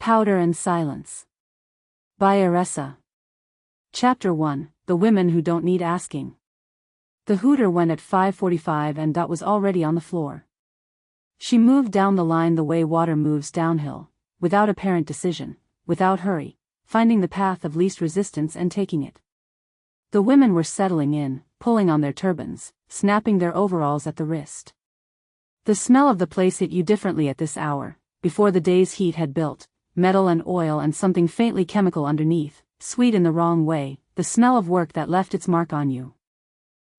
Powder and Silence. By Aressa. Chapter 1, The Women Who Don't Need Asking. The hooter went at 5:45 and Dot was already on the floor. She moved down the line the way water moves downhill, without apparent decision, without hurry, finding the path of least resistance and taking it. The women were settling in, pulling on their turbans, snapping their overalls at the wrist. The smell of the place hit you differently at this hour, before the day's heat had built, metal and oil and something faintly chemical underneath, sweet in the wrong way, the smell of work that left its mark on you.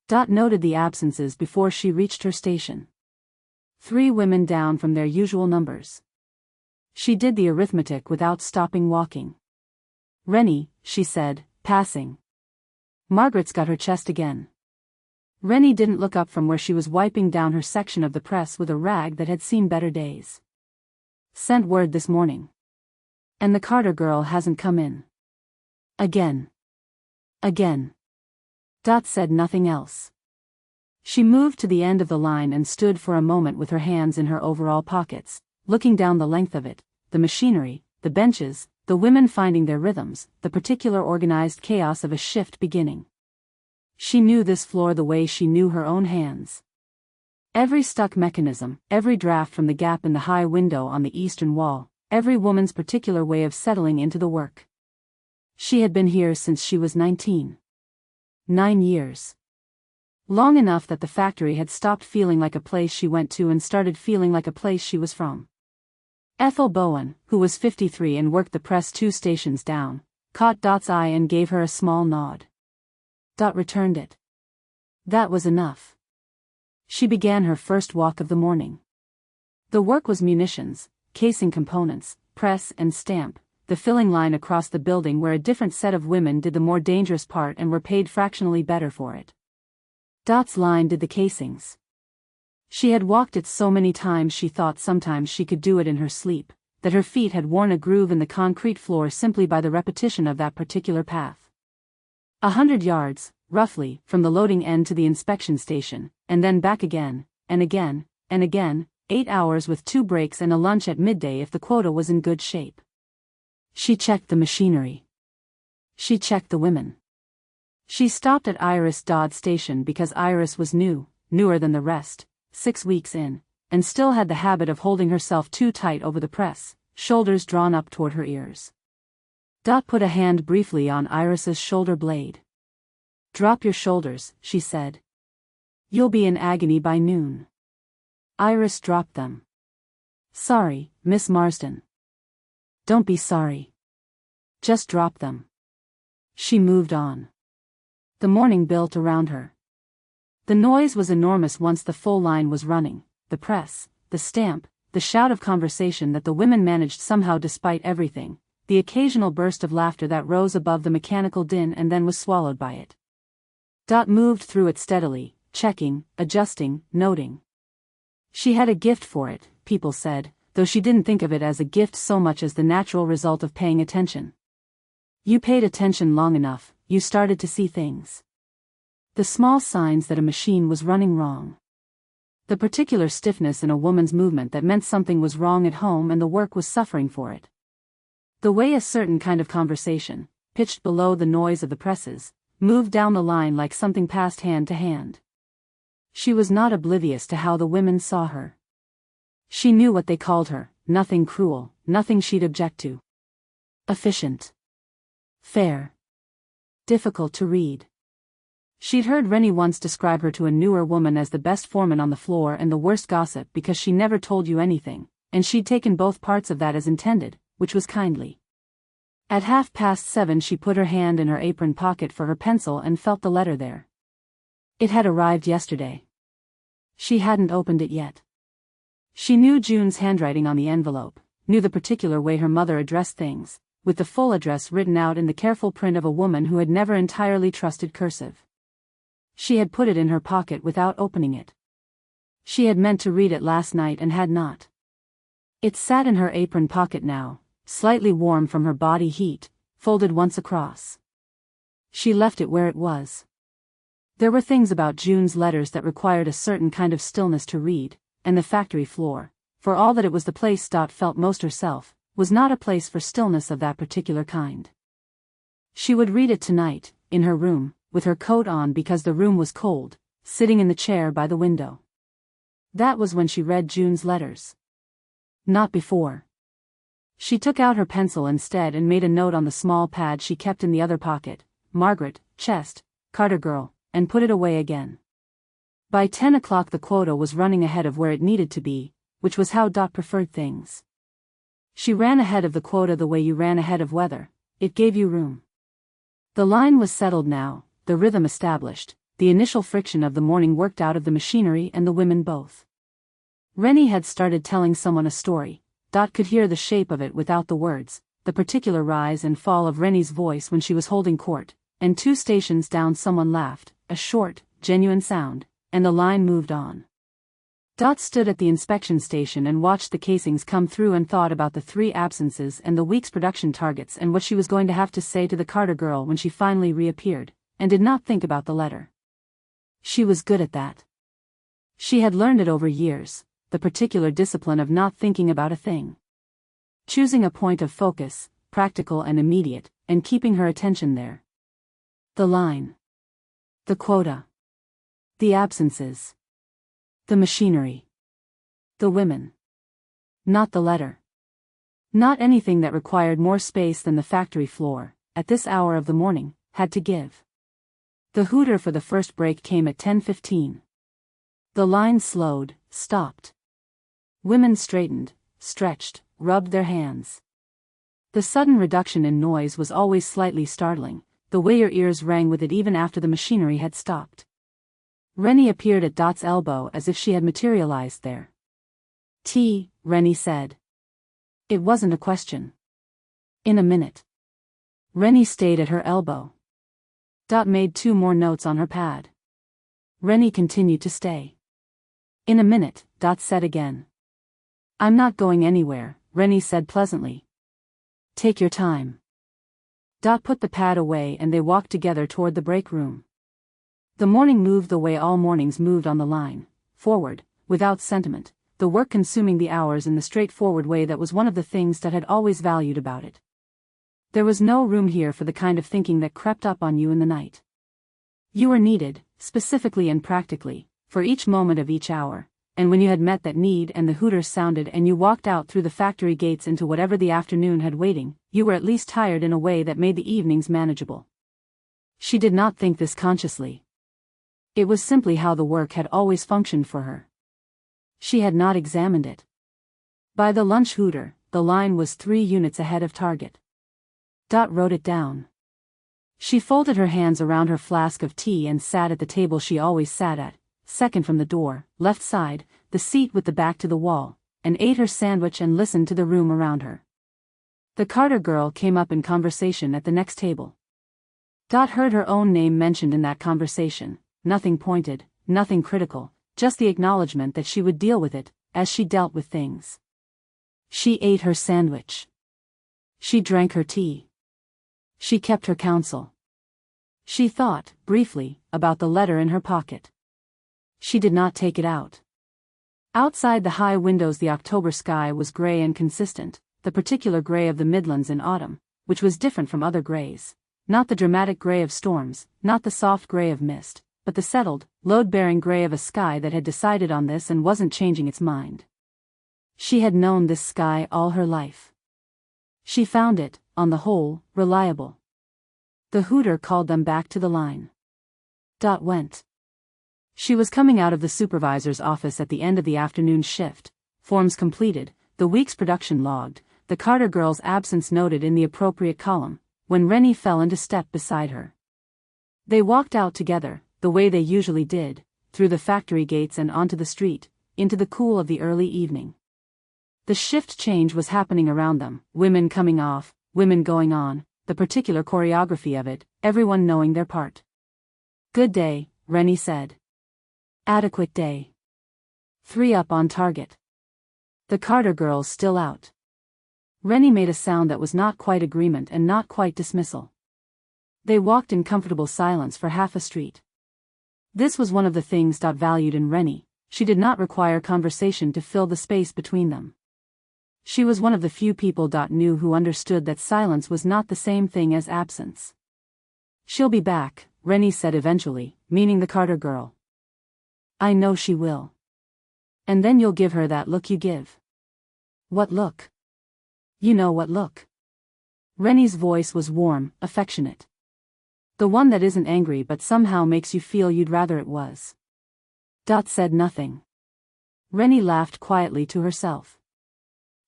Dot noted the absences before she reached her station. 3 women down from their usual numbers. She did the arithmetic without stopping walking. "Rennie," she said, passing. Margaret's got her chest again. Rennie didn't look up from where she was wiping down her section of the press with a rag that had seen better days. "Sent word this morning. And the Carter girl hasn't come in. Again. Dot said nothing else. She moved to the end of the line and stood for a moment with her hands in her overall pockets, looking down the length of it, the machinery, the benches, the women finding their rhythms, the particular organized chaos of a shift beginning. She knew this floor the way she knew her own hands. Every stuck mechanism, every draft from the gap in the high window on the eastern wall, every woman's particular way of settling into the work. She had been here since she was 19. 9 years. Long enough that the factory had stopped feeling like a place she went to and started feeling like a place she was from. Ethel Bowen, who was 53 and worked the press 2 stations down, caught Dot's eye and gave her a small nod. Dot returned it. That was enough. She began her first walk of the morning. The work was munitions, casing components, press and stamp, the filling line across the building where a different set of women did the more dangerous part and were paid fractionally better for it. Dot's line did the casings. She had walked it so many times she thought sometimes she could do it in her sleep, that her feet had worn a groove in the concrete floor simply by the repetition of that particular path. 100 yards, roughly, from the loading end to the inspection station, and then back again, and again, and again, 8 hours with 2 breaks and a lunch at midday if the quota was in good shape. She checked the machinery. She checked the women. She stopped at Iris Dodd Station because Iris was newer than the rest, 6 weeks in, and still had the habit of holding herself too tight over the press, shoulders drawn up toward her ears. Dot put a hand briefly on Iris's shoulder blade. "Drop your shoulders," she said. "You'll be in agony by noon." Iris dropped them. "Sorry, Miss Marsden." "Don't be sorry. Just drop them." She moved on. The morning built around her. The noise was enormous once the full line was running, the press, the stamp, the shout of conversation that the women managed somehow despite everything, the occasional burst of laughter that rose above the mechanical din and then was swallowed by it. Dot moved through it steadily, checking, adjusting, noting. She had a gift for it, people said, though she didn't think of it as a gift so much as the natural result of paying attention. You paid attention long enough, you started to see things. The small signs that a machine was running wrong. The particular stiffness in a woman's movement that meant something was wrong at home and the work was suffering for it. The way a certain kind of conversation, pitched below the noise of the presses, moved down the line like something passed hand to hand. She was not oblivious to how the women saw her. She knew what they called her, nothing cruel, nothing she'd object to. Efficient. Fair. Difficult to read. She'd heard Rennie once describe her to a newer woman as the best foreman on the floor and the worst gossip because she never told you anything, and she'd taken both parts of that as intended, which was kindly. At 7:30 she put her hand in her apron pocket for her pencil and felt the letter there. It had arrived yesterday. She hadn't opened it yet. She knew June's handwriting on the envelope, knew the particular way her mother addressed things, with the full address written out in the careful print of a woman who had never entirely trusted cursive. She had put it in her pocket without opening it. She had meant to read it last night and had not. It sat in her apron pocket now, slightly warm from her body heat, folded once across. She left it where it was. There were things about June's letters that required a certain kind of stillness to read, and the factory floor, for all that it was the place Dot felt most herself, was not a place for stillness of that particular kind. She would read it tonight, in her room, with her coat on because the room was cold, sitting in the chair by the window. That was when she read June's letters. Not before. She took out her pencil instead and made a note on the small pad she kept in the other pocket, Margaret, chest, Carter girl, and put it away again. By 10 o'clock the quota was running ahead of where it needed to be, which was how Dot preferred things. She ran ahead of the quota the way you ran ahead of weather. It gave you room. The line was settled now, the rhythm established, the initial friction of the morning worked out of the machinery and the women both. Rennie had started telling someone a story. Dot could hear the shape of it without the words, the particular rise and fall of Rennie's voice when she was holding court, and 2 stations down someone laughed, a short, genuine sound, and the line moved on. Dot stood at the inspection station and watched the casings come through and thought about the 3 absences and the week's production targets and what she was going to have to say to the Carter girl when she finally reappeared, and did not think about the letter. She was good at that. She had learned it over years, the particular discipline of not thinking about a thing. Choosing a point of focus, practical and immediate, and keeping her attention there. The line. The quota. The absences. The machinery. The women. Not the letter. Not anything that required more space than the factory floor, at this hour of the morning, had to give. The hooter for the first break came at 10:15. The line slowed, stopped. Women straightened, stretched, rubbed their hands. The sudden reduction in noise was always slightly startling, the way your ears rang with it even after the machinery had stopped. Rennie appeared at Dot's elbow as if she had materialized there. "Tea," Rennie said. It wasn't a question. "In a minute." Rennie stayed at her elbow. Dot made 2 more notes on her pad. Rennie continued to stay. "In a minute," Dot said again. "I'm not going anywhere," Rennie said pleasantly. "Take your time." Dot put the pad away and they walked together toward the break room. The morning moved the way all mornings moved on the line, forward, without sentiment, the work consuming the hours in the straightforward way that was one of the things Dot had always valued about it. There was no room here for the kind of thinking that crept up on you in the night. You were needed, specifically and practically, for each moment of each hour, and when you had met that need and the hooters sounded and you walked out through the factory gates into whatever the afternoon had waiting, you were at least tired in a way that made the evenings manageable. She did not think this consciously. It was simply how the work had always functioned for her. She had not examined it. By the lunch hooter, the line was 3 units ahead of target. Dot wrote it down. She folded her hands around her flask of tea and sat at the table she always sat at, second from the door, left side, the seat with the back to the wall, and ate her sandwich and listened to the room around her. The Carter girl came up in conversation at the next table. Dot heard her own name mentioned in that conversation, nothing pointed, nothing critical, just the acknowledgement that she would deal with it, as she dealt with things. She ate her sandwich. She drank her tea. She kept her counsel. She thought, briefly, about the letter in her pocket. She did not take it out. Outside the high windows the October sky was gray and consistent, the particular gray of the Midlands in autumn, which was different from other grays. Not the dramatic gray of storms, not the soft gray of mist, but the settled, load-bearing gray of a sky that had decided on this and wasn't changing its mind. She had known this sky all her life. She found it, on the whole, reliable. The hooter called them back to the line. Dot went. She was coming out of the supervisor's office at the end of the afternoon shift, forms completed, the week's production logged, the Carter girl's absence noted in the appropriate column, when Rennie fell into step beside her. They walked out together, the way they usually did, through the factory gates and onto the street, into the cool of the early evening. The shift change was happening around them, women coming off, women going on, the particular choreography of it, everyone knowing their part. "Good day," Rennie said. "Adequate day. 3 up on target." The Carter girls still out. Rennie made a sound that was not quite agreement and not quite dismissal. They walked in comfortable silence for half a street. This was one of the things Dot valued in Rennie. She did not require conversation to fill the space between them. She was one of the few people Dot knew who understood that silence was not the same thing as absence. "She'll be back," Rennie said eventually, meaning the Carter girl. "I know she will. And then you'll give her that look you give." "What look?" "You know what look." Rennie's voice was warm, affectionate. "The one that isn't angry but somehow makes you feel you'd rather it was." Dot said nothing. Rennie laughed quietly to herself.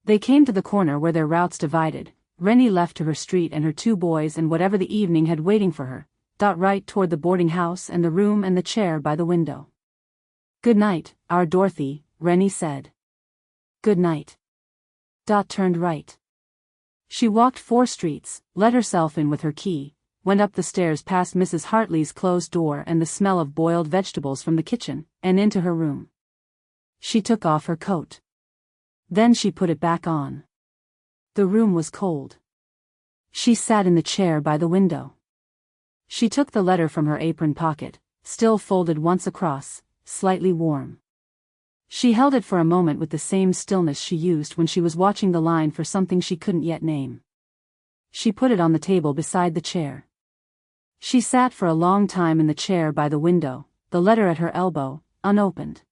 They came to the corner where their routes divided, Rennie left to her street and her two boys and whatever the evening had waiting for her, Dot right toward the boarding house and the room and the chair by the window. "Good night, our Dorothy," Rennie said. "Good night." Dot turned right. She walked 4 streets, let herself in with her key, went up the stairs past Mrs. Hartley's closed door and the smell of boiled vegetables from the kitchen, and into her room. She took off her coat. Then she put it back on. The room was cold. She sat in the chair by the window. She took the letter from her apron pocket, still folded once across, slightly warm. She held it for a moment with the same stillness she used when she was watching the line for something she couldn't yet name. She put it on the table beside the chair. She sat for a long time in the chair by the window, the letter at her elbow, unopened.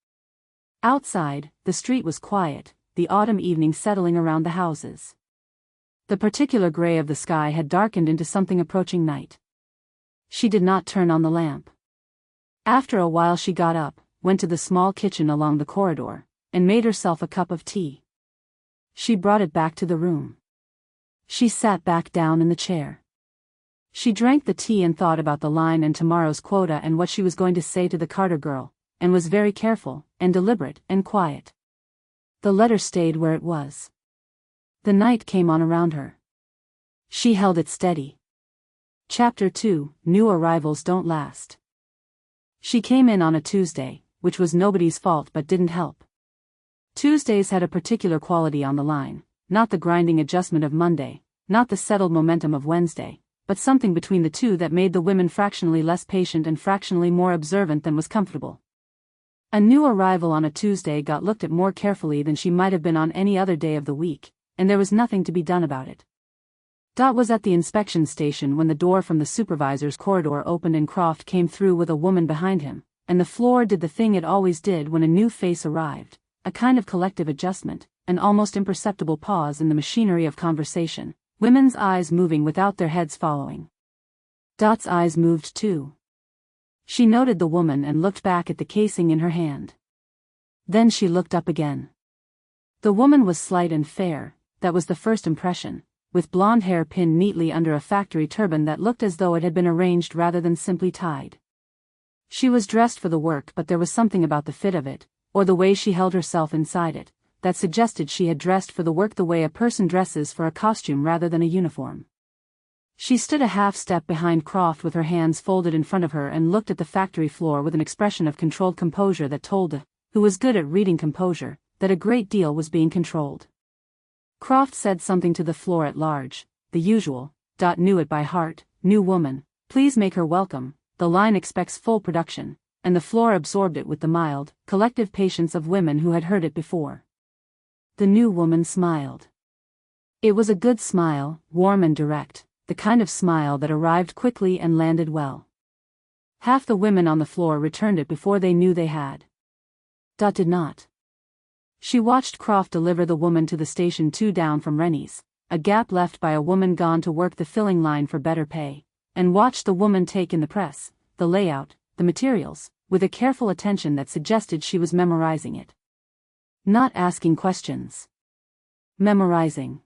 Outside, the street was quiet, the autumn evening settling around the houses. The particular gray of the sky had darkened into something approaching night. She did not turn on the lamp. After a while she got up, went to the small kitchen along the corridor, and made herself a cup of tea. She brought it back to the room. She sat back down in the chair. She drank the tea and thought about the line and tomorrow's quota and what she was going to say to the Carter girl, and was very careful, and deliberate, and quiet. The letter stayed where it was. The night came on around her. She held it steady. Chapter 2, New Arrivals Don't Last. She came in on a Tuesday, which was nobody's fault but didn't help. Tuesdays had a particular quality on the line, not the grinding adjustment of Monday, not the settled momentum of Wednesday, but something between the two that made the women fractionally less patient and fractionally more observant than was comfortable. A new arrival on a Tuesday got looked at more carefully than she might have been on any other day of the week, and there was nothing to be done about it. Dot was at the inspection station when the door from the supervisor's corridor opened and Croft came through with a woman behind him, and the floor did the thing it always did when a new face arrived, a kind of collective adjustment, an almost imperceptible pause in the machinery of conversation, women's eyes moving without their heads following. Dot's eyes moved too. She noted the woman and looked back at the casing in her hand. Then she looked up again. The woman was slight and fair, that was the first impression, with blonde hair pinned neatly under a factory turban that looked as though it had been arranged rather than simply tied. She was dressed for the work, but there was something about the fit of it, or the way she held herself inside it, that suggested she had dressed for the work the way a person dresses for a costume rather than a uniform. She stood a half step behind Croft with her hands folded in front of her and looked at the factory floor with an expression of controlled composure that told, who was good at reading composure, that a great deal was being controlled. Croft said something to the floor at large, the usual, Dot knew it by heart, "New woman, please make her welcome, the line expects full production," and the floor absorbed it with the mild, collective patience of women who had heard it before. The new woman smiled. It was a good smile, warm and direct, the kind of smile that arrived quickly and landed well. Half the women on the floor returned it before they knew they had. Dot did not. She watched Croft deliver the woman to the station 2 down from Rennie's, a gap left by a woman gone to work the filling line for better pay, and watched the woman take in the press, the layout, the materials, with a careful attention that suggested she was memorizing it. Not asking questions. Memorizing.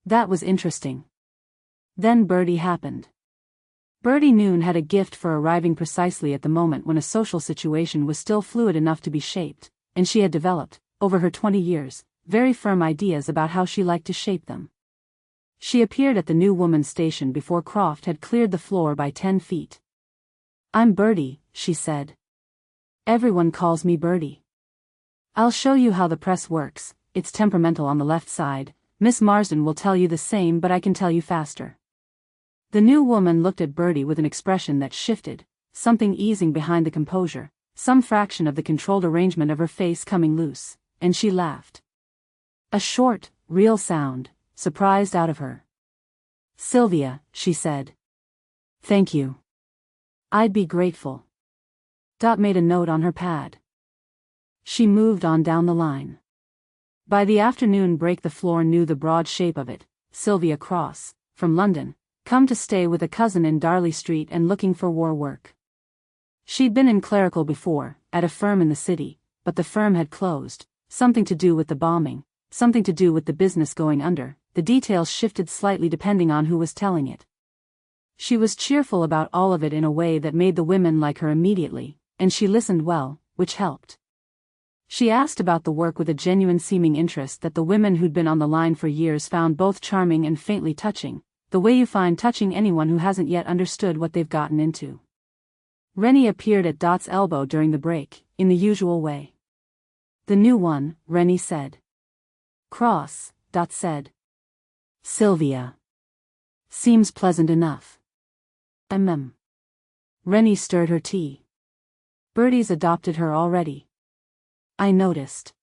That was interesting. Then Birdie happened. Birdie Noon had a gift for arriving precisely at the moment when a social situation was still fluid enough to be shaped, and she had developed, over her 20 years, very firm ideas about how she liked to shape them. She appeared at the new woman's station before Croft had cleared the floor by 10 feet. "I'm Birdie," she said. "Everyone calls me Birdie. I'll show you how the press works, it's temperamental on the left side, Miss Marsden will tell you the same but I can tell you faster." The new woman looked at Birdie with an expression that shifted, something easing behind the composure, some fraction of the controlled arrangement of her face coming loose, and she laughed. A short, real sound, surprised out of her. "Sylvia," she said. "Thank you. I'd be grateful." Dot made a note on her pad. She moved on down the line. By the afternoon break the floor knew the broad shape of it, Sylvia Cross, from London, come to stay with a cousin in Darley Street and looking for war work. She'd been in clerical before, at a firm in the city, but the firm had closed, something to do with the bombing, something to do with the business going under, the details shifted slightly depending on who was telling it. She was cheerful about all of it in a way that made the women like her immediately, and she listened well, which helped. She asked about the work with a genuine seeming interest that the women who'd been on the line for years found both charming and faintly touching, the way you find touching anyone who hasn't yet understood what they've gotten into. Rennie appeared at Dot's elbow during the break, in the usual way. "The new one," Rennie said. "Cross," Dot said. "Sylvia. Seems pleasant enough." Rennie stirred her tea. "Birdie's adopted her already." "I noticed."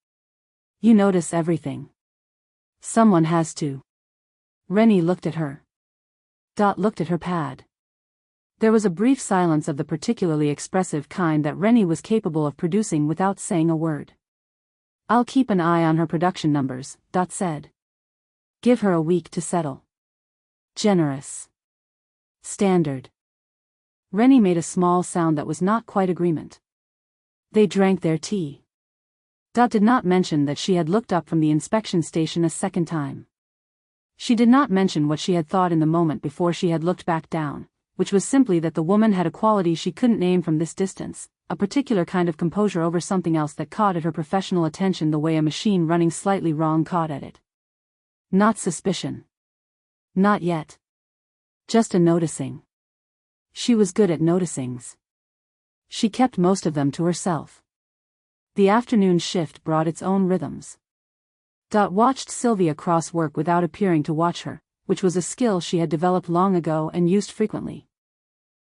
"You notice everything. Someone has to." Rennie looked at her. Dot looked at her pad. There was a brief silence of the particularly expressive kind that Rennie was capable of producing without saying a word. "I'll keep an eye on her production numbers," Dot said. "Give her a week to settle." "Generous." "Standard." Rennie made a small sound that was not quite agreement. They drank their tea. Dot did not mention that she had looked up from the inspection station a second time. She did not mention what she had thought in the moment before she had looked back down, which was simply that the woman had a quality she couldn't name from this distance, a particular kind of composure over something else that caught at her professional attention the way a machine running slightly wrong caught at it. Not suspicion. Not yet. Just a noticing. She was good at noticings. She kept most of them to herself. The afternoon shift brought its own rhythms. Dot watched Sylvia Cross work without appearing to watch her, which was a skill she had developed long ago and used frequently.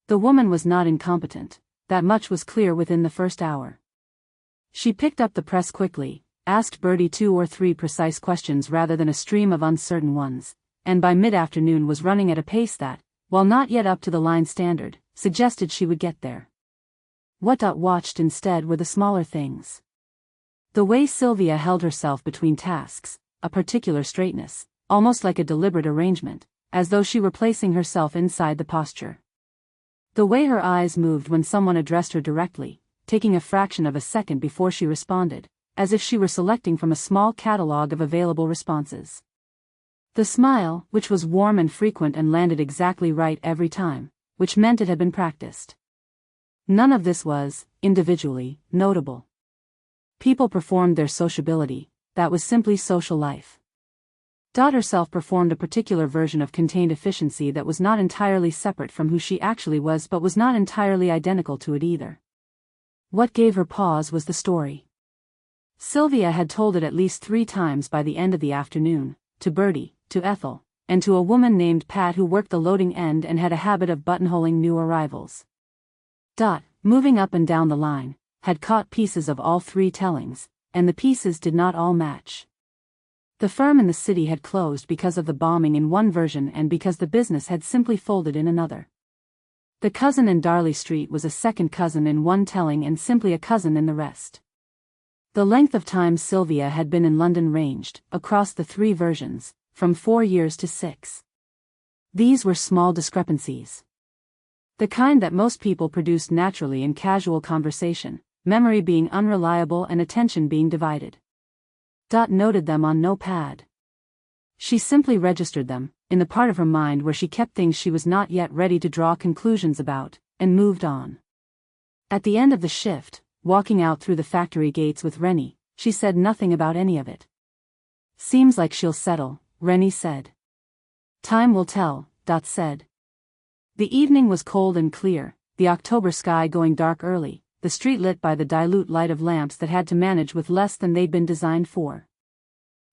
The woman was not incompetent, that much was clear within the first hour. She picked up the press quickly, asked Birdie 2 or 3 precise questions rather than a stream of uncertain ones, and by mid-afternoon was running at a pace that, while not yet up to the line standard, suggested she would get there. What Dot watched instead were the smaller things. The way Sylvia held herself between tasks, a particular straightness, almost like a deliberate arrangement, as though she were placing herself inside the posture. The way her eyes moved when someone addressed her directly, taking a fraction of a second before she responded, as if she were selecting from a small catalogue of available responses. The smile, which was warm and frequent and landed exactly right every time, which meant it had been practiced. None of this was, individually, notable. People performed their sociability, that was simply social life. Dot herself performed a particular version of contained efficiency that was not entirely separate from who she actually was but was not entirely identical to it either. What gave her pause was the story. Sylvia had told it at least 3 times by the end of the afternoon, to Birdie, to Ethel, and to a woman named Pat who worked the loading end and had a habit of buttonholing new arrivals. Dot, moving up and down the line, had caught pieces of all 3 tellings, and the pieces did not all match. The firm in the city had closed because of the bombing in one version and because the business had simply folded in another. The cousin in Darley Street was a second cousin in one telling and simply a cousin in the rest. The length of time Sylvia had been in London ranged, across the 3 versions, from 4 years to 6. These were small discrepancies. The kind that most people produced naturally in casual conversation, memory being unreliable and attention being divided. Dot noted them on no pad. She simply registered them, in the part of her mind where she kept things she was not yet ready to draw conclusions about, and moved on. At the end of the shift, walking out through the factory gates with Rennie, she said nothing about any of it. "Seems like she'll settle," Rennie said. "Time will tell," Dot said. The evening was cold and clear, the October sky going dark early, the street lit by the dilute light of lamps that had to manage with less than they'd been designed for.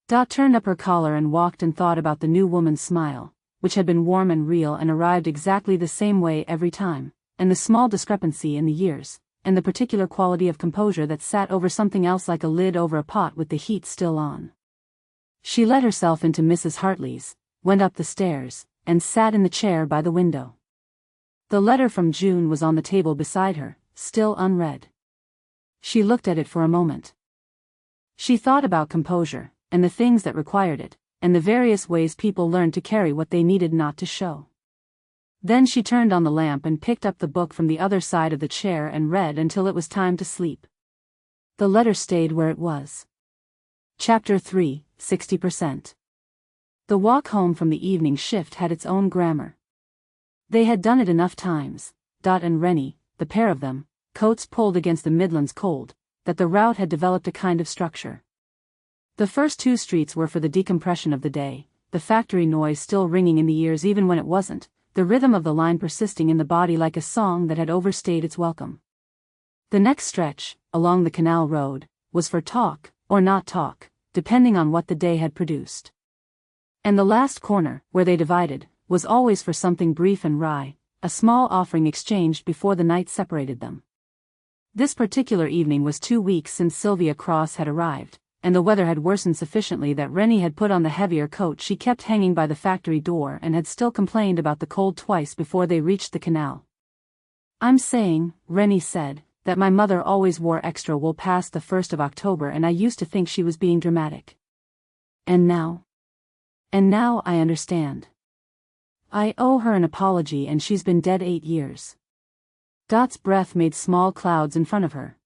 Dot turned up her collar and walked and thought about the new woman's smile, which had been warm and real and arrived exactly the same way every time, and the small discrepancy in the years, and the particular quality of composure that sat over something else like a lid over a pot with the heat still on. She let herself into Mrs. Hartley's, went up the stairs, and sat in the chair by the window. The letter from June was on the table beside her, still unread. She looked at it for a moment. She thought about composure, and the things that required it, and the various ways people learned to carry what they needed not to show. Then she turned on the lamp and picked up the book from the other side of the chair and read until it was time to sleep. The letter stayed where it was. Chapter 3, 60%. The walk home from the evening shift had its own grammar. They had done it enough times, Dot and Rennie, the pair of them, coats pulled against the Midlands cold, that the route had developed a kind of structure. The first 2 streets were for the decompression of the day, the factory noise still ringing in the ears even when it wasn't, the rhythm of the line persisting in the body like a song that had overstayed its welcome. The next stretch, along the canal road, was for talk, or not talk, depending on what the day had produced. And the last corner, where they divided, was always for something brief and wry, a small offering exchanged before the night separated them. This particular evening was 2 weeks since Sylvia Cross had arrived, and the weather had worsened sufficiently that Rennie had put on the heavier coat she kept hanging by the factory door and had still complained about the cold twice before they reached the canal. "I'm saying," Rennie said, "that my mother always wore extra wool past the 1st of October and I used to think she was being dramatic. And now? And now I understand. I owe her an apology and she's been dead 8 years." Dot's breath made small clouds in front of her.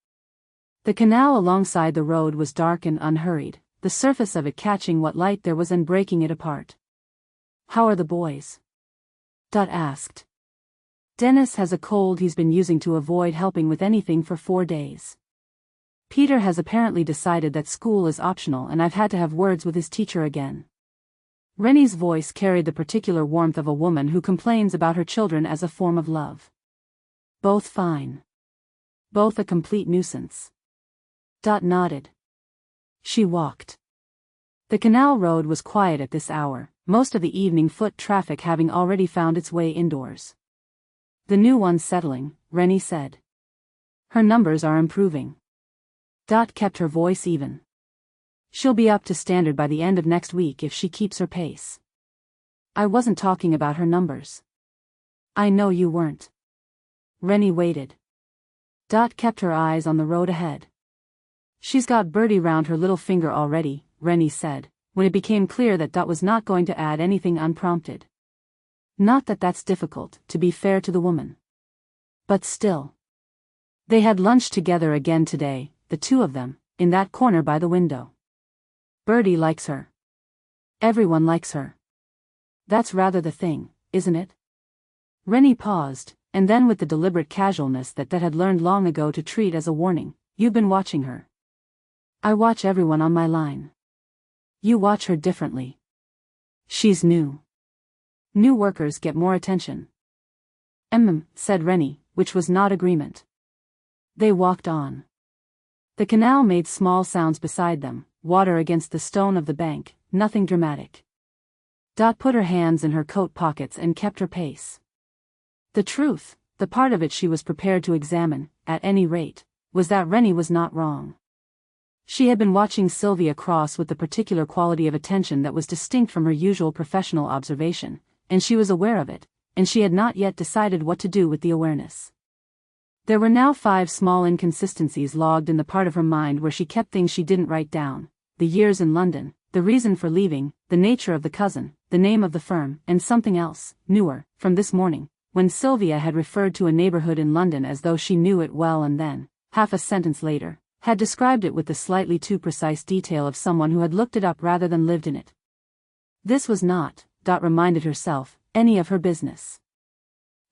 The canal alongside the road was dark and unhurried, the surface of it catching what light there was and breaking it apart. "How are the boys?" Dot asked. "Dennis has a cold he's been using to avoid helping with anything for 4 days. Peter has apparently decided that school is optional and I've had to have words with his teacher again." Rennie's voice carried the particular warmth of a woman who complains about her children as a form of love. "Both fine. Both a complete nuisance." Dot nodded. She walked. The canal road was quiet at this hour, most of the evening foot traffic having already found its way indoors. "The new one's settling," Rennie said. "Her numbers are improving." Dot kept her voice even. "She'll be up to standard by the end of next week if she keeps her pace." "I wasn't talking about her numbers." "I know you weren't." Rennie waited. Dot kept her eyes on the road ahead. "She's got Birdie round her little finger already," Rennie said, when it became clear that Dot was not going to add anything unprompted. "Not that that's difficult, to be fair to the woman. But still." They had lunch together again today, the 2 of them, in that corner by the window. "Birdie likes her. Everyone likes her. That's rather the thing, isn't it?" Rennie paused, and then with the deliberate casualness that had learned long ago to treat as a warning, "You've been watching her." "I watch everyone on my line." "You watch her differently. She's new. New workers get more attention." Said Rennie, which was not agreement. They walked on. The canal made small sounds beside them, water against the stone of the bank, nothing dramatic. Dot put her hands in her coat pockets and kept her pace. The truth, the part of it she was prepared to examine, at any rate, was that Rennie was not wrong. She had been watching Sylvia Cross with the particular quality of attention that was distinct from her usual professional observation, and she was aware of it, and she had not yet decided what to do with the awareness. There were now 5 small inconsistencies logged in the part of her mind where she kept things she didn't write down: the years in London, the reason for leaving, the nature of the cousin, the name of the firm, and something else, newer, from this morning, when Sylvia had referred to a neighborhood in London as though she knew it well and then, half a sentence later, had described it with the slightly too precise detail of someone who had looked it up rather than lived in it. This was not, Dot reminded herself, any of her business.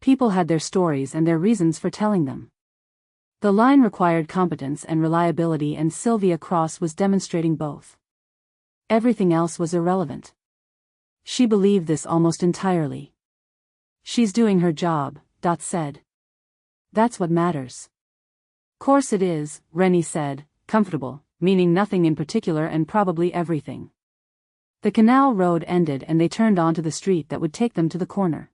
People had their stories and their reasons for telling them. The line required competence and reliability, and Sylvia Cross was demonstrating both. Everything else was irrelevant. She believed this almost entirely. "She's doing her job," Dot said. "That's what matters." "Course it is," Rennie said, comfortable, meaning nothing in particular and probably everything. The canal road ended and they turned onto the street that would take them to the corner.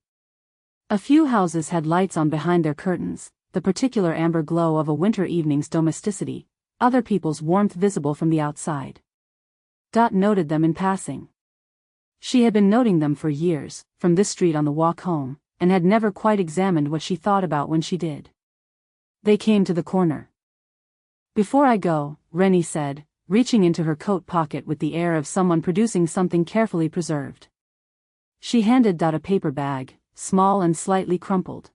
A few houses had lights on behind their curtains, the particular amber glow of a winter evening's domesticity, other people's warmth visible from the outside. Dot noted them in passing. She had been noting them for years, from this street on the walk home, and had never quite examined what she thought about when she did. They came to the corner. "Before I go," Rennie said, reaching into her coat pocket with the air of someone producing something carefully preserved. She handed Dot a paper bag, small and slightly crumpled.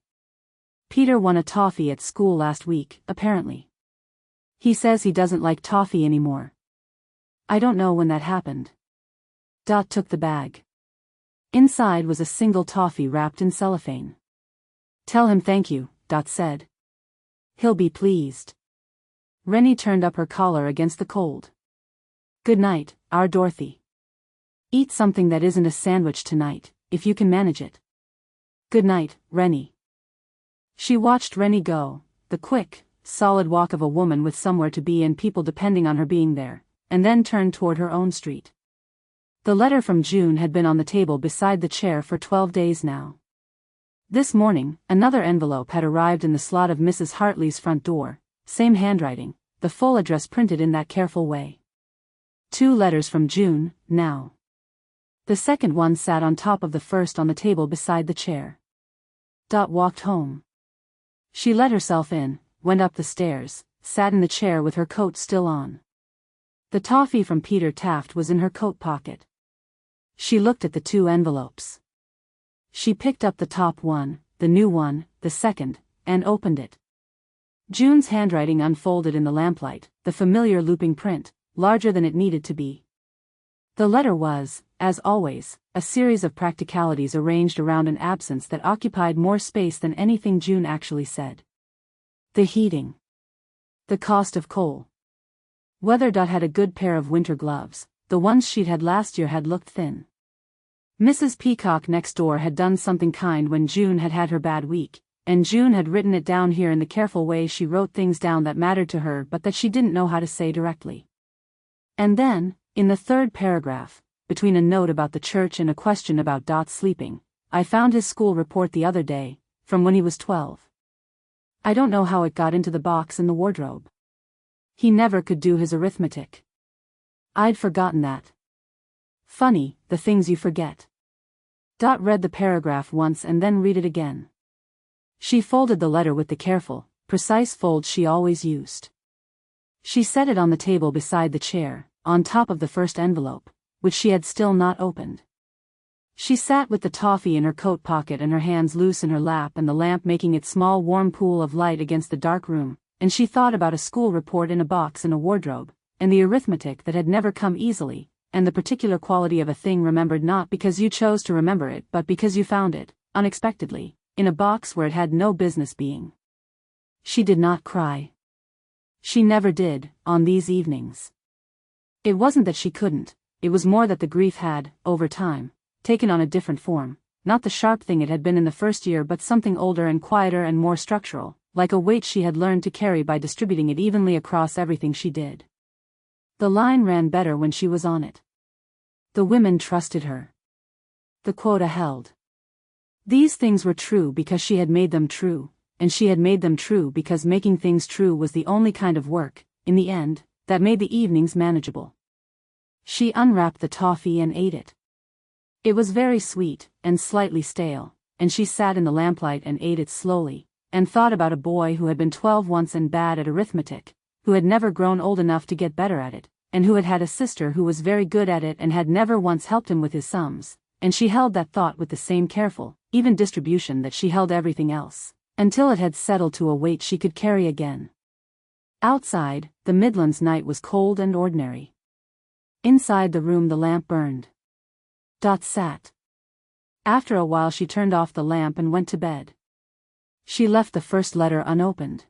"Peter won a toffee at school last week, apparently. He says he doesn't like toffee anymore. I don't know when that happened." Dot took the bag. Inside was a single toffee wrapped in cellophane. "Tell him thank you," Dot said. "He'll be pleased." Rennie turned up her collar against the cold. "Good night, our Dorothy. Eat something that isn't a sandwich tonight, if you can manage it." "Good night, Rennie." She watched Rennie go, the quick, solid walk of a woman with somewhere to be and people depending on her being there, and then turned toward her own street. The letter from June had been on the table beside the chair for 12 days now. This morning, another envelope had arrived in the slot of Mrs. Hartley's front door, same handwriting, the full address printed in that careful way. 2 letters from June, now. The second one sat on top of the first on the table beside the chair. Dot walked home. She let herself in, went up the stairs, sat in the chair with her coat still on. The toffee from Peter Taft was in her coat pocket. She looked at the 2 envelopes. She picked up the top one, the new one, the second, and opened it. June's handwriting unfolded in the lamplight, the familiar looping print, larger than it needed to be. The letter was, as always, a series of practicalities arranged around an absence that occupied more space than anything June actually said. The heating. The cost of coal. Whether Dot had a good pair of winter gloves, the ones she'd had last year had looked thin. Mrs. Peacock next door had done something kind when June had had her bad week, and June had written it down here in the careful way she wrote things down that mattered to her but that she didn't know how to say directly. And then, in the 3rd paragraph, between a note about the church and a question about Dot's sleeping, "I found his school report the other day, from when he was 12. I don't know how it got into the box in the wardrobe. He never could do his arithmetic. I'd forgotten that. Funny, the things you forget." Dot read the paragraph once and then read it again. She folded the letter with the careful, precise fold she always used. She set it on the table beside the chair, on top of the first envelope, which she had still not opened. She sat with the toffee in her coat pocket and her hands loose in her lap and the lamp making its small warm pool of light against the dark room, and she thought about a school report in a box in a wardrobe, and the arithmetic that had never come easily, and the particular quality of a thing remembered not because you chose to remember it but because you found it, unexpectedly, in a box where it had no business being. She did not cry. She never did, on these evenings. It wasn't that she couldn't, it was more that the grief had, over time, taken on a different form, not the sharp thing it had been in the first year but something older and quieter and more structural, like a weight she had learned to carry by distributing it evenly across everything she did. The line ran better when she was on it. The women trusted her. The quota held. These things were true because she had made them true, and she had made them true because making things true was the only kind of work, in the end, that made the evenings manageable. She unwrapped the toffee and ate it. It was very sweet, and slightly stale, and she sat in the lamplight and ate it slowly, and thought about a boy who had been 12 once and bad at arithmetic, who had never grown old enough to get better at it, and who had had a sister who was very good at it and had never once helped him with his sums, and she held that thought with the same careful, even distribution that she held everything else, until it had settled to a weight she could carry again. Outside, the Midlands night was cold and ordinary. Inside the room the lamp burned. Dot sat. After a while she turned off the lamp and went to bed. She left the first letter unopened.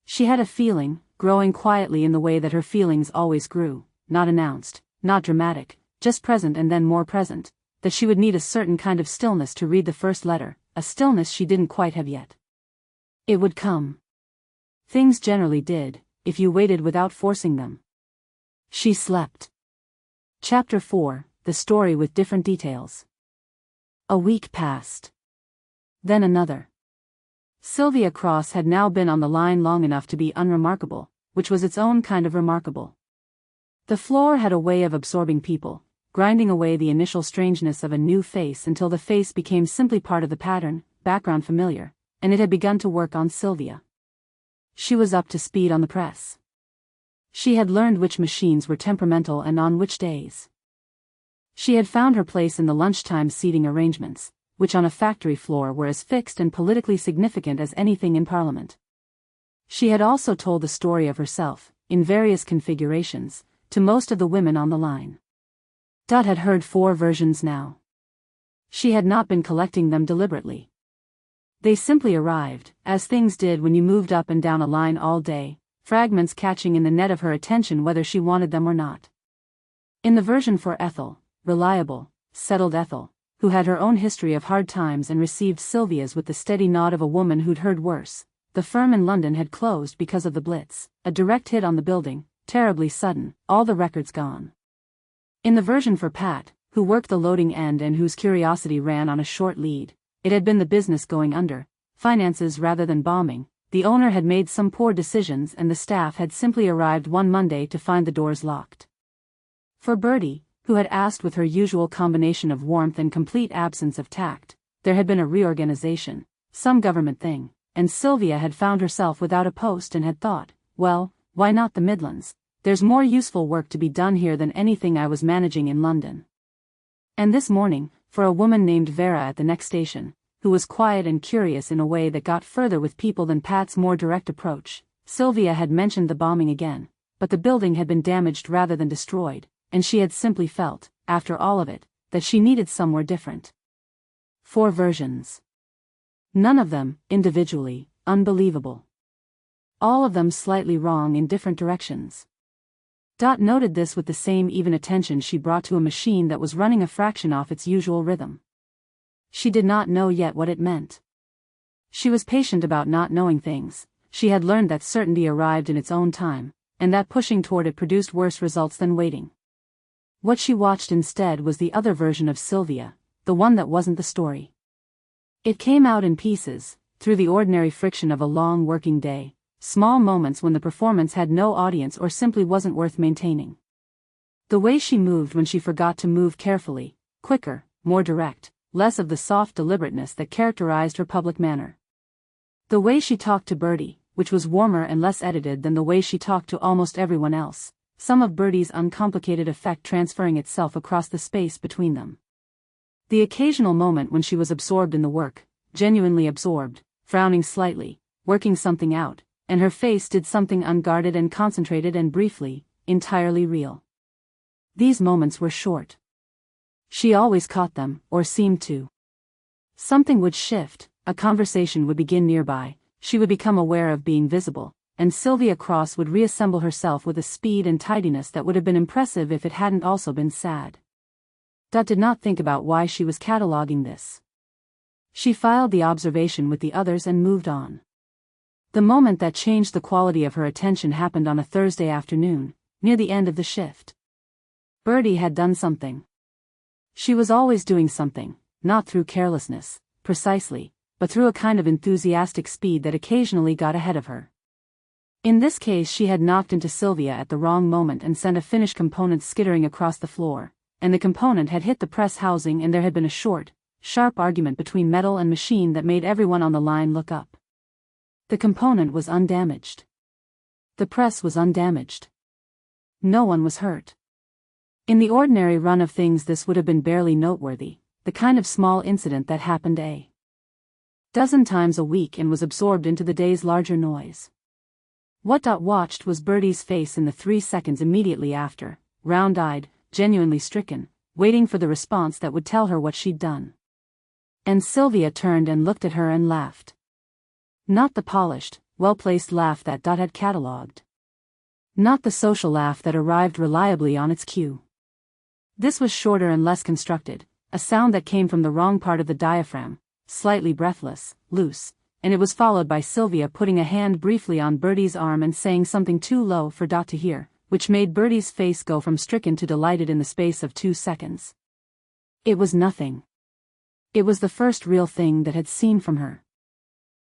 She had a feeling, growing quietly in the way that her feelings always grew, not announced, not dramatic, just present and then more present, that she would need a certain kind of stillness to read the first letter, a stillness she didn't quite have yet. It would come. Things generally did, if you waited without forcing them. She slept. Chapter 4, the story with different details. A week passed. Then another. Sylvia Cross had now been on the line long enough to be unremarkable, which was its own kind of remarkable. The floor had a way of absorbing people, grinding away the initial strangeness of a new face until the face became simply part of the pattern, background familiar, and it had begun to work on Sylvia. She was up to speed on the press. She had learned which machines were temperamental and on which days. She had found her place in the lunchtime seating arrangements, which on a factory floor were as fixed and politically significant as anything in Parliament. She had also told the story of herself, in various configurations, to most of the women on the line. Dot had heard 4 versions now. She had not been collecting them deliberately. They simply arrived, as things did when you moved up and down a line all day, fragments catching in the net of her attention whether she wanted them or not. In the version for Ethel, reliable, settled Ethel, who had her own history of hard times and received Sylvia's with the steady nod of a woman who'd heard worse, the firm in London had closed because of the Blitz, a direct hit on the building, terribly sudden, all the records gone. In the version for Pat, who worked the loading end and whose curiosity ran on a short lead, it had been the business going under, finances rather than bombing, the owner had made some poor decisions and the staff had simply arrived one Monday to find the doors locked. For Birdie, who had asked with her usual combination of warmth and complete absence of tact, there had been a reorganization, some government thing, and Sylvia had found herself without a post and had thought, well, why not the Midlands? There's more useful work to be done here than anything I was managing in London. And this morning, for a woman named Vera at the next station, who was quiet and curious in a way that got further with people than Pat's more direct approach, Sylvia had mentioned the bombing again, but the building had been damaged rather than destroyed, and she had simply felt, after all of it, that she needed somewhere different. 4 versions. None of them, individually, unbelievable. All of them slightly wrong in different directions. Dot noted this with the same even attention she brought to a machine that was running a fraction off its usual rhythm. She did not know yet what it meant. She was patient about not knowing things. She had learned that certainty arrived in its own time, and that pushing toward it produced worse results than waiting. What she watched instead was the other version of Sylvia, the one that wasn't the story. It came out in pieces, through the ordinary friction of a long working day, small moments when the performance had no audience or simply wasn't worth maintaining. The way she moved when she forgot to move carefully, quicker, more direct, less of the soft deliberateness that characterized her public manner. The way she talked to Birdie, which was warmer and less edited than the way she talked to almost everyone else, some of Birdie's uncomplicated effect transferring itself across the space between them. The occasional moment when she was absorbed in the work, genuinely absorbed, frowning slightly, working something out, and her face did something unguarded and concentrated and briefly, entirely real. These moments were short. She always caught them, or seemed to. Something would shift, a conversation would begin nearby, she would become aware of being visible, and Sylvia Cross would reassemble herself with a speed and tidiness that would have been impressive if it hadn't also been sad. Dot did not think about why she was cataloging this. She filed the observation with the others and moved on. The moment that changed the quality of her attention happened on a Thursday afternoon, near the end of the shift. Birdie had done something. She was always doing something, not through carelessness, precisely, but through a kind of enthusiastic speed that occasionally got ahead of her. In this case she had knocked into Sylvia at the wrong moment and sent a finished component skittering across the floor, and the component had hit the press housing and there had been a short, sharp argument between metal and machine that made everyone on the line look up. The component was undamaged. The press was undamaged. No one was hurt. In the ordinary run of things this would have been barely noteworthy, the kind of small incident that happened a dozen times a week and was absorbed into the day's larger noise. What Dot watched was Birdie's face in the 3 seconds immediately after, round-eyed, genuinely stricken, waiting for the response that would tell her what she'd done. And Sylvia turned and looked at her and laughed. Not the polished, well-placed laugh that Dot had catalogued. Not the social laugh that arrived reliably on its cue. This was shorter and less constructed, a sound that came from the wrong part of the diaphragm, slightly breathless, loose, and it was followed by Sylvia putting a hand briefly on Birdie's arm and saying something too low for Dot to hear, which made Birdie's face go from stricken to delighted in the space of 2 seconds. It was nothing. It was the first real thing that had seen from her.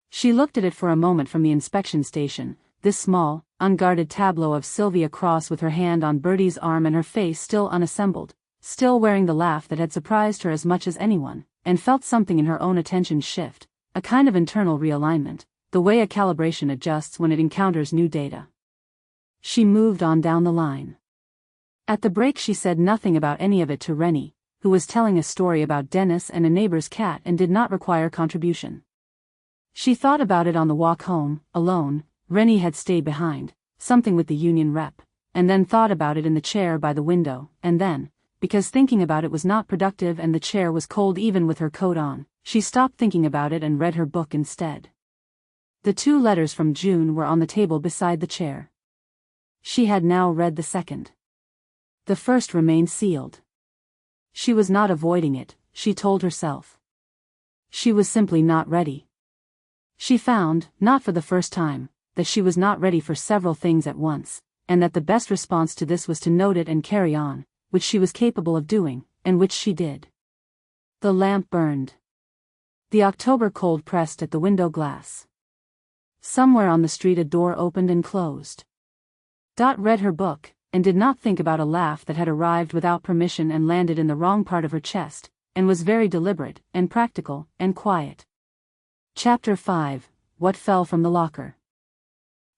She looked at it for a moment from the inspection station, this small, unguarded tableau of Sylvia Cross with her hand on Birdie's arm and her face still unassembled, still wearing the laugh that had surprised her as much as anyone, and felt something in her own attention shift, a kind of internal realignment, the way a calibration adjusts when it encounters new data. She moved on down the line. At the break she said nothing about any of it to Rennie, who was telling a story about Dennis and a neighbor's cat and did not require contribution. She thought about it on the walk home, alone. Rennie had stayed behind, something with the union rep, and then thought about it in the chair by the window, and then, because thinking about it was not productive and the chair was cold even with her coat on, she stopped thinking about it and read her book instead. The 2 letters from June were on the table beside the chair. She had now read the second. The first remained sealed. She was not avoiding it, she told herself. She was simply not ready. She found, not for the first time, that she was not ready for several things at once, and that the best response to this was to note it and carry on, which she was capable of doing, and which she did. The lamp burned. The October cold pressed at the window glass. Somewhere on the street a door opened and closed. Dot read her book, and did not think about a laugh that had arrived without permission and landed in the wrong part of her chest, and was very deliberate, and practical, and quiet. Chapter 5, What Fell from the Locker.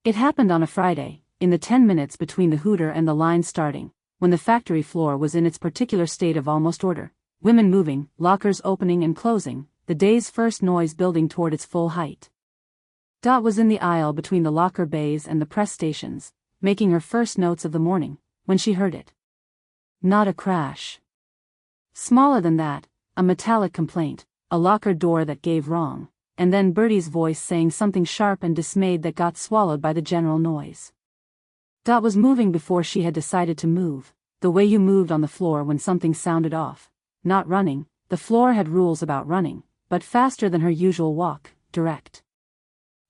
It happened on a Friday, in the 10 minutes between the hooter and the line starting, when the factory floor was in its particular state of almost order, women moving, lockers opening and closing, the day's first noise building toward its full height. Dot was in the aisle between the locker bays and the press stations, making her first notes of the morning, when she heard it. Not a crash. Smaller than that, a metallic complaint, a locker door that gave wrong, and then Birdie's voice saying something sharp and dismayed that got swallowed by the general noise. Dot was moving before she had decided to move, the way you moved on the floor when something sounded off, not running. The floor had rules about running, but faster than her usual walk, direct.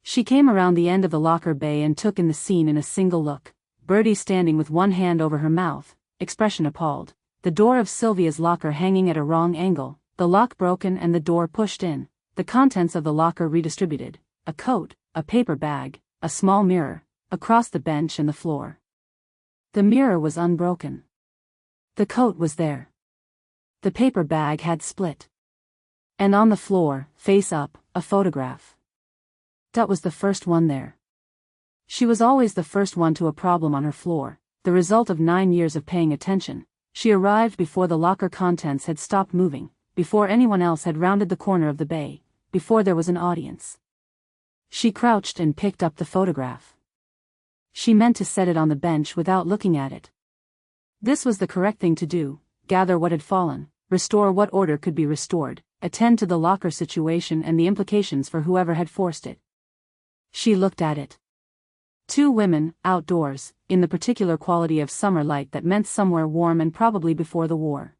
She came around the end of the locker bay and took in the scene in a single look, Birdie standing with one hand over her mouth, expression appalled, the door of Sylvia's locker hanging at a wrong angle, the lock broken and the door pushed in, the contents of the locker redistributed, a coat, a paper bag, a small mirror, across the bench and the floor. The mirror was unbroken. The coat was there. The paper bag had split. And on the floor, face up, a photograph. Dot was the first one there. She was always the first one to a problem on her floor, the result of 9 years of paying attention. She arrived before the locker contents had stopped moving, before anyone else had rounded the corner of the bay, before there was an audience. She crouched and picked up the photograph. She meant to set it on the bench without looking at it. This was the correct thing to do, gather what had fallen, restore what order could be restored, attend to the locker situation and the implications for whoever had forced it. She looked at it. 2 women, outdoors, in the particular quality of summer light that meant somewhere warm and probably before the war.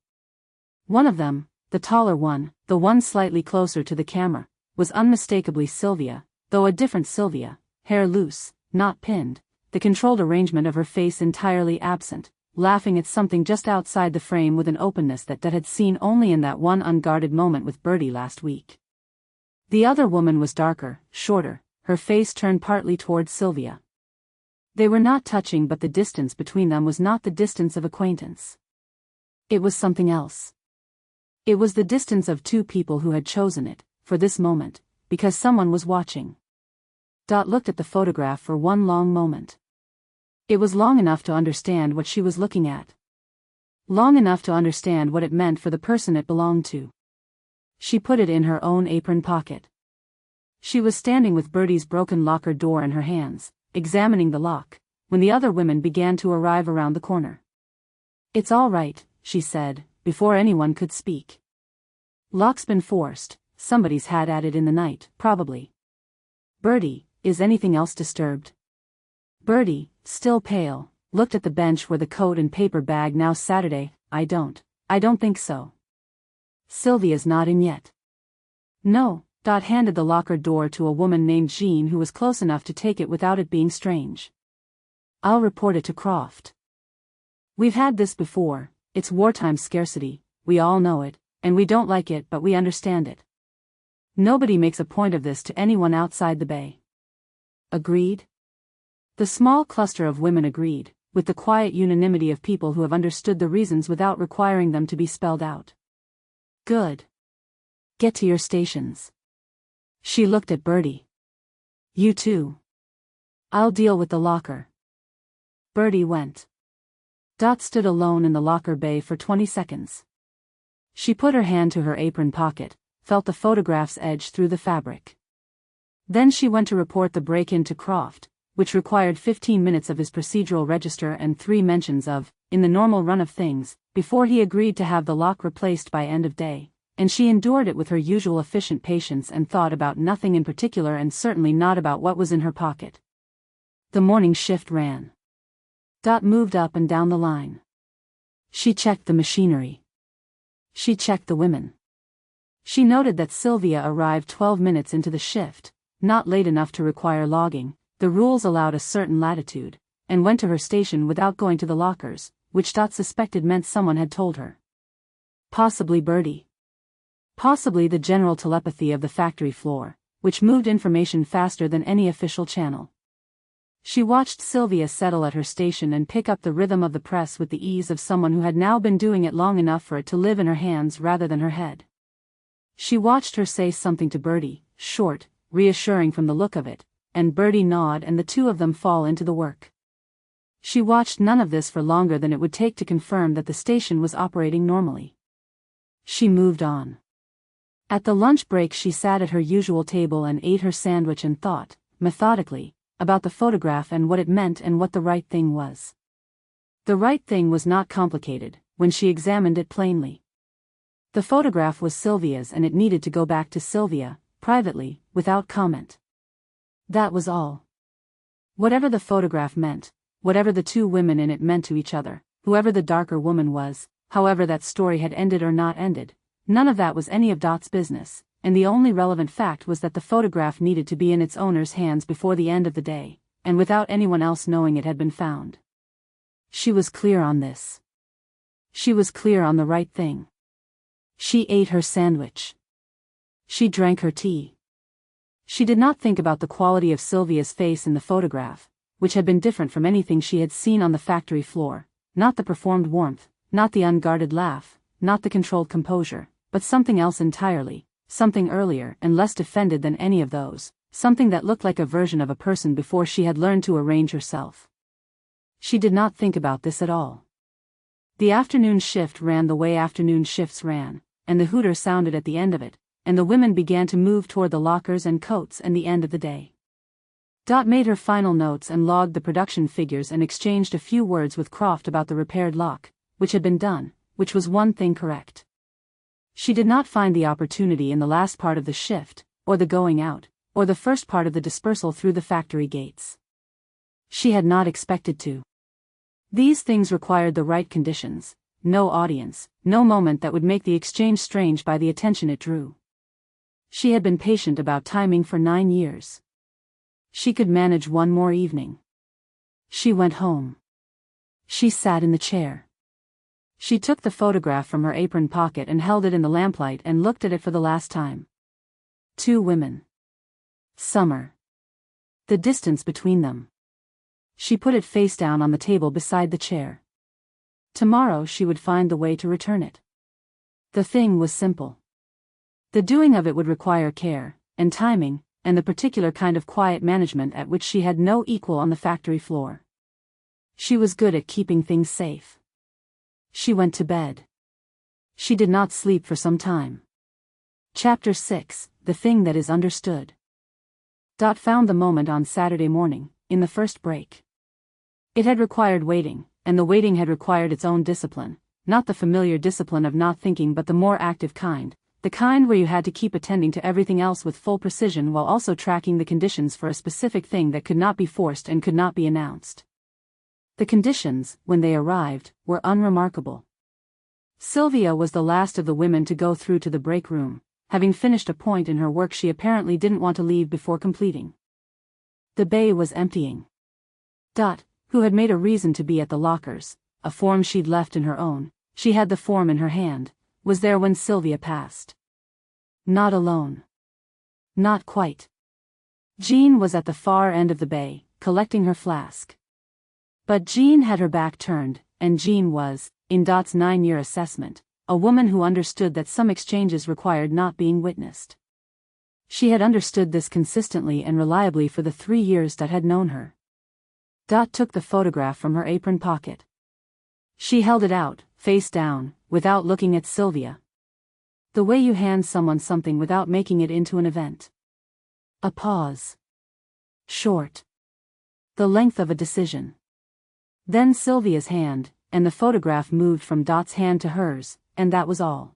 One of them, the taller one, the one slightly closer to the camera, was unmistakably Sylvia, though a different Sylvia, hair loose, not pinned, the controlled arrangement of her face entirely absent, laughing at something just outside the frame with an openness that Dot had seen only in that one unguarded moment with Birdie last week. The other woman was darker, shorter, her face turned partly towards Sylvia. They were not touching, but the distance between them was not the distance of acquaintance. It was something else. It was the distance of 2 people who had chosen it, for this moment, because someone was watching. Dot looked at the photograph for one long moment. It was long enough to understand what she was looking at. Long enough to understand what it meant for the person it belonged to. She put it in her own apron pocket. She was standing with Birdie's broken locker door in her hands, examining the lock, when the other women began to arrive around the corner. "It's all right," she said, before anyone could speak. "Lock's been forced, somebody's had at it in the night, probably. Birdie, is anything else disturbed?" Birdie, still pale, looked at the bench where the coat and paper bag now Saturday. I don't think so. Sylvia's not in yet." "No." Dot handed the locker door to a woman named Jean who was close enough to take it without it being strange. "I'll report it to Croft. We've had this before, it's wartime scarcity, we all know it, and we don't like it but we understand it. Nobody makes a point of this to anyone outside the bay." "Agreed?" The small cluster of women agreed, with the quiet unanimity of people who have understood the reasons without requiring them to be spelled out. Good. Get to your stations. She looked at Birdie. You too. I'll deal with the locker. Birdie went. Dot stood alone in the locker bay for 20 seconds. She put her hand to her apron pocket, felt the photograph's edge through the fabric. Then she went to report the break-in to Croft, which required 15 minutes of his procedural register and 3 mentions of, in the normal run of things, before he agreed to have the lock replaced by end of day, and she endured it with her usual efficient patience and thought about nothing in particular and certainly not about what was in her pocket. The morning shift ran. Dot moved up and down the line. She checked the machinery. She checked the women. She noted that Sylvia arrived 12 minutes into the shift, not late enough to require logging, the rules allowed a certain latitude, and went to her station without going to the lockers, which Dot suspected meant someone had told her. Possibly Birdie. Possibly the general telepathy of the factory floor, which moved information faster than any official channel. She watched Sylvia settle at her station and pick up the rhythm of the press with the ease of someone who had now been doing it long enough for it to live in her hands rather than her head. She watched her say something to Birdie, short, reassuring from the look of it, and Birdie nod and the two of them fall into the work. She watched none of this for longer than it would take to confirm that the station was operating normally. She moved on. At the lunch break she sat at her usual table and ate her sandwich and thought, methodically, about the photograph and what it meant and what the right thing was. The right thing was not complicated, when she examined it plainly. The photograph was Sylvia's and it needed to go back to Sylvia, privately, without comment. That was all. Whatever the photograph meant, whatever the two women in it meant to each other, whoever the darker woman was, however that story had ended or not ended, none of that was any of Dot's business, and the only relevant fact was that the photograph needed to be in its owner's hands before the end of the day, and without anyone else knowing it had been found. She was clear on this. She was clear on the right thing. She ate her sandwich. She drank her tea. She did not think about the quality of Sylvia's face in the photograph, which had been different from anything she had seen on the factory floor, not the performed warmth, not the unguarded laugh, not the controlled composure, but something else entirely, something earlier and less defended than any of those, something that looked like a version of a person before she had learned to arrange herself. She did not think about this at all. The afternoon shift ran the way afternoon shifts ran, and the hooter sounded at the end of it, and the women began to move toward the lockers and coats and the end of the day. Dot made her final notes and logged the production figures and exchanged a few words with Croft about the repaired lock, which had been done, which was one thing correct. She did not find the opportunity in the last part of the shift, or the going out, or the first part of the dispersal through the factory gates. She had not expected to. These things required the right conditions, no audience, no moment that would make the exchange strange by the attention it drew. She had been patient about timing for 9 years. She could manage one more evening. She went home. She sat in the chair. She took the photograph from her apron pocket and held it in the lamplight and looked at it for the last time. 2 women. Summer. The distance between them. She put it face down on the table beside the chair. Tomorrow she would find the way to return it. The thing was simple. The doing of it would require care, and timing, and the particular kind of quiet management at which she had no equal on the factory floor. She was good at keeping things safe. She went to bed. She did not sleep for some time. Chapter 6, The Thing That Is Understood. Dot found the moment on Saturday morning, in the first break. It had required waiting, and the waiting had required its own discipline, not the familiar discipline of not thinking but the more active kind, the kind where you had to keep attending to everything else with full precision while also tracking the conditions for a specific thing that could not be forced and could not be announced. The conditions, when they arrived, were unremarkable. Sylvia was the last of the women to go through to the break room, having finished a point in her work she apparently didn't want to leave before completing. The bay was emptying. Dot, who had made a reason to be at the lockers, a form she'd left in her own, she had the form in her hand, was there when Sylvia passed. Not alone. Not quite. Jean was at the far end of the bay, collecting her flask. But Jean had her back turned, and Jean was, in Dot's 9-year assessment, a woman who understood that some exchanges required not being witnessed. She had understood this consistently and reliably for the 3 years Dot had known her. Dot took the photograph from her apron pocket. She held it out, face down, without looking at Sylvia. The way you hand someone something without making it into an event. A pause. Short. The length of a decision. Then Sylvia's hand, and the photograph moved from Dot's hand to hers, and that was all.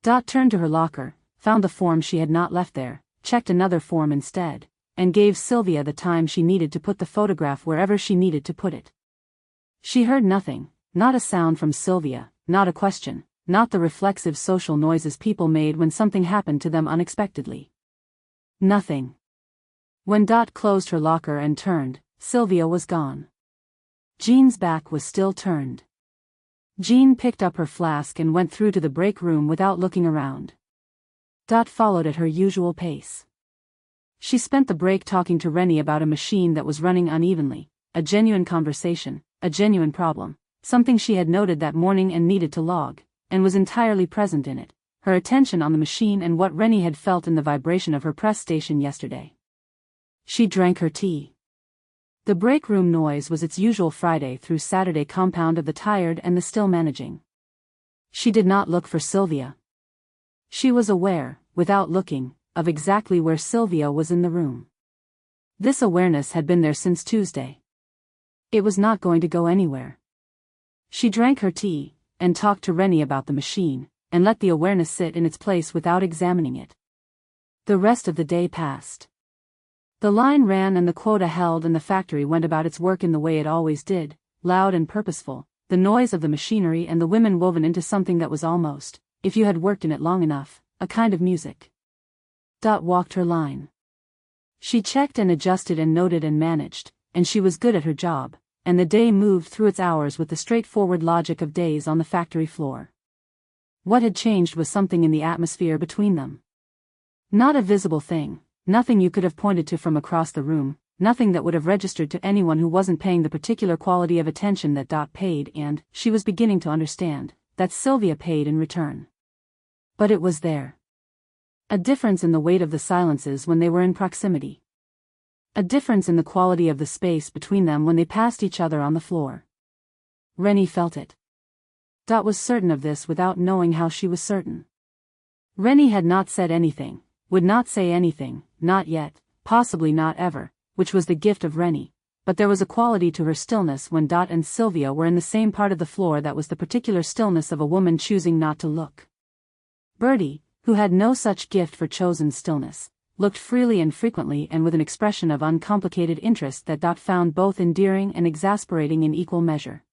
Dot turned to her locker, found the form she had not left there, checked another form instead, and gave Sylvia the time she needed to put the photograph wherever she needed to put it. She heard nothing, not a sound from Sylvia, not a question, not the reflexive social noises people made when something happened to them unexpectedly. Nothing. When Dot closed her locker and turned, Sylvia was gone. Jean's back was still turned. Jean picked up her flask and went through to the break room without looking around. Dot followed at her usual pace. She spent the break talking to Rennie about a machine that was running unevenly, a genuine conversation, a genuine problem, something she had noted that morning and needed to log, and was entirely present in it, her attention on the machine and what Rennie had felt in the vibration of her press station yesterday. She drank her tea. The break room noise was its usual Friday through Saturday compound of the tired and the still managing. She did not look for Sylvia. She was aware, without looking, of exactly where Sylvia was in the room. This awareness had been there since Tuesday. It was not going to go anywhere. She drank her tea, and talked to Rennie about the machine, and let the awareness sit in its place without examining it. The rest of the day passed. The line ran and the quota held and the factory went about its work in the way it always did, loud and purposeful, the noise of the machinery and the women woven into something that was almost, if you had worked in it long enough, a kind of music. Dot walked her line. She checked and adjusted and noted and managed, and she was good at her job, and the day moved through its hours with the straightforward logic of days on the factory floor. What had changed was something in the atmosphere between them. Not a visible thing. Nothing you could have pointed to from across the room, nothing that would have registered to anyone who wasn't paying the particular quality of attention that Dot paid and, she was beginning to understand, that Sylvia paid in return. But it was there. A difference in the weight of the silences when they were in proximity. A difference in the quality of the space between them when they passed each other on the floor. Rennie felt it. Dot was certain of this without knowing how she was certain. Rennie had not said anything. Would not say anything, not yet, possibly not ever, which was the gift of Rennie, but there was a quality to her stillness when Dot and Sylvia were in the same part of the floor that was the particular stillness of a woman choosing not to look. Birdie, who had no such gift for chosen stillness, looked freely and frequently and with an expression of uncomplicated interest that Dot found both endearing and exasperating in equal measure.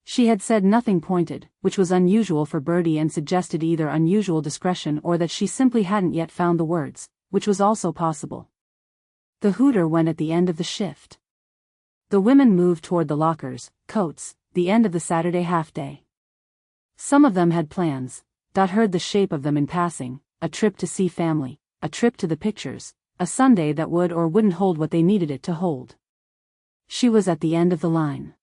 She had said nothing pointed, which was unusual for Birdie and suggested either unusual discretion or that she simply hadn't yet found the words, which was also possible. The hooter went at the end of the shift. The women moved toward the lockers, coats, the end of the Saturday half-day. Some of them had plans. Dot heard the shape of them in passing, a trip to see family, a trip to the pictures, a Sunday that would or wouldn't hold what they needed it to hold. She was at the end of the line.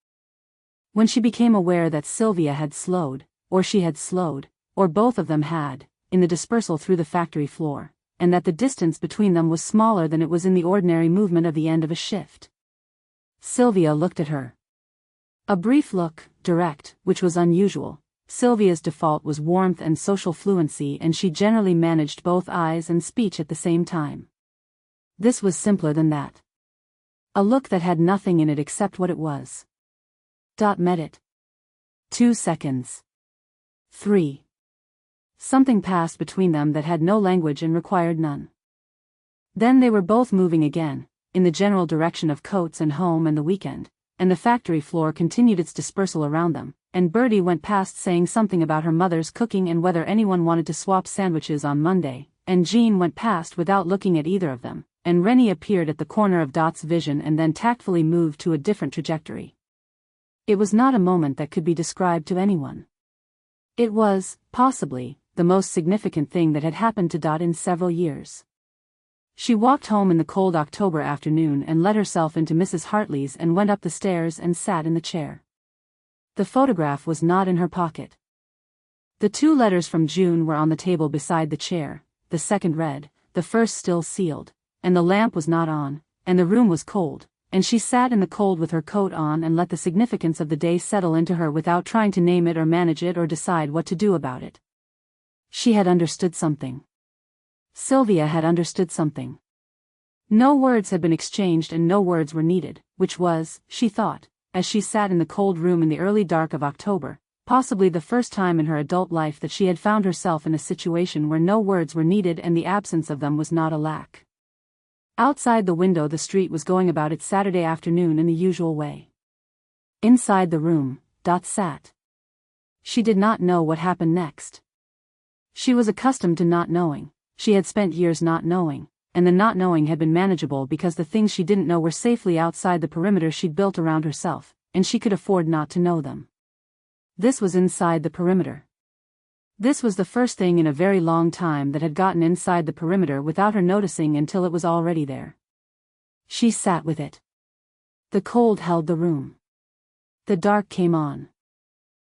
When she became aware that Sylvia had slowed, or she had slowed, or both of them had, in the dispersal through the factory floor, and that the distance between them was smaller than it was in the ordinary movement of the end of a shift. Sylvia looked at her. A brief look, direct, which was unusual. Sylvia's default was warmth and social fluency and she generally managed both eyes and speech at the same time. This was simpler than that. A look that had nothing in it except what it was. Dot met it. 2 seconds. 3. Something passed between them that had no language and required none. Then they were both moving again, in the general direction of coats and home and the weekend, and the factory floor continued its dispersal around them, and Birdie went past saying something about her mother's cooking and whether anyone wanted to swap sandwiches on Monday, and Jean went past without looking at either of them, and Rennie appeared at the corner of Dot's vision and then tactfully moved to a different trajectory. It was not a moment that could be described to anyone. It was, possibly, the most significant thing that had happened to Dot in several years. She walked home in the cold October afternoon and let herself into Mrs. Hartley's and went up the stairs and sat in the chair. The photograph was not in her pocket. The 2 letters from June were on the table beside the chair, the second read, the first still sealed, and the lamp was not on, and the room was cold, and she sat in the cold with her coat on and let the significance of the day settle into her without trying to name it or manage it or decide what to do about it. She had understood something. Sylvia had understood something. No words had been exchanged and no words were needed, which was, she thought, as she sat in the cold room in the early dark of October, possibly the first time in her adult life that she had found herself in a situation where no words were needed and the absence of them was not a lack. Outside the window the street was going about its Saturday afternoon in the usual way. Inside the room, Dot sat. She did not know what happened next. She was accustomed to not knowing, she had spent years not knowing, and the not knowing had been manageable because the things she didn't know were safely outside the perimeter she'd built around herself, and she could afford not to know them. This was inside the perimeter. This was the first thing in a very long time that had gotten inside the perimeter without her noticing until it was already there. She sat with it. The cold held the room. The dark came on.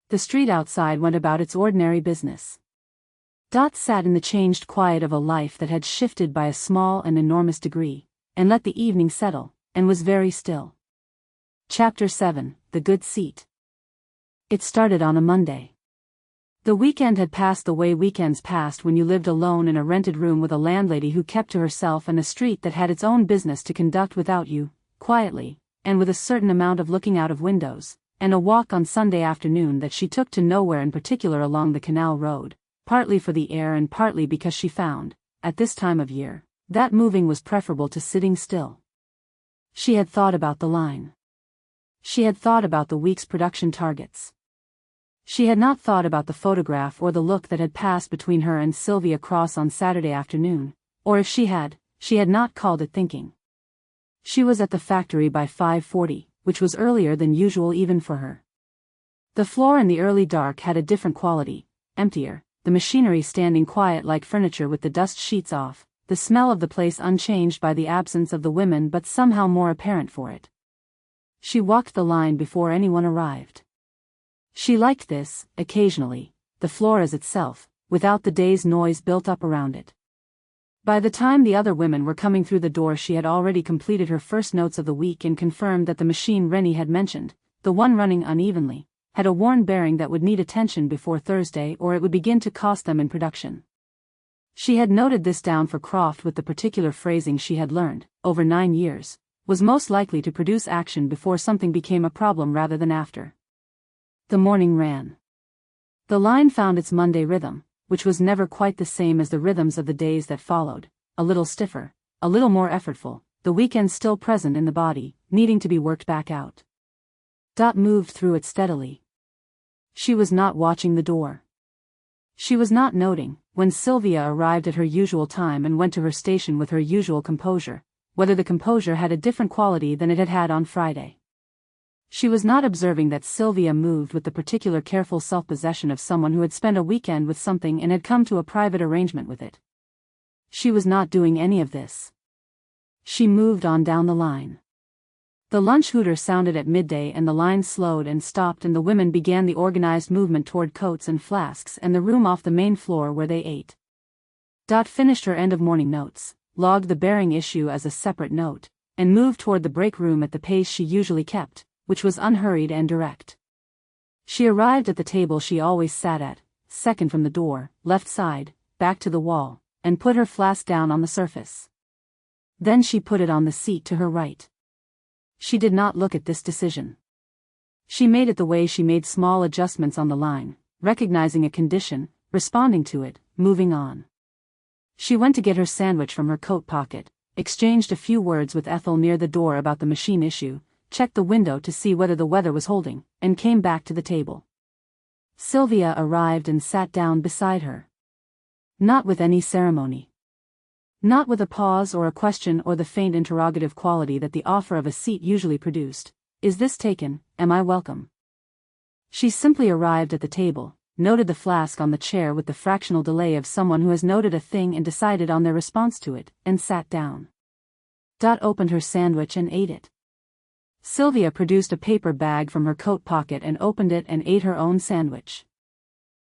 The street outside went about its ordinary business. Dot sat in the changed quiet of a life that had shifted by a small and enormous degree, and let the evening settle, and was very still. Chapter 7, The Good Seat. It started on a Monday. The weekend had passed the way weekends passed when you lived alone in a rented room with a landlady who kept to herself and a street that had its own business to conduct without you, quietly, and with a certain amount of looking out of windows, and a walk on Sunday afternoon that she took to nowhere in particular along the canal road, partly for the air and partly because she found, at this time of year, that moving was preferable to sitting still. She had thought about the line. She had thought about the week's production targets. She had not thought about the photograph or the look that had passed between her and Sylvia Cross on Saturday afternoon, or if she had not called it thinking. She was at the factory by 5:40, which was earlier than usual even for her. The floor in the early dark had a different quality, emptier, the machinery standing quiet like furniture with the dust sheets off, the smell of the place unchanged by the absence of the women but somehow more apparent for it. She walked the line before anyone arrived. She liked this, occasionally, the floor as itself, without the day's noise built up around it. By the time the other women were coming through the door she had already completed her first notes of the week and confirmed that the machine Rennie had mentioned, the one running unevenly, had a worn bearing that would need attention before Thursday or it would begin to cost them in production. She had noted this down for Croft with the particular phrasing she had learned, over 9 years, was most likely to produce action before something became a problem rather than after. The morning ran. The line found its Monday rhythm, which was never quite the same as the rhythms of the days that followed, a little stiffer, a little more effortful, the weekend still present in the body, needing to be worked back out. Dot moved through it steadily. She was not watching the door. She was not noting, when Sylvia arrived at her usual time and went to her station with her usual composure, whether the composure had a different quality than it had had on Friday. She was not observing that Sylvia moved with the particular careful self-possession of someone who had spent a weekend with something and had come to a private arrangement with it. She was not doing any of this. She moved on down the line. The lunch hooter sounded at midday and the line slowed and stopped and the women began the organized movement toward coats and flasks and the room off the main floor where they ate. Dot finished her end-of-morning notes, logged the bearing issue as a separate note, and moved toward the break room at the pace she usually kept, which was unhurried and direct. She arrived at the table she always sat at, second from the door, left side, back to the wall, and put her flask down on the surface. Then she put it on the seat to her right. She did not look at this decision. She made it the way she made small adjustments on the line, recognizing a condition, responding to it, moving on. She went to get her sandwich from her coat pocket, exchanged a few words with Ethel near the door about the machine issue, checked the window to see whether the weather was holding, and came back to the table. Sylvia arrived and sat down beside her. Not with any ceremony. Not with a pause or a question or the faint interrogative quality that the offer of a seat usually produced. Is this taken? Am I welcome? She simply arrived at the table, noted the flask on the chair with the fractional delay of someone who has noted a thing and decided on their response to it, and sat down. Dot opened her sandwich and ate it. Sylvia produced a paper bag from her coat pocket and opened it and ate her own sandwich.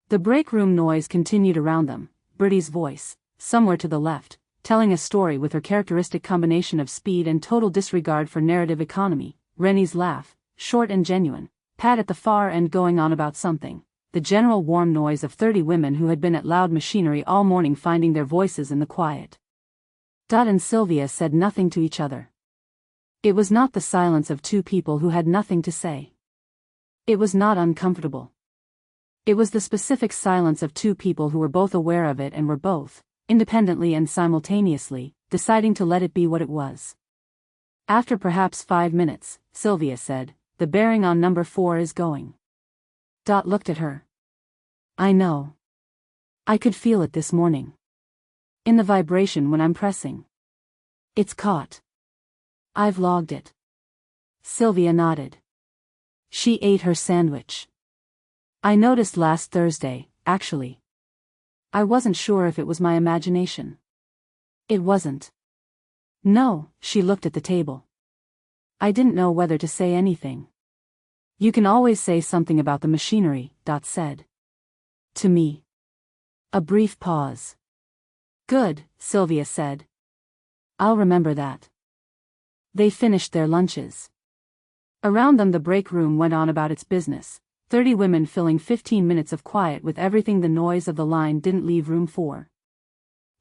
The break room noise continued around them, Birdie's voice, somewhere to the left, telling a story with her characteristic combination of speed and total disregard for narrative economy, Rennie's laugh, short and genuine, Pat at the far end going on about something, the general warm noise of 30 women who had been at loud machinery all morning finding their voices in the quiet. Dot and Sylvia said nothing to each other. It was not the silence of two people who had nothing to say. It was not uncomfortable. It was the specific silence of two people who were both aware of it and were both, independently and simultaneously, deciding to let it be what it was. After perhaps 5 minutes, Sylvia said, "The bearing on number 4 is going." Dot looked at her. "I know. I could feel it this morning. In the vibration when I'm pressing. It's caught. I've logged it." Sylvia nodded. She ate her sandwich. "I noticed last Thursday, actually. I wasn't sure if it was my imagination." "It wasn't." "No," she looked at the table. "I didn't know whether to say anything." "You can always say something about the machinery," Dot said. "To me." A brief pause. "Good," Sylvia said. "I'll remember that." They finished their lunches. Around them the break room went on about its business, 30 women filling 15 minutes of quiet with everything the noise of the line didn't leave room for.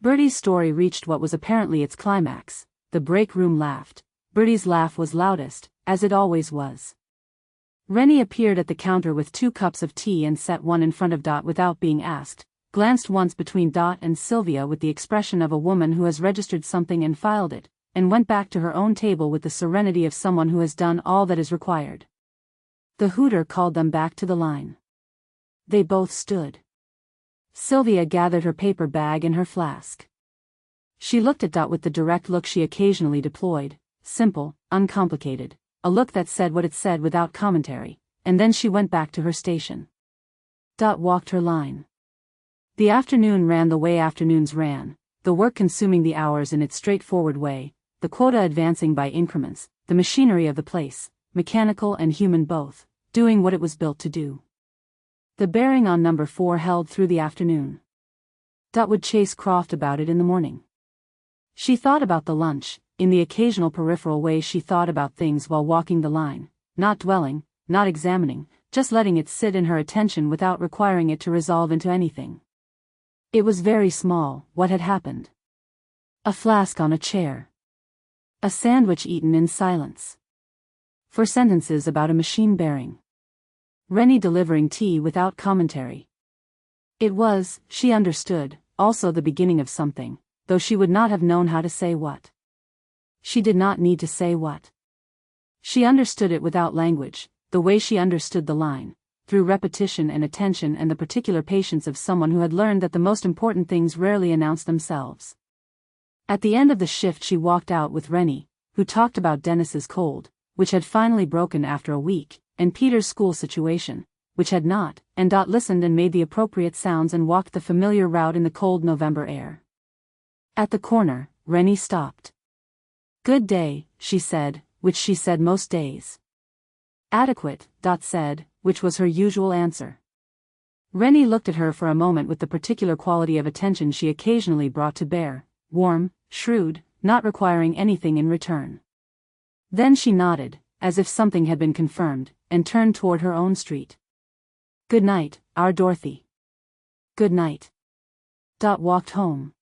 Birdie's story reached what was apparently its climax. The break room laughed. Birdie's laugh was loudest, as it always was. Rennie appeared at the counter with 2 cups of tea and set one in front of Dot without being asked, glanced once between Dot and Sylvia with the expression of a woman who has registered something and filed it, and went back to her own table with the serenity of someone who has done all that is required. The hooter called them back to the line. They both stood. Sylvia gathered her paper bag and her flask. She looked at Dot with the direct look she occasionally deployed, simple, uncomplicated, a look that said what it said without commentary, and then she went back to her station. Dot walked her line. The afternoon ran the way afternoons ran, the work consuming the hours in its straightforward way, the quota advancing by increments, the machinery of the place, mechanical and human both, doing what it was built to do. The bearing on number 4 held through the afternoon. Dot would chase Croft about it in the morning. She thought about the lunch, in the occasional peripheral way she thought about things while walking the line, not dwelling, not examining, just letting it sit in her attention without requiring it to resolve into anything. It was very small, what had happened. A flask on a chair. A sandwich eaten in silence. 4 sentences about a machine bearing. Rennie delivering tea without commentary. It was, she understood, also the beginning of something, though she would not have known how to say what. She did not need to say what. She understood it without language, the way she understood the line, through repetition and attention and the particular patience of someone who had learned that the most important things rarely announce themselves. At the end of the shift she walked out with Rennie, who talked about Dennis's cold, which had finally broken after a week, and Peter's school situation, which had not, and Dot listened and made the appropriate sounds and walked the familiar route in the cold November air. At the corner, Rennie stopped. "Good day," she said, which she said most days. "Adequate," Dot said, which was her usual answer. Rennie looked at her for a moment with the particular quality of attention she occasionally brought to bear, warm, shrewd, not requiring anything in return. Then she nodded, as if something had been confirmed, and turned toward her own street. "Good night, our Dorothy." "Good night." Dot walked home.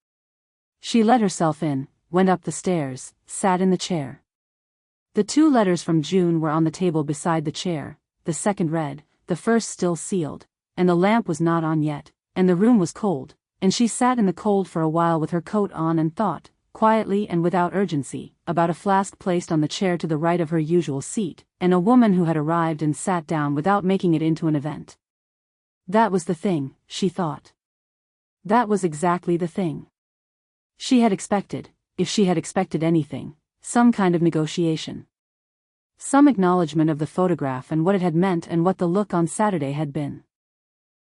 She let herself in, went up the stairs, sat in the chair. The 2 letters from June were on the table beside the chair, the second read, the first still sealed, and the lamp was not on yet, and the room was cold, and she sat in the cold for a while with her coat on and thought, quietly and without urgency, about a flask placed on the chair to the right of her usual seat, and a woman who had arrived and sat down without making it into an event. That was the thing, she thought. That was exactly the thing. She had expected, if she had expected anything, some kind of negotiation. Some acknowledgement of the photograph and what it had meant and what the look on Saturday had been.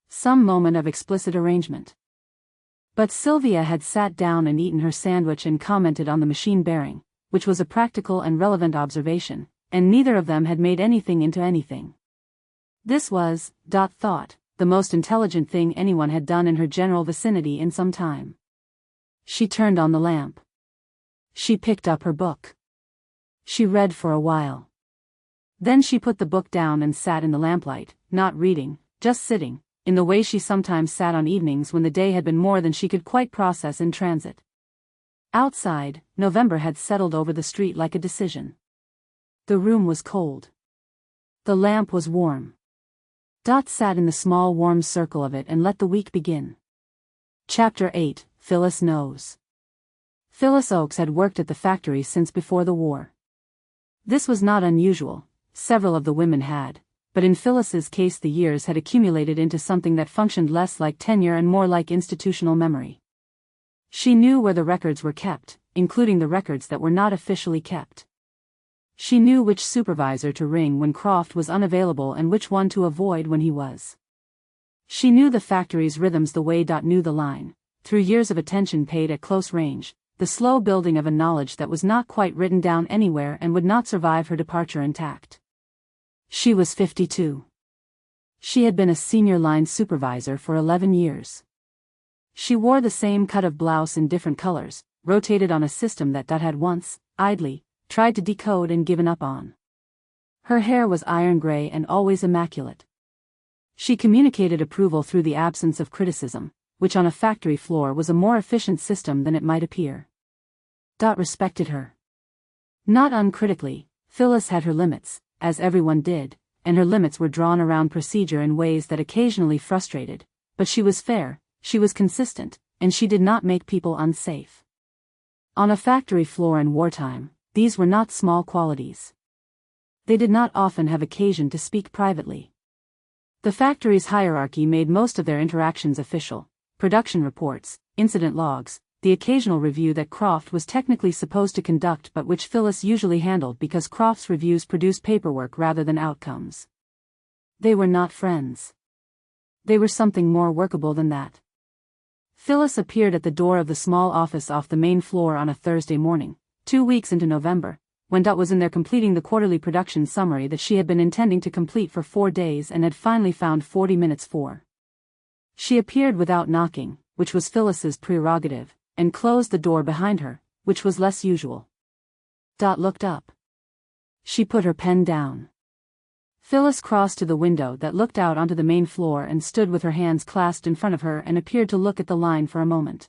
Some moment of explicit arrangement. But Sylvia had sat down and eaten her sandwich and commented on the machine bearing, which was a practical and relevant observation, and neither of them had made anything into anything. This was, Dot thought, the most intelligent thing anyone had done in her general vicinity in some time. She turned on the lamp. She picked up her book. She read for a while. Then she put the book down and sat in the lamplight, not reading, just sitting, in the way she sometimes sat on evenings when the day had been more than she could quite process in transit. Outside, November had settled over the street like a decision. The room was cold. The lamp was warm. Dot sat in the small warm circle of it and let the week begin. Chapter 8, Phyllis Knows. Phyllis Oakes had worked at the factory since before the war. This was not unusual, several of the women had, but in Phyllis's case the years had accumulated into something that functioned less like tenure and more like institutional memory. She knew where the records were kept, including the records that were not officially kept. She knew which supervisor to ring when Croft was unavailable and which one to avoid when he was. She knew the factory's rhythms the way Dot knew the line, through years of attention paid at close range, the slow building of a knowledge that was not quite written down anywhere and would not survive her departure intact. She was 52. She had been a senior line supervisor for 11 years. She wore the same cut of blouse in different colors, rotated on a system that Dot had once, idly, tried to decode and given up on. Her hair was iron gray and always immaculate. She communicated approval through the absence of criticism, which on a factory floor was a more efficient system than it might appear. Dot respected her. Not uncritically, Phyllis had her limits, as everyone did, and her limits were drawn around procedure in ways that occasionally frustrated, but she was fair, she was consistent, and she did not make people unsafe. On a factory floor in wartime, these were not small qualities. They did not often have occasion to speak privately. The factory's hierarchy made most of their interactions official: production reports, incident logs, the occasional review that Croft was technically supposed to conduct but which Phyllis usually handled because Croft's reviews produced paperwork rather than outcomes. They were not friends. They were something more workable than that. Phyllis appeared at the door of the small office off the main floor on a Thursday morning, 2 weeks into November, when Dot was in there completing the quarterly production summary that she had been intending to complete for 4 days and had finally found 40 minutes for. She appeared without knocking, which was Phyllis's prerogative, and closed the door behind her, which was less usual. Dot looked up. She put her pen down. Phyllis crossed to the window that looked out onto the main floor and stood with her hands clasped in front of her and appeared to look at the line for a moment.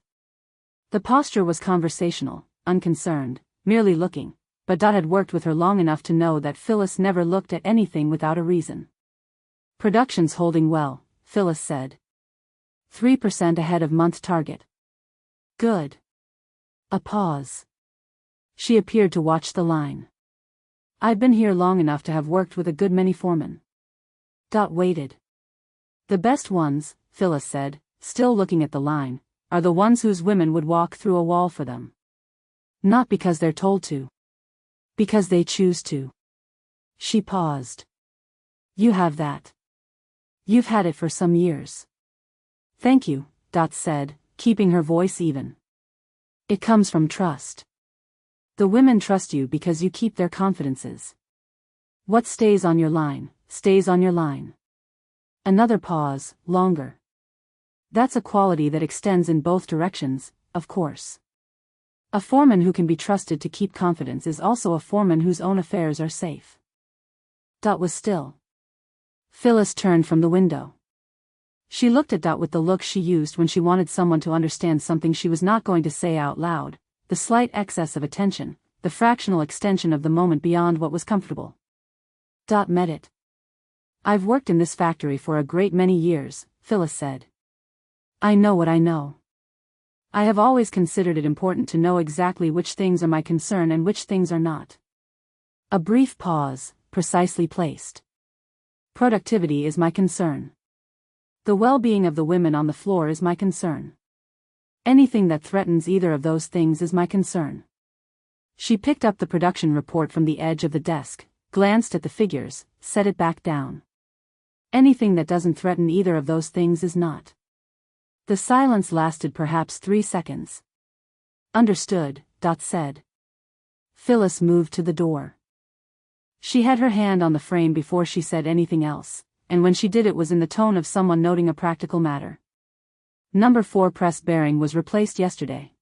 The posture was conversational, unconcerned, merely looking, but Dot had worked with her long enough to know that Phyllis never looked at anything without a reason. "Production's holding well," Phyllis said. 3% ahead of month target. "Good." A pause. She appeared to watch the line. "I've been here long enough to have worked with a good many foremen." Dot waited. "The best ones," Phyllis said, still looking at the line, "are the ones whose women would walk through a wall for them. Not because they're told to. Because they choose to." She paused. "You have that. You've had it for some years." "Thank you," Dot said, keeping her voice even. "It comes from trust. The women trust you because you keep their confidences. What stays on your line, stays on your line." Another pause, longer. "That's a quality that extends in both directions, of course. A foreman who can be trusted to keep confidence is also a foreman whose own affairs are safe." Dot was still. Phyllis turned from the window. She looked at Dot with the look she used when she wanted someone to understand something she was not going to say out loud, the slight excess of attention, the fractional extension of the moment beyond what was comfortable. Dot met it. "I've worked in this factory for a great many years," Phyllis said. "I know what I know. I have always considered it important to know exactly which things are my concern and which things are not." A brief pause, precisely placed. "Productivity is my concern. The well-being of the women on the floor is my concern. Anything that threatens either of those things is my concern." She picked up the production report from the edge of the desk, glanced at the figures, set it back down. Anything that doesn't threaten either of those things is not. The silence lasted perhaps 3 seconds. Understood, Dot said. Phyllis moved to the door. She had her hand on the frame before she said anything else, and when she did it was in the tone of someone noting a practical matter. Number 4 press bearing was replaced yesterday.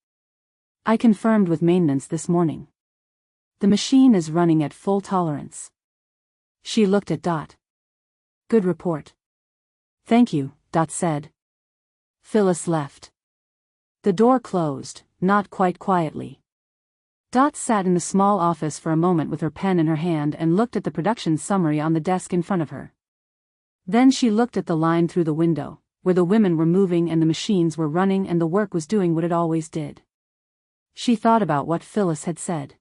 I confirmed with maintenance this morning. The machine is running at full tolerance. She looked at Dot. Good report. Thank you, Dot said. Phyllis left. The door closed, not quite quietly. Dot sat in the small office for a moment with her pen in her hand and looked at the production summary on the desk in front of her. Then she looked at the line through the window, where the women were moving and the machines were running and the work was doing what it always did. She thought about what Phyllis had said.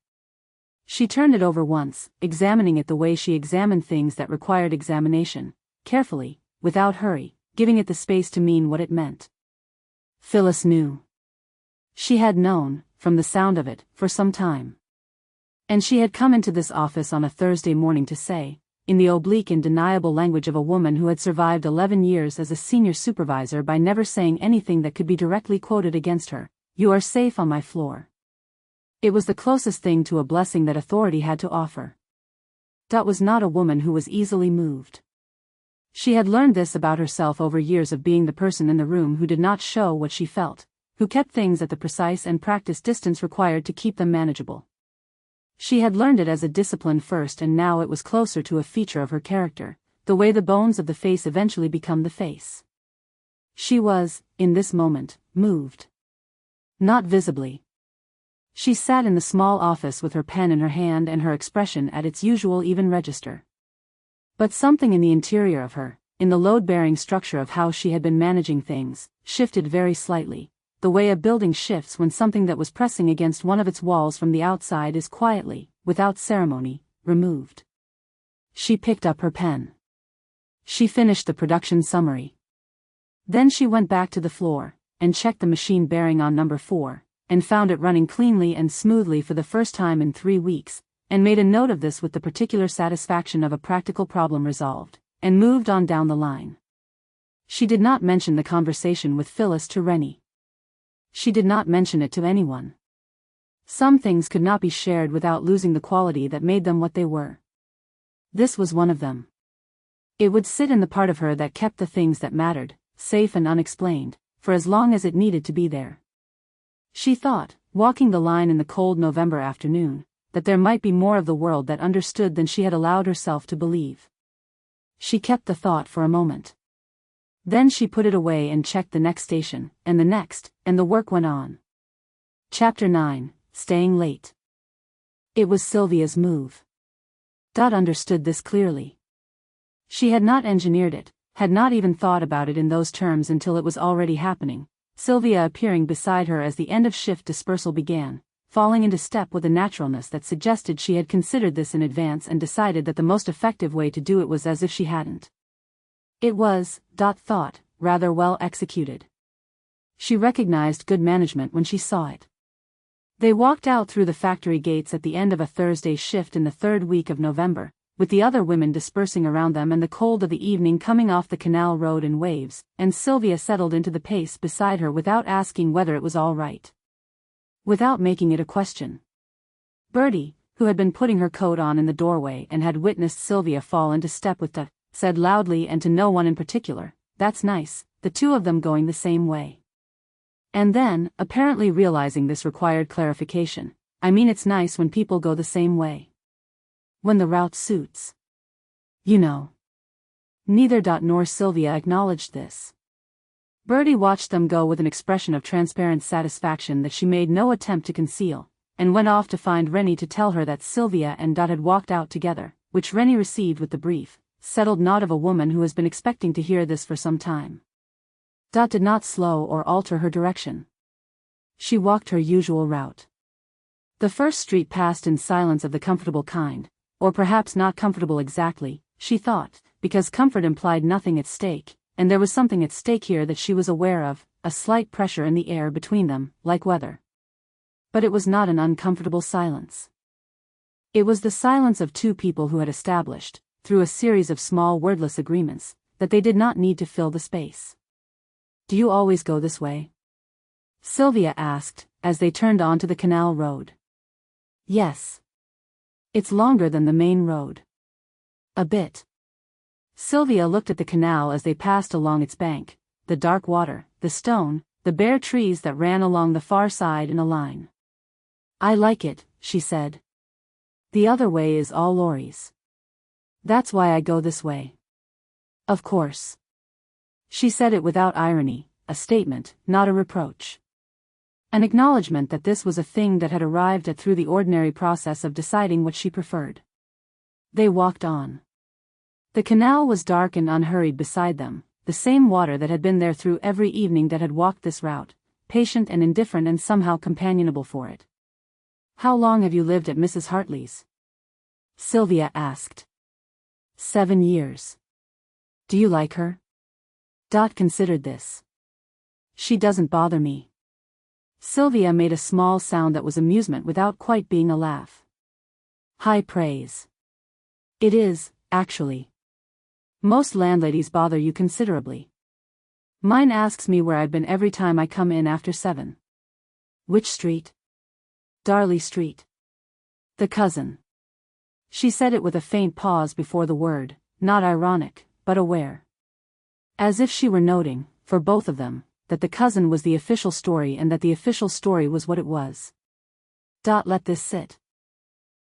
She turned it over once, examining it the way she examined things that required examination, carefully, without hurry, giving it the space to mean what it meant. Phyllis knew. She had known, from the sound of it, for some time. And she had come into this office on a Thursday morning to say, in the oblique and deniable language of a woman who had survived 11 years as a senior supervisor by never saying anything that could be directly quoted against her, "You are safe on my floor." It was the closest thing to a blessing that authority had to offer. Dot was not a woman who was easily moved. She had learned this about herself over years of being the person in the room who did not show what she felt, who kept things at the precise and practiced distance required to keep them manageable. She had learned it as a discipline first, and now it was closer to a feature of her character, the way the bones of the face eventually become the face. She was, in this moment, moved. Not visibly. She sat in the small office with her pen in her hand and her expression at its usual even register. But something in the interior of her, in the load-bearing structure of how she had been managing things, shifted very slightly, the way a building shifts when something that was pressing against one of its walls from the outside is quietly, without ceremony, removed. She picked up her pen. She finished the production summary. Then she went back to the floor, and checked the machine bearing on number 4, and found it running cleanly and smoothly for the first time in 3 weeks, and made a note of this with the particular satisfaction of a practical problem resolved, and moved on down the line. She did not mention the conversation with Phyllis to Rennie. She did not mention it to anyone. Some things could not be shared without losing the quality that made them what they were. This was one of them. It would sit in the part of her that kept the things that mattered, safe and unexplained, for as long as it needed to be there. She thought, walking the line in the cold November afternoon, that there might be more of the world that understood than she had allowed herself to believe. She kept the thought for a moment. Then she put it away and checked the next station, and the next, and the work went on. Chapter 9, Staying Late. It was Sylvia's move. Dot understood this clearly. She had not engineered it, had not even thought about it in those terms until it was already happening, Sylvia appearing beside her as the end-of-shift dispersal began, falling into step with a naturalness that suggested she had considered this in advance and decided that the most effective way to do it was as if she hadn't. It was, Dot thought, rather well executed. She recognized good management when she saw it. They walked out through the factory gates at the end of a Thursday shift in the 3rd week of November, with the other women dispersing around them and the cold of the evening coming off the canal road in waves, and Sylvia settled into the pace beside her without asking whether it was all right. Without making it a question. Birdie, who had been putting her coat on in the doorway and had witnessed Sylvia fall into step with Dot, said loudly and to no one in particular, "That's nice, the two of them going the same way." And then, apparently realizing this required clarification, "I mean it's nice when people go the same way. When the route suits. You know." Neither Dot nor Sylvia acknowledged this. Birdie watched them go with an expression of transparent satisfaction that she made no attempt to conceal, and went off to find Rennie to tell her that Sylvia and Dot had walked out together, which Rennie received with the brief, settled nod of a woman who has been expecting to hear this for some time. Dot did not slow or alter her direction. She walked her usual route. The first street passed in silence of the comfortable kind, or perhaps not comfortable exactly, she thought, because comfort implied nothing at stake, and there was something at stake here that she was aware of, a slight pressure in the air between them, like weather. But it was not an uncomfortable silence. It was the silence of two people who had established, through a series of small wordless agreements, that they did not need to fill the space. "Do you always go this way?" Sylvia asked, as they turned onto the canal road. "Yes. It's longer than the main road." "A bit." Sylvia looked at the canal as they passed along its bank, the dark water, the stone, the bare trees that ran along the far side in a line. "I like it," she said. "The other way is all lorries. That's why I go this way." "Of course." She said it without irony, a statement, not a reproach. An acknowledgement that this was a thing that had arrived at through the ordinary process of deciding what she preferred. They walked on. The canal was dark and unhurried beside them, the same water that had been there through every evening that had walked this route, patient and indifferent and somehow companionable for it. "How long have you lived at Mrs. Hartley's?" Sylvia asked. 7 years. "Do you like her?" Dot considered this. "She doesn't bother me." Sylvia made a small sound that was amusement without quite being a laugh. "High praise." "It is, actually. Most landladies bother you considerably. Mine asks me where I've been every time I come in after 7. "Which street?" "Darley Street." "The cousin." She said it with a faint pause before the word, not ironic, but aware. As if she were noting, for both of them, that the cousin was the official story and that the official story was what it was. Dot let this sit.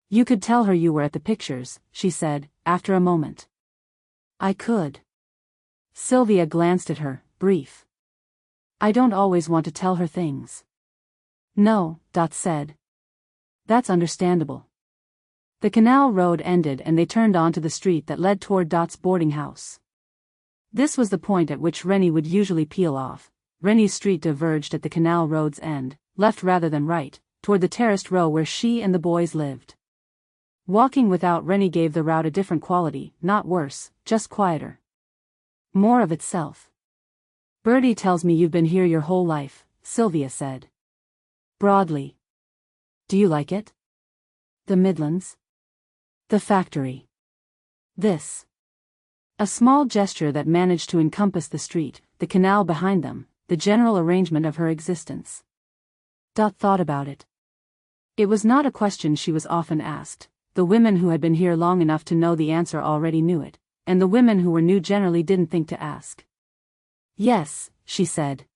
"You could tell her you were at the pictures," she said, after a moment. "I could." Sylvia glanced at her, brief. "I don't always want to tell her things." "No," Dot said. "That's understandable." The canal road ended and they turned onto the street that led toward Dot's boarding house. This was the point at which Rennie would usually peel off. Rennie's street diverged at the canal road's end, left rather than right, toward the terraced row where she and the boys lived. Walking without Rennie gave the route a different quality, not worse, just quieter. More of itself. "Birdie tells me you've been here your whole life," Sylvia said. Broadly. "Do you like it?" "The Midlands?" "The factory?" "This." A small gesture that managed to encompass the street, the canal behind them, the general arrangement of her existence. Dot thought about it. It was not a question she was often asked. The women who had been here long enough to know the answer already knew it, and the women who were new generally didn't think to ask. "Yes," she said.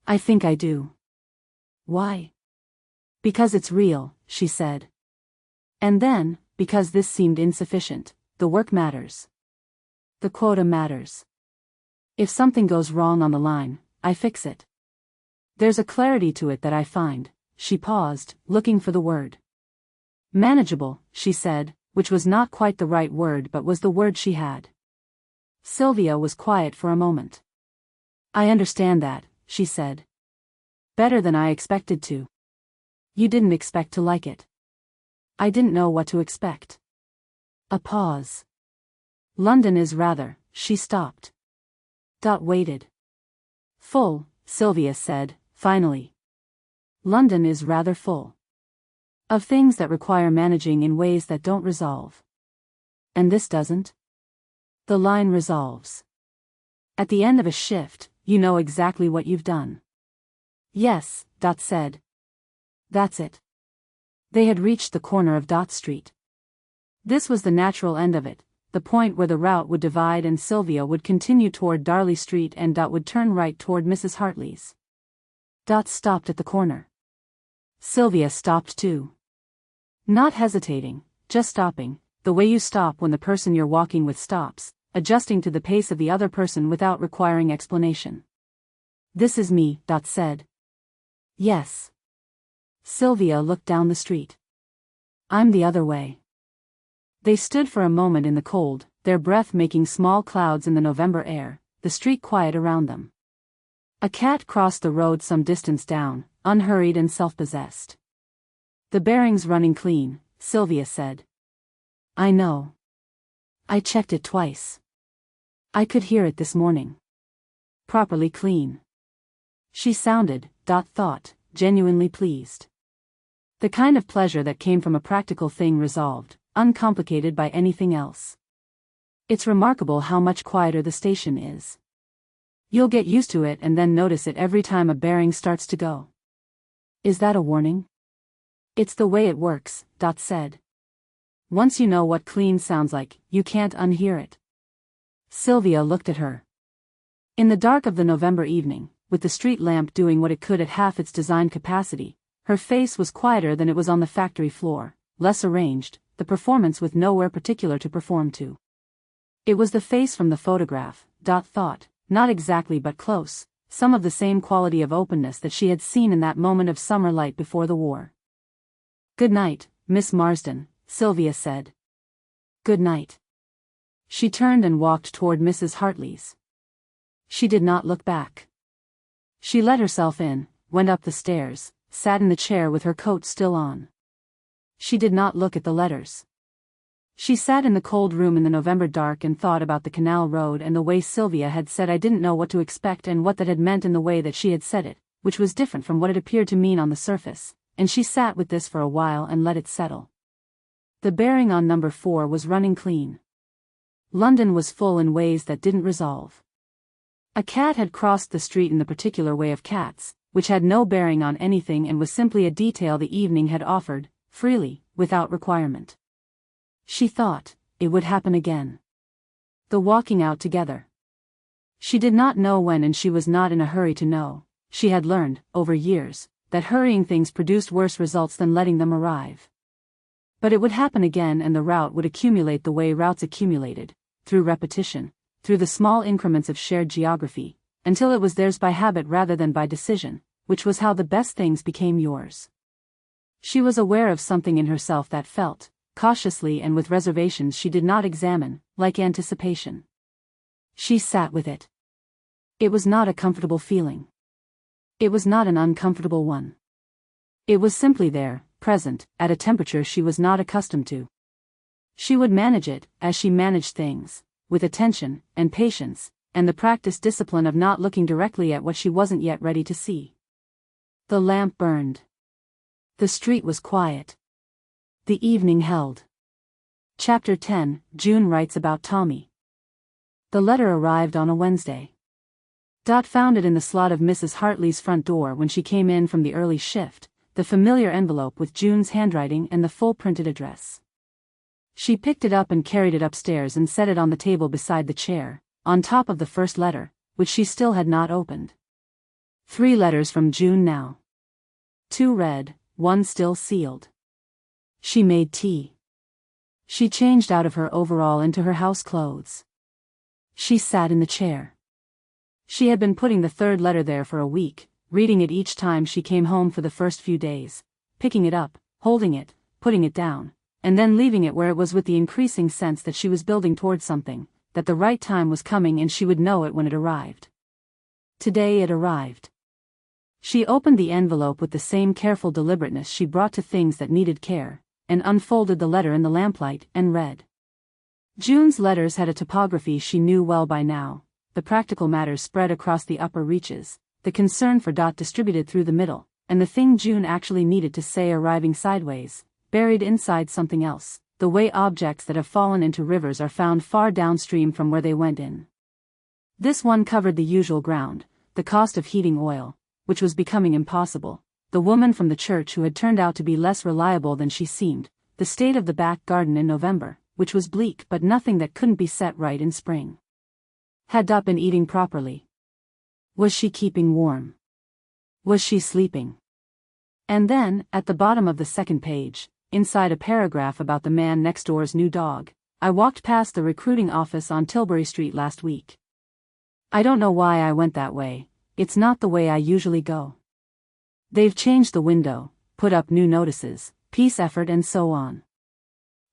"I think I do." "Why?" "Because it's real," she said. And then, because this seemed insufficient, the work matters. The quota matters. If something goes wrong on the line, I fix it. There's a clarity to it that I find. She paused, looking for the word. "Manageable," she said, which was not quite the right word but was the word she had. Sylvia was quiet for a moment. "I understand that," she said. "Better than I expected to." "You didn't expect to like it." "I didn't know what to expect." A pause. "London is rather," she stopped. Dot waited. "Full," Sylvia said, finally. "London is rather full. Of things that require managing in ways that don't resolve." "And this doesn't?" "The line resolves. At the end of a shift, you know exactly what you've done." "Yes," Dot said. "That's it." They had reached the corner of Dot Street. This was the natural end of it, the point where the route would divide and Sylvia would continue toward Darley Street and Dot would turn right toward Mrs. Hartley's. Dot stopped at the corner. Sylvia stopped too. Not hesitating, just stopping, the way you stop when the person you're walking with stops, adjusting to the pace of the other person without requiring explanation. "This is me," Dot said. "Yes." Sylvia looked down the street. "I'm the other way." They stood for a moment in the cold, their breath making small clouds in the November air, the street quiet around them. A cat crossed the road some distance down, unhurried and self-possessed. "The bearing's running clean," Sylvia said. "I know. I checked it twice. I could hear it this morning. Properly clean." She sounded, Dot thought, genuinely pleased. The kind of pleasure that came from a practical thing resolved, uncomplicated by anything else. It's remarkable how much quieter the station is. You'll get used to it and then notice it every time a bearing starts to go. Is that a warning? It's the way it works, Dot said. Once you know what clean sounds like, you can't unhear it. Sylvia looked at her. In the dark of the November evening, with the street lamp doing what it could at half its designed capacity, her face was quieter than it was on the factory floor, less arranged, the performance with nowhere particular to perform to. It was the face from the photograph, Dot thought, not exactly but close, some of the same quality of openness that she had seen in that moment of summer light before the war. "Good night, Miss Marsden," Sylvia said. "Good night." She turned and walked toward Mrs. Hartley's. She did not look back. She let herself in, went up the stairs, sat in the chair with her coat still on. She did not look at the letters. She sat in the cold room in the November dark and thought about the canal road and the way Sylvia had said I didn't know what to expect and what that had meant in the way that she had said it, which was different from what it appeared to mean on the surface, and she sat with this for a while and let it settle. The bearing on number 4 was running clean. London was full in ways that didn't resolve. A cat had crossed the street in the particular way of cats, which had no bearing on anything and was simply a detail the evening had offered, freely, without requirement. She thought, it would happen again. The walking out together. She did not know when and she was not in a hurry to know. She had learned, over years, that hurrying things produced worse results than letting them arrive. But it would happen again and the route would accumulate the way routes accumulated, through repetition, through the small increments of shared geography, until it was theirs by habit rather than by decision, which was how the best things became yours. She was aware of something in herself that felt, cautiously and with reservations she did not examine, like anticipation. She sat with it. It was not a comfortable feeling. It was not an uncomfortable one. It was simply there, present, at a temperature she was not accustomed to. She would manage it, as she managed things, with attention, and patience, and the practiced discipline of not looking directly at what she wasn't yet ready to see. The lamp burned. The street was quiet. The evening held. Chapter 10, June writes about Tommy. The letter arrived on a Wednesday. Dot found it in the slot of Mrs. Hartley's front door when she came in from the early shift, the familiar envelope with June's handwriting and the full printed address. She picked it up and carried it upstairs and set it on the table beside the chair, on top of the first letter, which she still had not opened. 3 letters from June now. 2 read, 1 still sealed. She made tea. She changed out of her overall into her house clothes. She sat in the chair. She had been putting the 3rd letter there for a week, reading it each time she came home for the first few days, picking it up, holding it, putting it down, and then leaving it where it was with the increasing sense that she was building towards something, that the right time was coming and she would know it when it arrived. Today it arrived. She opened the envelope with the same careful deliberateness she brought to things that needed care, and unfolded the letter in the lamplight, and read. June's letters had a topography she knew well by now, the practical matters spread across the upper reaches, the concern for Dot distributed through the middle, and the thing June actually needed to say arriving sideways, buried inside something else, the way objects that have fallen into rivers are found far downstream from where they went in. This one covered the usual ground, the cost of heating oil, which was becoming impossible, the woman from the church who had turned out to be less reliable than she seemed, the state of the back garden in November, which was bleak but nothing that couldn't be set right in spring. Had Dot been eating properly? Was she keeping warm? Was she sleeping? And then, at the bottom of the 2nd page, inside a paragraph about the man next door's new dog, I walked past the recruiting office on Tilbury Street last week. I don't know why I went that way, it's not the way I usually go. They've changed the window, put up new notices, peace effort and so on.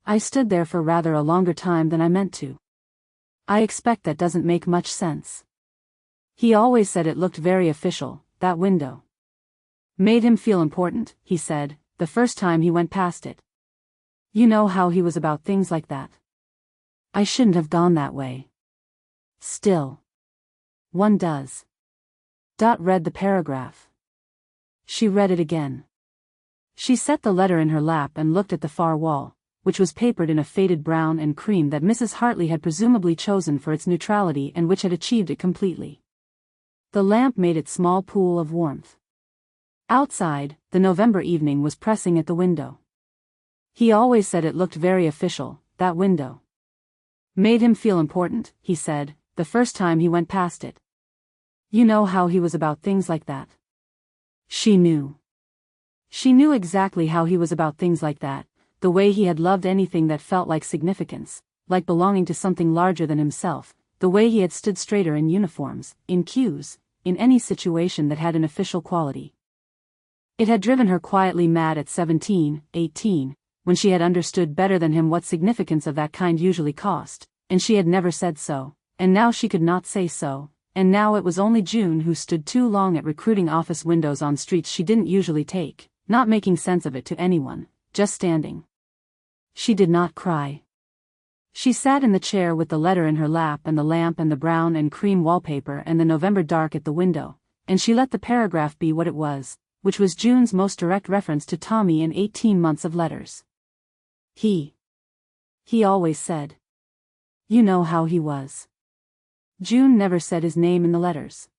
I stood there for rather a longer time than I meant to. I expect that doesn't make much sense. He always said it looked very official, that window. Made him feel important, he said, the first time he went past it. You know how he was about things like that. I shouldn't have gone that way. Still. One does. Dot read the paragraph. She read it again. She set the letter in her lap and looked at the far wall, which was papered in a faded brown and cream that Mrs. Hartley had presumably chosen for its neutrality and which had achieved it completely. The lamp made its small pool of warmth. Outside, the November evening was pressing at the window. He always said it looked very official, that window. Made him feel important, he said, the first time he went past it. You know how he was about things like that. She knew. She knew exactly how he was about things like that, the way he had loved anything that felt like significance, like belonging to something larger than himself, the way he had stood straighter in uniforms, in queues, in any situation that had an official quality. It had driven her quietly mad at 17, 18, when she had understood better than him what significance of that kind usually cost, and she had never said so, and now she could not say so, and now it was only June who stood too long at recruiting office windows on streets she didn't usually take, not making sense of it to anyone, just standing. She did not cry. She sat in the chair with the letter in her lap and the lamp and the brown and cream wallpaper and the November dark at the window, and she let the paragraph be what it was, which was June's most direct reference to Tommy in 18 months of letters. He always said. You know how he was. June never said his name in the letters.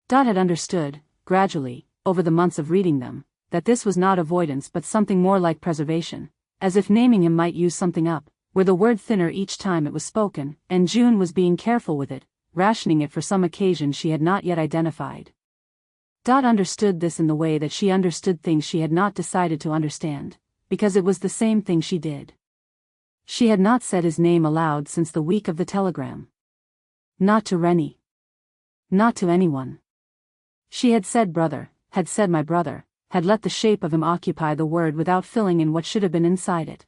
Dot had understood, gradually, over the months of reading them, that this was not avoidance but something more like preservation, as if naming him might use something up, were the word thinner each time it was spoken, and June was being careful with it, rationing it for some occasion she had not yet identified. Dot understood this in the way that she understood things she had not decided to understand, because it was the same thing she did. She had not said his name aloud since the week of the telegram. Not to Rennie. Not to anyone. She had said brother, had said my brother, had let the shape of him occupy the word without filling in what should have been inside it.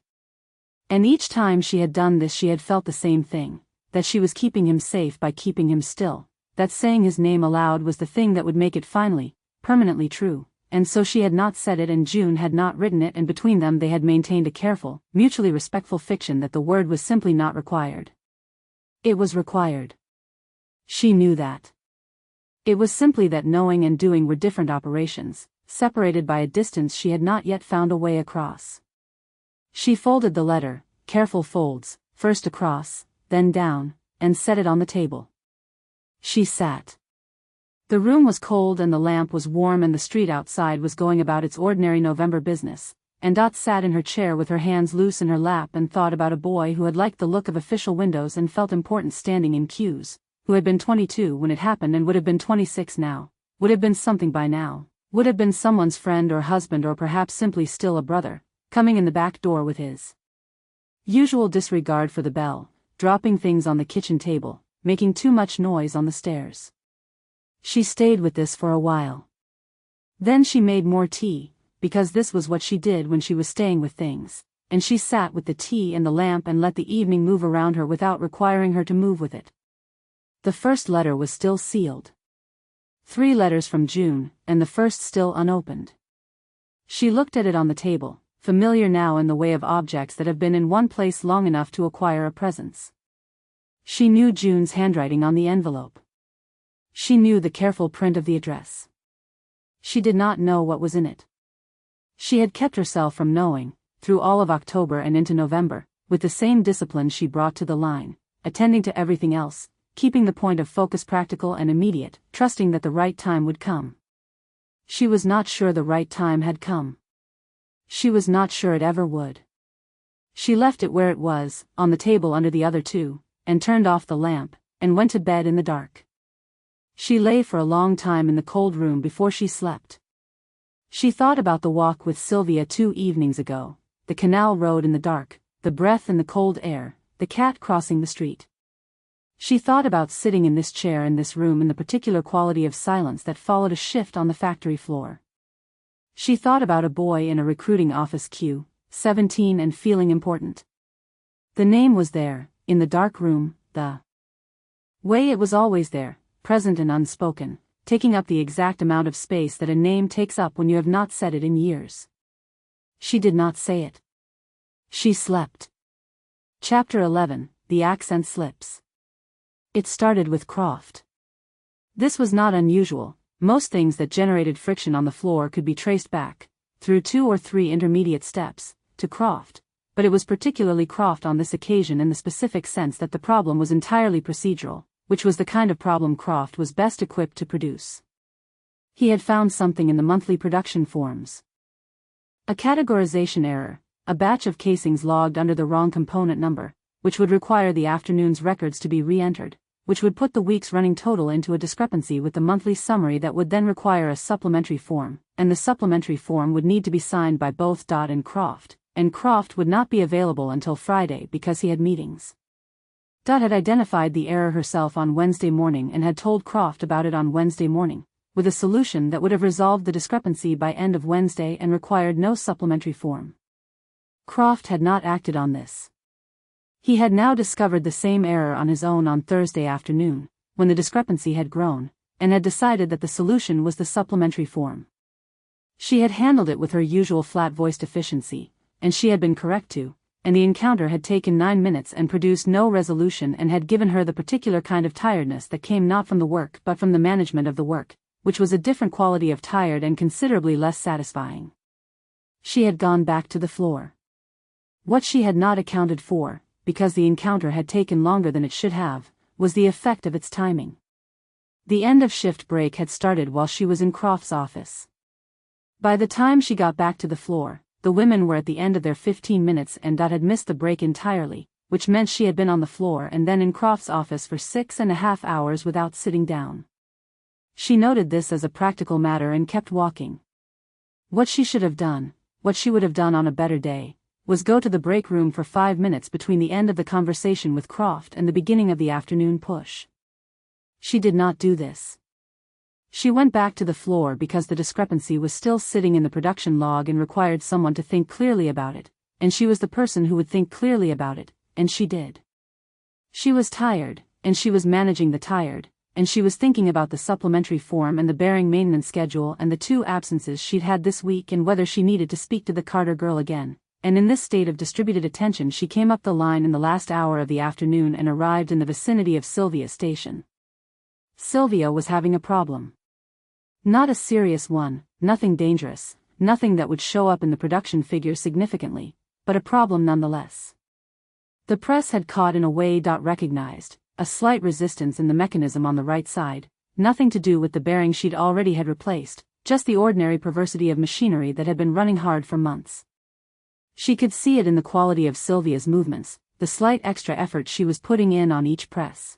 And each time she had done this she had felt the same thing, that she was keeping him safe by keeping him still, that saying his name aloud was the thing that would make it finally, permanently true, and so she had not said it and June had not written it, and between them they had maintained a careful, mutually respectful fiction that the word was simply not required. It was required. She knew that. It was simply that knowing and doing were different operations, separated by a distance she had not yet found a way across. She folded the letter, careful folds, first across, then down, and set it on the table. She sat. The room was cold and the lamp was warm and the street outside was going about its ordinary November business, and Dot sat in her chair with her hands loose in her lap and thought about a boy who had liked the look of official windows and felt important standing in queues, who had been 22 when it happened and would have been 26 now, would have been something by now, would have been someone's friend or husband or perhaps simply still a brother, coming in the back door with his usual disregard for the bell, dropping things on the kitchen table, making too much noise on the stairs. She stayed with this for a while. Then she made more tea, because this was what she did when she was staying with things, and she sat with the tea and the lamp and let the evening move around her without requiring her to move with it. The first letter was still sealed. 3 letters from June, and the first still unopened. She looked at it on the table, familiar now in the way of objects that have been in one place long enough to acquire a presence. She knew June's handwriting on the envelope. She knew the careful print of the address. She did not know what was in it. She had kept herself from knowing, through all of October and into November, with the same discipline she brought to the line, attending to everything else, keeping the point of focus practical and immediate, trusting that the right time would come. She was not sure the right time had come. She was not sure it ever would. She left it where it was, on the table under the other 2, and turned off the lamp, and went to bed in the dark. She lay for a long time in the cold room before she slept. She thought about the walk with Sylvia 2 evenings ago, the canal road in the dark, the breath in the cold air, the cat crossing the street. She thought about sitting in this chair in this room in the particular quality of silence that followed a shift on the factory floor. She thought about a boy in a recruiting office queue, 17 and feeling important. The name was there, in the dark room, the way it was always there, present and unspoken, taking up the exact amount of space that a name takes up when you have not said it in years. She did not say it. She slept. Chapter 11, The Accent Slips. It started with Croft. This was not unusual. Most things that generated friction on the floor could be traced back, through 2 or 3 intermediate steps, to Croft, but it was particularly Croft on this occasion in the specific sense that the problem was entirely procedural, which was the kind of problem Croft was best equipped to produce. He had found something in the monthly production forms. A categorization error, a batch of casings logged under the wrong component number, which would require the afternoon's records to be re-entered, which would put the week's running total into a discrepancy with the monthly summary that would then require a supplementary form, and the supplementary form would need to be signed by both Dot and Croft would not be available until Friday because he had meetings. Dot had identified the error herself on Wednesday morning and had told Croft about it on Wednesday morning, with a solution that would have resolved the discrepancy by end of Wednesday and required no supplementary form. Croft had not acted on this. He had now discovered the same error on his own on Thursday afternoon, when the discrepancy had grown, and had decided that the solution was the supplementary form. She had handled it with her usual flat-voiced efficiency, and she had been correct too, and the encounter had taken 9 minutes and produced no resolution and had given her the particular kind of tiredness that came not from the work but from the management of the work, which was a different quality of tired and considerably less satisfying. She had gone back to the floor. What she had not accounted for, because the encounter had taken longer than it should have, was the effect of its timing. The end of shift break had started while she was in Croft's office. By the time she got back to the floor, the women were at the end of their 15 minutes and Dot had missed the break entirely, which meant she had been on the floor and then in Croft's office for 6.5 hours without sitting down. She noted this as a practical matter and kept walking. What she should have done, what she would have done on a better day, was go to the break room for 5 minutes between the end of the conversation with Croft and the beginning of the afternoon push. She did not do this. She went back to the floor because the discrepancy was still sitting in the production log and required someone to think clearly about it, and she was the person who would think clearly about it, and she did. She was tired, and she was managing the tired, and she was thinking about the supplementary form and the bearing maintenance schedule and the 2 absences she'd had this week and whether she needed to speak to the Carter girl again. And in this state of distributed attention she came up the line in the last hour of the afternoon and arrived in the vicinity of Sylvia's station. Sylvia was having a problem. Not a serious one, nothing dangerous, nothing that would show up in the production figure significantly, but a problem nonetheless. The press had caught in a way Dot recognized, a slight resistance in the mechanism on the right side, nothing to do with the bearing she'd already had replaced, just the ordinary perversity of machinery that had been running hard for months. She could see it in the quality of Sylvia's movements, the slight extra effort she was putting in on each press.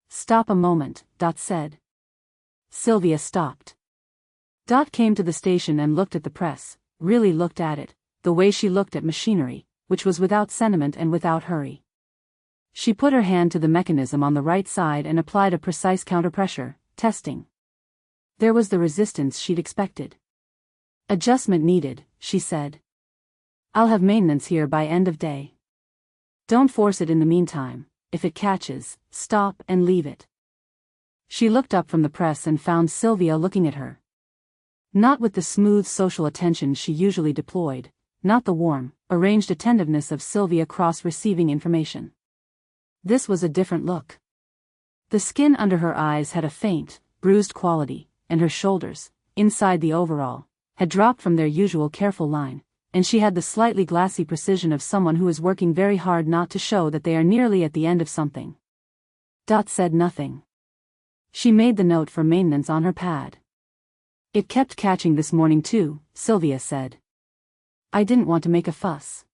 "Stop a moment," Dot said. Sylvia stopped. Dot came to the station and looked at the press, really looked at it, the way she looked at machinery, which was without sentiment and without hurry. She put her hand to the mechanism on the right side and applied a precise counterpressure, testing. There was the resistance she'd expected. "Adjustment needed," she said. "I'll have maintenance here by end of day. Don't force it in the meantime. If it catches, stop and leave it." She looked up from the press and found Sylvia looking at her. Not with the smooth social attention she usually deployed, not the warm, arranged attentiveness of Sylvia Cross receiving information. This was a different look. The skin under her eyes had a faint, bruised quality, and her shoulders, inside the overall, had dropped from their usual careful line, and she had the slightly glassy precision of someone who is working very hard not to show that they are nearly at the end of something. Dot said nothing. She made the note for maintenance on her pad. "It kept catching this morning too," Sylvia said. "I didn't want to make a fuss.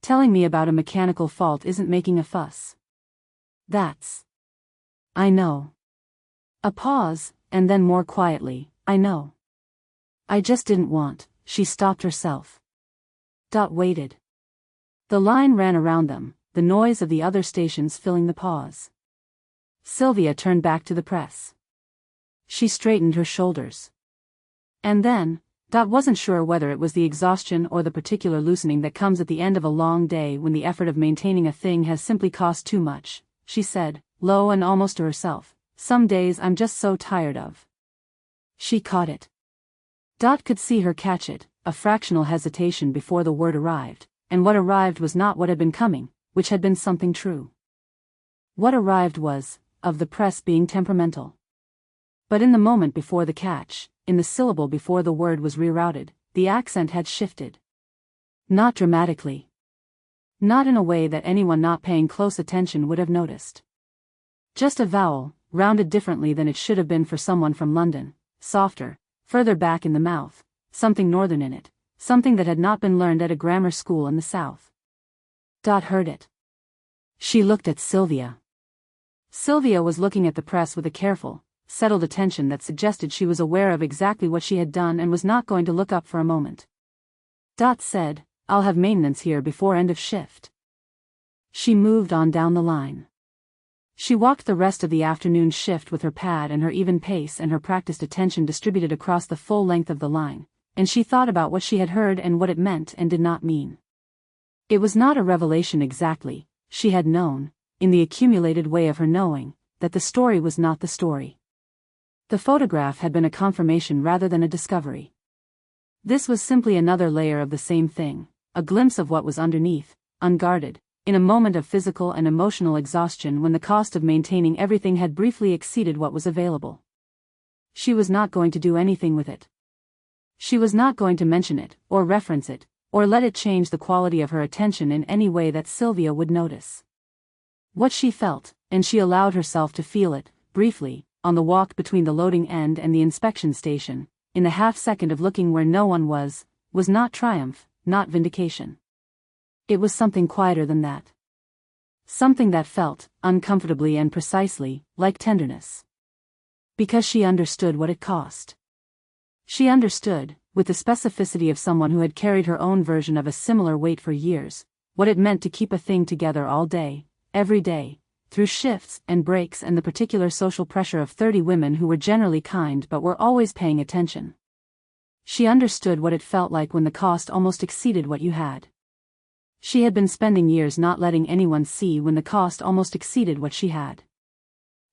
Telling me about a mechanical fault isn't making a fuss. That's... I know." A pause, and then more quietly, "I know. I just didn't want..." She stopped herself. Dot waited. The line ran around them, the noise of the other stations filling the pause. Sylvia turned back to the press. She straightened her shoulders. And then, Dot wasn't sure whether it was the exhaustion or the particular loosening that comes at the end of a long day when the effort of maintaining a thing has simply cost too much, she said, low and almost to herself, "Some days I'm just so tired of." She caught it. Dot could see her catch it, a fractional hesitation before the word arrived, and what arrived was not what had been coming, which had been something true. What arrived was, of the press being temperamental. But in the moment before the catch, in the syllable before the word was rerouted, the accent had shifted. Not dramatically, Not in a way that anyone not paying close attention would have noticed. Just a vowel, rounded differently than it should have been for someone from London, softer, further back in the mouth, something northern in it, something that had not been learned at a grammar school in the south. Dot heard it. She looked at Sylvia. Sylvia was looking at the press with a careful, settled attention that suggested she was aware of exactly what she had done and was not going to look up for a moment. Dot said, "I'll have maintenance here before end of shift." She moved on down the line. She walked the rest of the afternoon shift with her pad and her even pace and her practiced attention distributed across the full length of the line, and she thought about what she had heard and what it meant and did not mean. It was not a revelation exactly, she had known, in the accumulated way of her knowing, that the story was not the story. The photograph had been a confirmation rather than a discovery. This was simply another layer of the same thing, a glimpse of what was underneath, unguarded, in a moment of physical and emotional exhaustion when the cost of maintaining everything had briefly exceeded what was available. She was not going to do anything with it. She was not going to mention it, or reference it, or let it change the quality of her attention in any way that Sylvia would notice. What she felt, and she allowed herself to feel it, briefly, on the walk between the loading end and the inspection station, in the half-second of looking where no one was not triumph, not vindication. It was something quieter than that. Something that felt, uncomfortably and precisely, like tenderness. Because she understood what it cost. She understood, with the specificity of someone who had carried her own version of a similar weight for years, what it meant to keep a thing together all day, every day, through shifts and breaks and the particular social pressure of 30 women who were generally kind but were always paying attention. She understood what it felt like when the cost almost exceeded what you had. She had been spending years not letting anyone see when the cost almost exceeded what she had.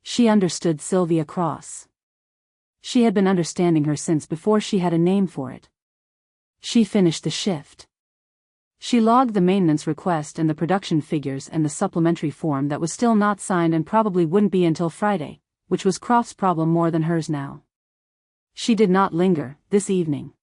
She understood Sylvia Cross. She had been understanding her since before she had a name for it. She finished the shift. She logged the maintenance request and the production figures and the supplementary form that was still not signed and probably wouldn't be until Friday, which was Croft's problem more than hers now. She did not linger, this evening.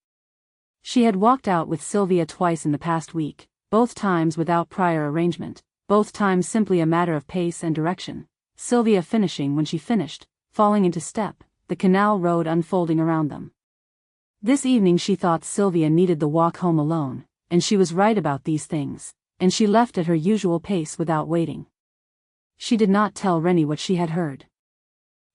She had walked out with Sylvia twice in the past week, both times without prior arrangement, both times simply a matter of pace and direction, Sylvia finishing when she finished, falling into step, the canal road unfolding around them. This evening she thought Sylvia needed the walk home alone, and she was right about these things, and she left at her usual pace without waiting. She did not tell Rennie what she had heard.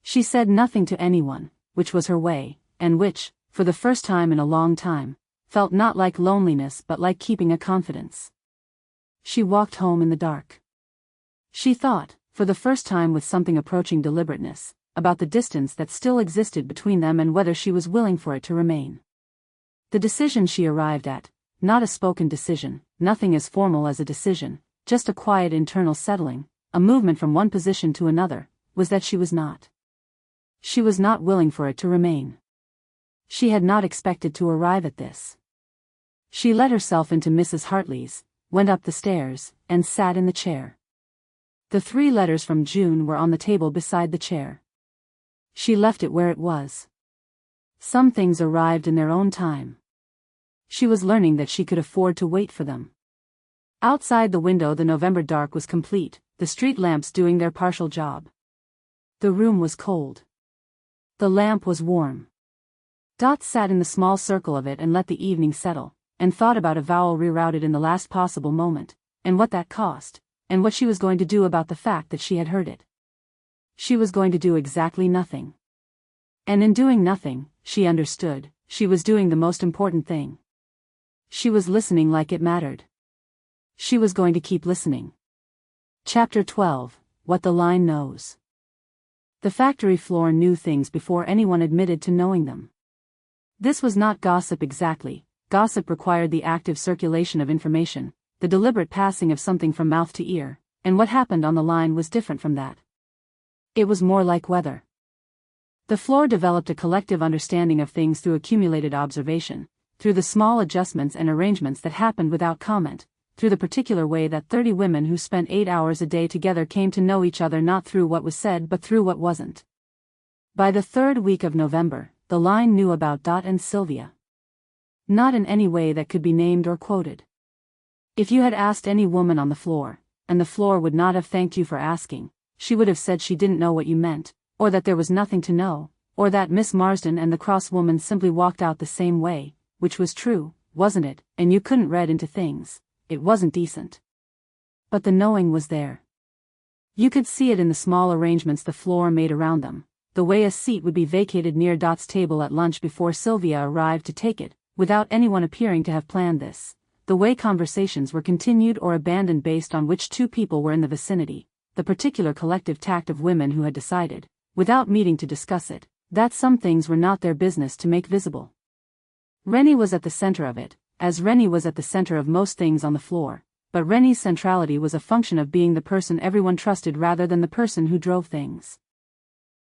She said nothing to anyone, which was her way, and which, for the first time in a long time, felt not like loneliness but like keeping a confidence. She walked home in the dark. She thought, for the first time with something approaching deliberateness, about the distance that still existed between them and whether she was willing for it to remain. The decision she arrived at, not a spoken decision, nothing as formal as a decision, just a quiet internal settling, a movement from one position to another, was that she was not. She was not willing for it to remain. She had not expected to arrive at this. She let herself into Mrs. Hartley's, went up the stairs, and sat in the chair. The 3 letters from June were on the table beside the chair. She left it where it was. Some things arrived in their own time. She was learning that she could afford to wait for them. Outside the window the November dark was complete, the street lamps doing their partial job. The room was cold. The lamp was warm. Dot sat in the small circle of it and let the evening settle, and thought about a vowel rerouted in the last possible moment, and what that cost, and what she was going to do about the fact that she had heard it. She was going to do exactly nothing. And in doing nothing, she understood, she was doing the most important thing. She was listening like it mattered. She was going to keep listening. Chapter 12, What the Line Knows. The factory floor knew things before anyone admitted to knowing them. This was not gossip exactly. Gossip required the active circulation of information, the deliberate passing of something from mouth to ear, and what happened on the line was different from that. It was more like weather. The floor developed a collective understanding of things through accumulated observation, through the small adjustments and arrangements that happened without comment, through the particular way that 30 women who spent 8 hours a day together came to know each other not through what was said but through what wasn't. By the 3rd week of November, the line knew about Dot and Sylvia. Not in any way that could be named or quoted. If you had asked any woman on the floor, and the floor would not have thanked you for asking, she would have said she didn't know what you meant, or that there was nothing to know, or that Miss Marsden and the cross woman simply walked out the same way, which was true, wasn't it, and you couldn't read into things, it wasn't decent. But the knowing was there. You could see it in the small arrangements the floor made around them, the way a seat would be vacated near Dot's table at lunch before Sylvia arrived to take it, without anyone appearing to have planned this, the way conversations were continued or abandoned based on which two people were in the vicinity, the particular collective tact of women who had decided, without meeting to discuss it, that some things were not their business to make visible. Rennie was at the center of it, as Rennie was at the center of most things on the floor, but Rennie's centrality was a function of being the person everyone trusted rather than the person who drove things.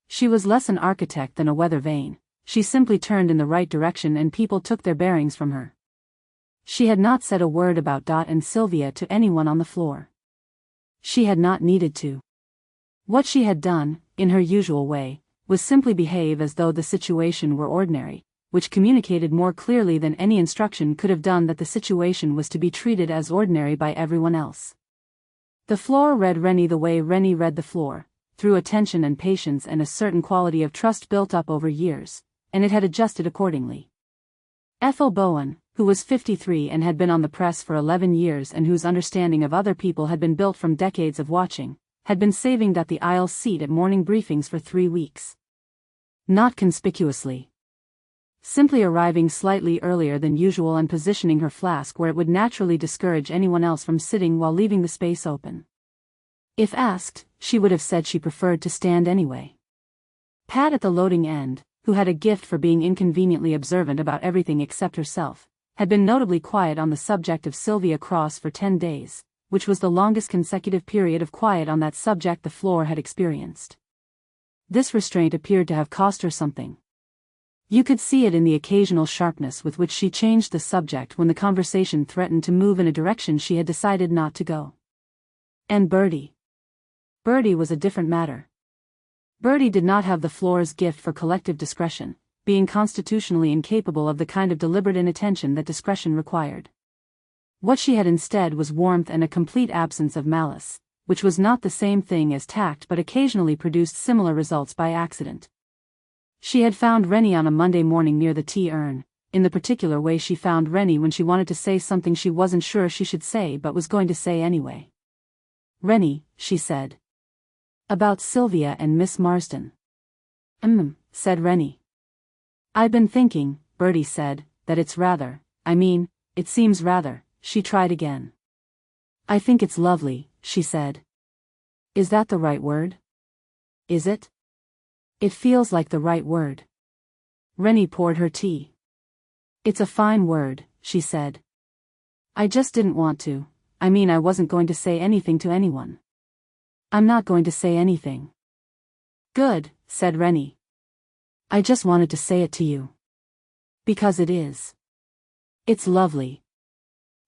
She was less an architect than a weather vane, she simply turned in the right direction and people took their bearings from her. She had not said a word about Dot and Sylvia to anyone on the floor. She had not needed to. What she had done, in her usual way, was simply behave as though the situation were ordinary, which communicated more clearly than any instruction could have done that the situation was to be treated as ordinary by everyone else. The floor read Rennie the way Rennie read the floor, through attention and patience and a certain quality of trust built up over years, and it had adjusted accordingly. Ethel Bowen, who was 53 and had been on the press for 11 years and whose understanding of other people had been built from decades of watching, had been saving Dot the aisle seat at morning briefings for 3 weeks. Not conspicuously. Simply arriving slightly earlier than usual and positioning her flask where it would naturally discourage anyone else from sitting while leaving the space open. If asked, she would have said she preferred to stand anyway. Pat at the loading end, who had a gift for being inconveniently observant about everything except herself, had been notably quiet on the subject of Sylvia Cross for 10 days, which was the longest consecutive period of quiet on that subject the floor had experienced. This restraint appeared to have cost her something. You could see it in the occasional sharpness with which she changed the subject when the conversation threatened to move in a direction she had decided not to go. And Birdie. Birdie was a different matter. Birdie did not have the floor's gift for collective discretion, being constitutionally incapable of the kind of deliberate inattention that discretion required. What she had instead was warmth and a complete absence of malice, which was not the same thing as tact but occasionally produced similar results by accident. She had found Rennie on a Monday morning near the tea urn, in the particular way she found Rennie when she wanted to say something she wasn't sure she should say but was going to say anyway. "Rennie," she said. "About Sylvia and Miss Marsden." Said Rennie. "I've been thinking," Birdie said, "that it's rather, it seems rather," she tried again. "I think it's lovely," she said. "Is that the right word? Is it? It feels like the right word." Rennie poured her tea. "It's a fine word," she said. "I just didn't want to, I wasn't going to say anything to anyone. I'm not going to say anything." "Good," said Rennie. "I just wanted to say it to you. Because it is. It's lovely."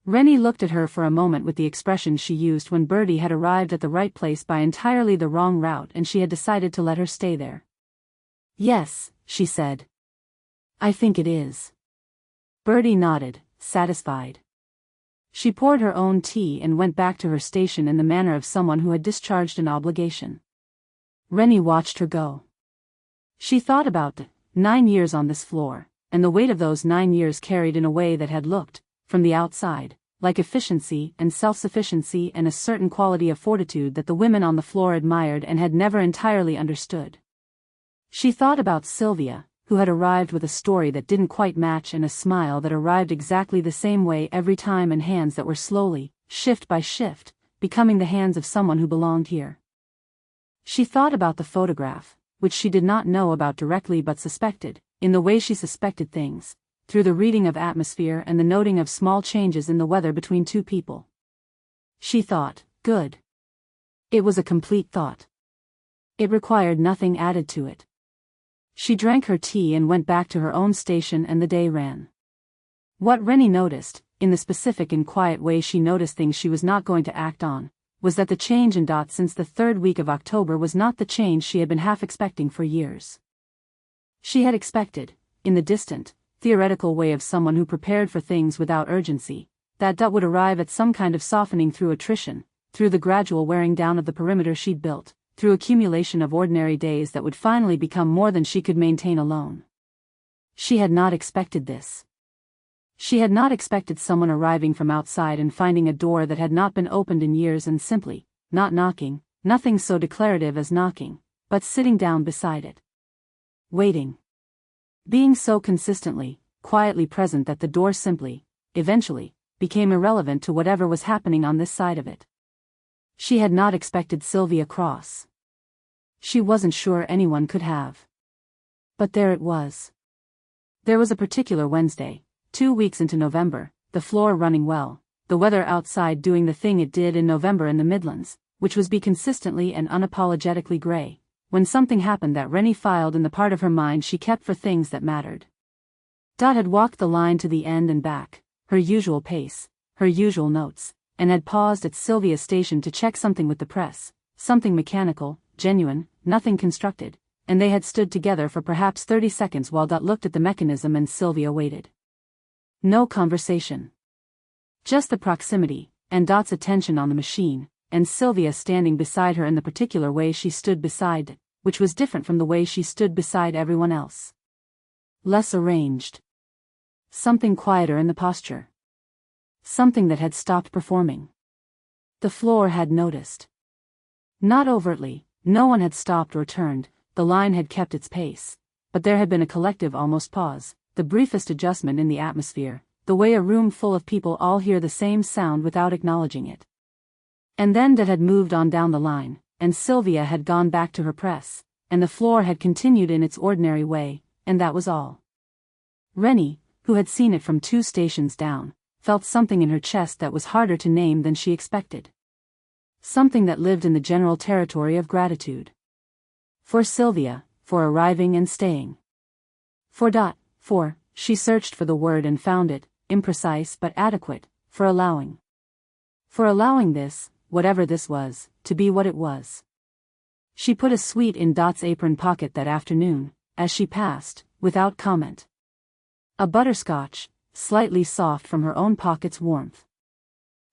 Rennie looked at her for a moment with the expression she used when Birdie had arrived at the right place by entirely the wrong route and she had decided to let her stay there. "Yes," she said. "I think it is." Birdie nodded, satisfied. She poured her own tea and went back to her station in the manner of someone who had discharged an obligation. Rennie watched her go. She thought about the 9 years on this floor, and the weight of those 9 years carried in a way that had looked, from the outside, like efficiency and self-sufficiency and a certain quality of fortitude that the women on the floor admired and had never entirely understood. She thought about Sylvia, who had arrived with a story that didn't quite match and a smile that arrived exactly the same way every time and hands that were slowly, shift by shift, becoming the hands of someone who belonged here. She thought about the photograph, which she did not know about directly but suspected, in the way she suspected things, through the reading of atmosphere and the noting of small changes in the weather between two people. She thought, good. It was a complete thought. It required nothing added to it. She drank her tea and went back to her own station and the day ran. What Rennie noticed, in the specific and quiet way she noticed things she was not going to act on, was that the change in Dot since the 3rd week of October was not the change she had been half expecting for years. She had expected, in the distant, theoretical way of someone who prepared for things without urgency, that Dot would arrive at some kind of softening through attrition, through the gradual wearing down of the perimeter she'd built, through accumulation of ordinary days that would finally become more than she could maintain alone. She had not expected this. She had not expected someone arriving from outside and finding a door that had not been opened in years and simply, not knocking, nothing so declarative as knocking, but sitting down beside it. Waiting. Being so consistently, quietly present that the door simply, eventually, became irrelevant to whatever was happening on this side of it. She had not expected Sylvia Cross. She wasn't sure anyone could have. But there it was. There was a particular Wednesday, 2 weeks into November, the floor running well, the weather outside doing the thing it did in November in the Midlands, which was be consistently and unapologetically grey, when something happened that Rennie filed in the part of her mind she kept for things that mattered. Dot had walked the line to the end and back, her usual pace, her usual notes, and had paused at Sylvia's station to check something with the press, something mechanical, genuine, nothing constructed, and they had stood together for perhaps 30 seconds while Dot looked at the mechanism and Sylvia waited. No conversation. Just the proximity, and Dot's attention on the machine, and Sylvia standing beside her in the particular way she stood beside it, which was different from the way she stood beside everyone else. Less arranged. Something quieter in the posture. Something that had stopped performing. The floor had noticed. Not overtly, no one had stopped or turned, the line had kept its pace, but there had been a collective almost pause, the briefest adjustment in the atmosphere, the way a room full of people all hear the same sound without acknowledging it. And then Dot had moved on down the line, and Sylvia had gone back to her press, and the floor had continued in its ordinary way, and that was all. Rennie, who had seen it from 2 stations down, felt something in her chest that was harder to name than she expected. Something that lived in the general territory of gratitude. For Sylvia, for arriving and staying. For Dot, she searched for the word and found it, imprecise but adequate, for allowing. For allowing this, whatever this was, to be what it was. She put a sweet in Dot's apron pocket that afternoon, as she passed, without comment. A butterscotch, slightly soft from her own pocket's warmth.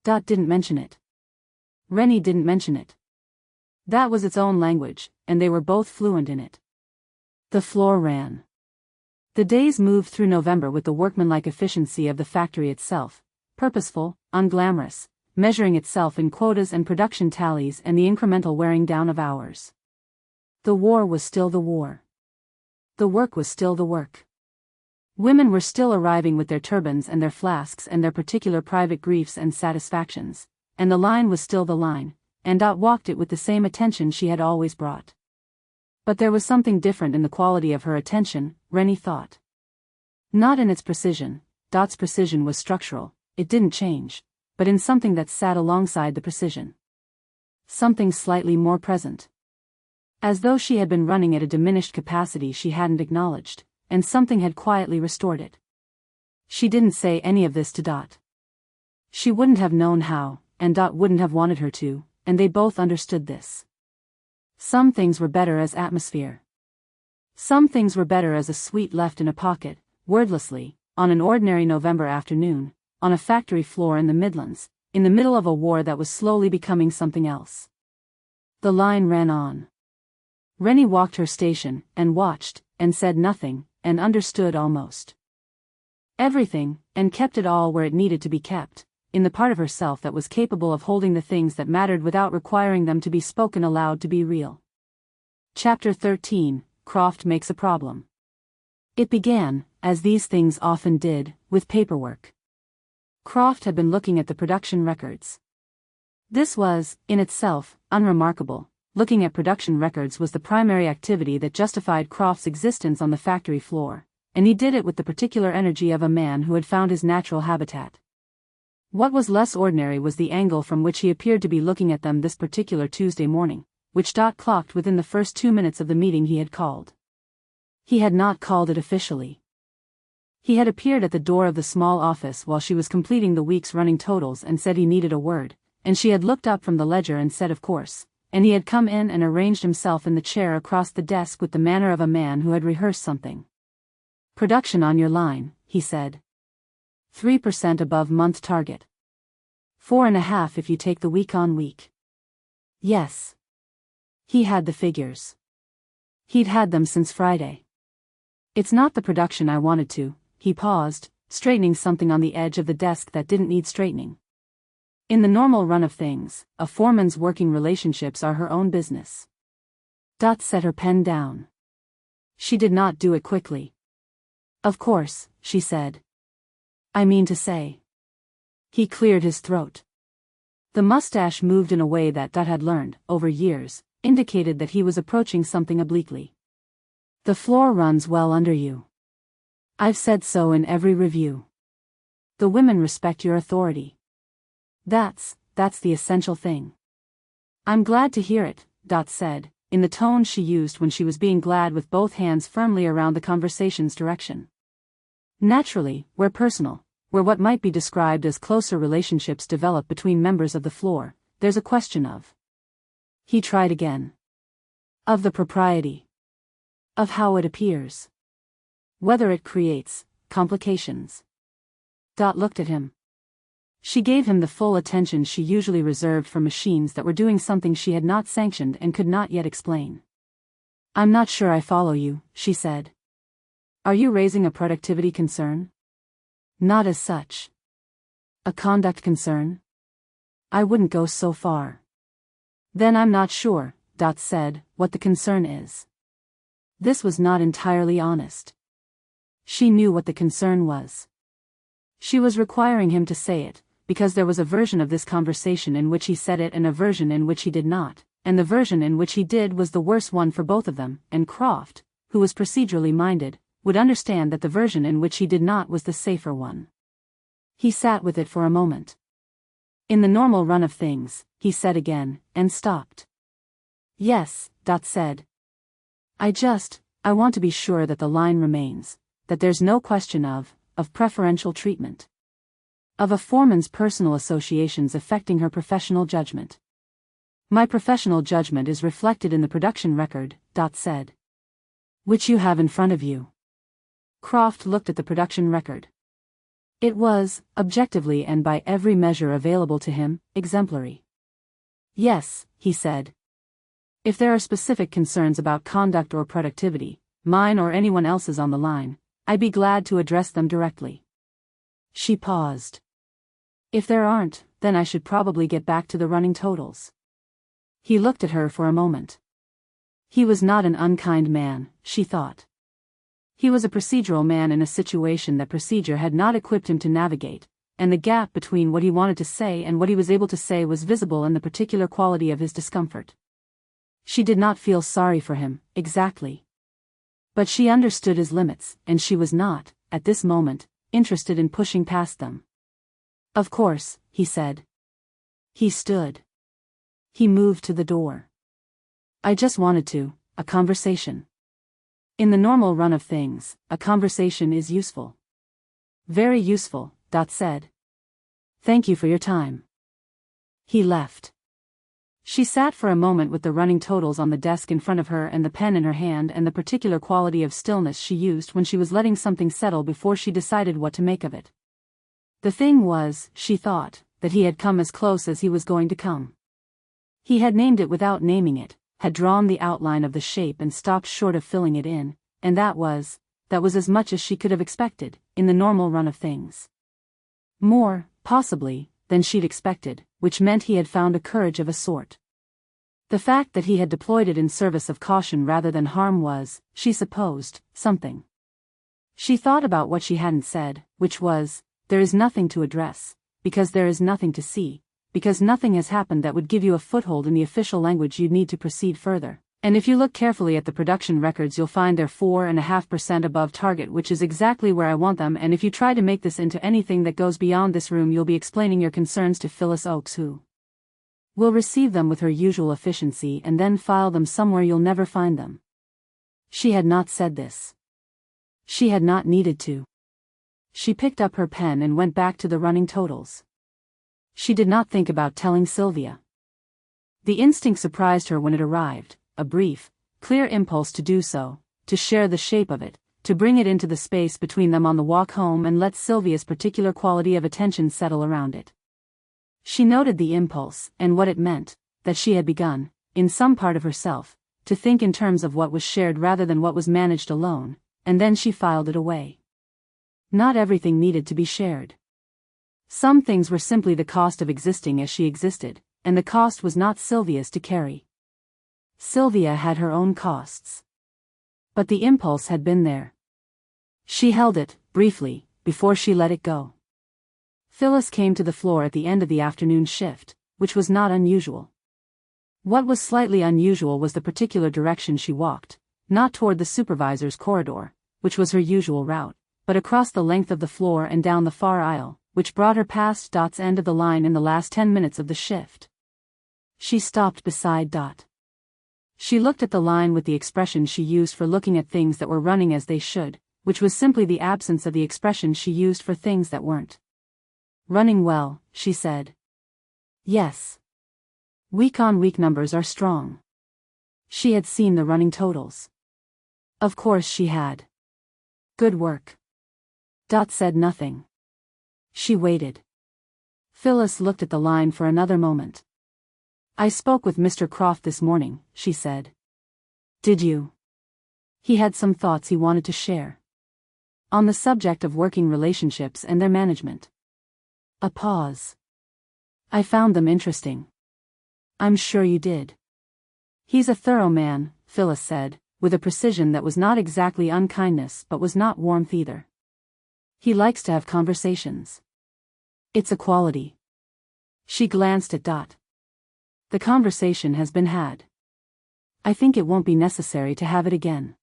Dot didn't mention it. Rennie didn't mention it. That was its own language, and they were both fluent in it. The floor ran. The days moved through November with the workmanlike efficiency of the factory itself, purposeful, unglamorous, measuring itself in quotas and production tallies and the incremental wearing down of hours. The war was still the war. The work was still the work. Women were still arriving with their turbans and their flasks and their particular private griefs and satisfactions, and the line was still the line, and Dot walked it with the same attention she had always brought. But there was something different in the quality of her attention, Rennie thought. Not in its precision, Dot's precision was structural, it didn't change, but in something that sat alongside the precision. Something slightly more present. As though she had been running at a diminished capacity she hadn't acknowledged, and something had quietly restored it. She didn't say any of this to Dot. She wouldn't have known how, and Dot wouldn't have wanted her to, and they both understood this. Some things were better as atmosphere. Some things were better as a sweet left in a pocket, wordlessly, on an ordinary November afternoon, on a factory floor in the Midlands, in the middle of a war that was slowly becoming something else. The line ran on. Rennie walked her station, and watched, and said nothing, and understood almost everything, and kept it all where it needed to be kept, in the part of herself that was capable of holding the things that mattered without requiring them to be spoken aloud to be real. Chapter 13, Croft Makes a Problem. It began, as these things often did, with paperwork. Croft had been looking at the production records. This was, in itself, unremarkable. Looking at production records was the primary activity that justified Croft's existence on the factory floor, and he did it with the particular energy of a man who had found his natural habitat. What was less ordinary was the angle from which he appeared to be looking at them this particular Tuesday morning, which Dot clocked within the first 2 minutes of the meeting he had called. He had not called it officially. He had appeared at the door of the small office while she was completing the week's running totals and said he needed a word, and she had looked up from the ledger and said of course, and he had come in and arranged himself in the chair across the desk with the manner of a man who had rehearsed something. "Production on your line," he said. 3% above month target. 4.5 if you take the week on week. Yes. He had the figures. He'd had them since Friday. It's not the production I wanted to, he paused, straightening something on the edge of the desk that didn't need straightening. In the normal run of things, a foreman's working relationships are her own business. Dot set her pen down. She did not do it quickly. Of course, she said. I mean to say. He cleared his throat. The mustache moved in a way that Dot had learned, over years, indicated that he was approaching something obliquely. The floor runs well under you. I've said so in every review. The women respect your authority. That's the essential thing. I'm glad to hear it, Dot said, in the tone she used when she was being glad, with both hands firmly around the conversation's direction. Naturally, where personal, where what might be described as closer relationships develop between members of the floor, there's a question of. He tried again. Of the propriety. Of how it appears. Whether it creates complications. Dot looked at him. She gave him the full attention she usually reserved for machines that were doing something she had not sanctioned and could not yet explain. I'm not sure I follow you, she said. Are you raising a productivity concern? Not as such. A conduct concern? I wouldn't go so far. Then I'm not sure, Dot said, what the concern is. This was not entirely honest. She knew what the concern was. She was requiring him to say it, because there was a version of this conversation in which he said it and a version in which he did not, and the version in which he did was the worse one for both of them, and Croft, who was procedurally minded, would understand that the version in which he did not was the safer one. He sat with it for a moment. In the normal run of things, he said again, and stopped. Yes, Dot said. I want to be sure that the line remains, that there's no question of preferential treatment. Of a foreman's personal associations affecting her professional judgment. My professional judgment is reflected in the production record, Dot said. Which you have in front of you. Croft looked at the production record. It was, objectively and by every measure available to him, exemplary. Yes, he said. If there are specific concerns about conduct or productivity, mine or anyone else's on the line, I'd be glad to address them directly. She paused. If there aren't, then I should probably get back to the running totals. He looked at her for a moment. He was not an unkind man, she thought. He was a procedural man in a situation that procedure had not equipped him to navigate, and the gap between what he wanted to say and what he was able to say was visible in the particular quality of his discomfort. She did not feel sorry for him, exactly. But she understood his limits, and she was not, at this moment, interested in pushing past them. Of course, he said. He stood. He moved to the door. I just wanted a conversation. In the normal run of things, a conversation is useful. Very useful, Dot said. Thank you for your time. He left. She sat for a moment with the running totals on the desk in front of her and the pen in her hand and the particular quality of stillness she used when she was letting something settle before she decided what to make of it. The thing was, she thought, that he had come as close as he was going to come. He had named it without naming it, had drawn the outline of the shape and stopped short of filling it in, and that was as much as she could have expected, in the normal run of things. More, possibly, than she'd expected, which meant he had found a courage of a sort. The fact that he had deployed it in service of caution rather than harm was, she supposed, something. She thought about what she hadn't said, which was, there is nothing to address, because there is nothing to see, because nothing has happened that would give you a foothold in the official language you'd need to proceed further. And if you look carefully at the production records you'll find they're 4.5% above target, which is exactly where I want them, and if you try to make this into anything that goes beyond this room you'll be explaining your concerns to Phyllis Oakes, who will receive them with her usual efficiency and then file them somewhere you'll never find them. She had not said this. She had not needed to. She picked up her pen and went back to the running totals. She did not think about telling Sylvia. The instinct surprised her when it arrived, a brief, clear impulse to do so, to share the shape of it, to bring it into the space between them on the walk home and let Sylvia's particular quality of attention settle around it. She noted the impulse, and what it meant, that she had begun, in some part of herself, to think in terms of what was shared rather than what was managed alone, and then she filed it away. Not everything needed to be shared. Some things were simply the cost of existing as she existed, and the cost was not Sylvia's to carry. Sylvia had her own costs. But the impulse had been there. She held it, briefly, before she let it go. Phyllis came to the floor at the end of the afternoon shift, which was not unusual. What was slightly unusual was the particular direction she walked, not toward the supervisor's corridor, which was her usual route, but across the length of the floor and down the far aisle, which brought her past Dot's end of the line in the last 10 minutes of the shift. She stopped beside Dot. She looked at the line with the expression she used for looking at things that were running as they should, which was simply the absence of the expression she used for things that weren't. Running well, she said. Yes. Week-on-week numbers are strong. She had seen the running totals. Of course she had. Good work. Dot said nothing. She waited. Phyllis looked at the line for another moment. I spoke with Mr. Croft this morning, she said. Did you? He had some thoughts he wanted to share. On the subject of working relationships and their management. A pause. I found them interesting. I'm sure you did. He's a thorough man, Phyllis said, with a precision that was not exactly unkindness but was not warmth either. He likes to have conversations. It's a quality. She glanced at Dot. The conversation has been had. I think it won't be necessary to have it again.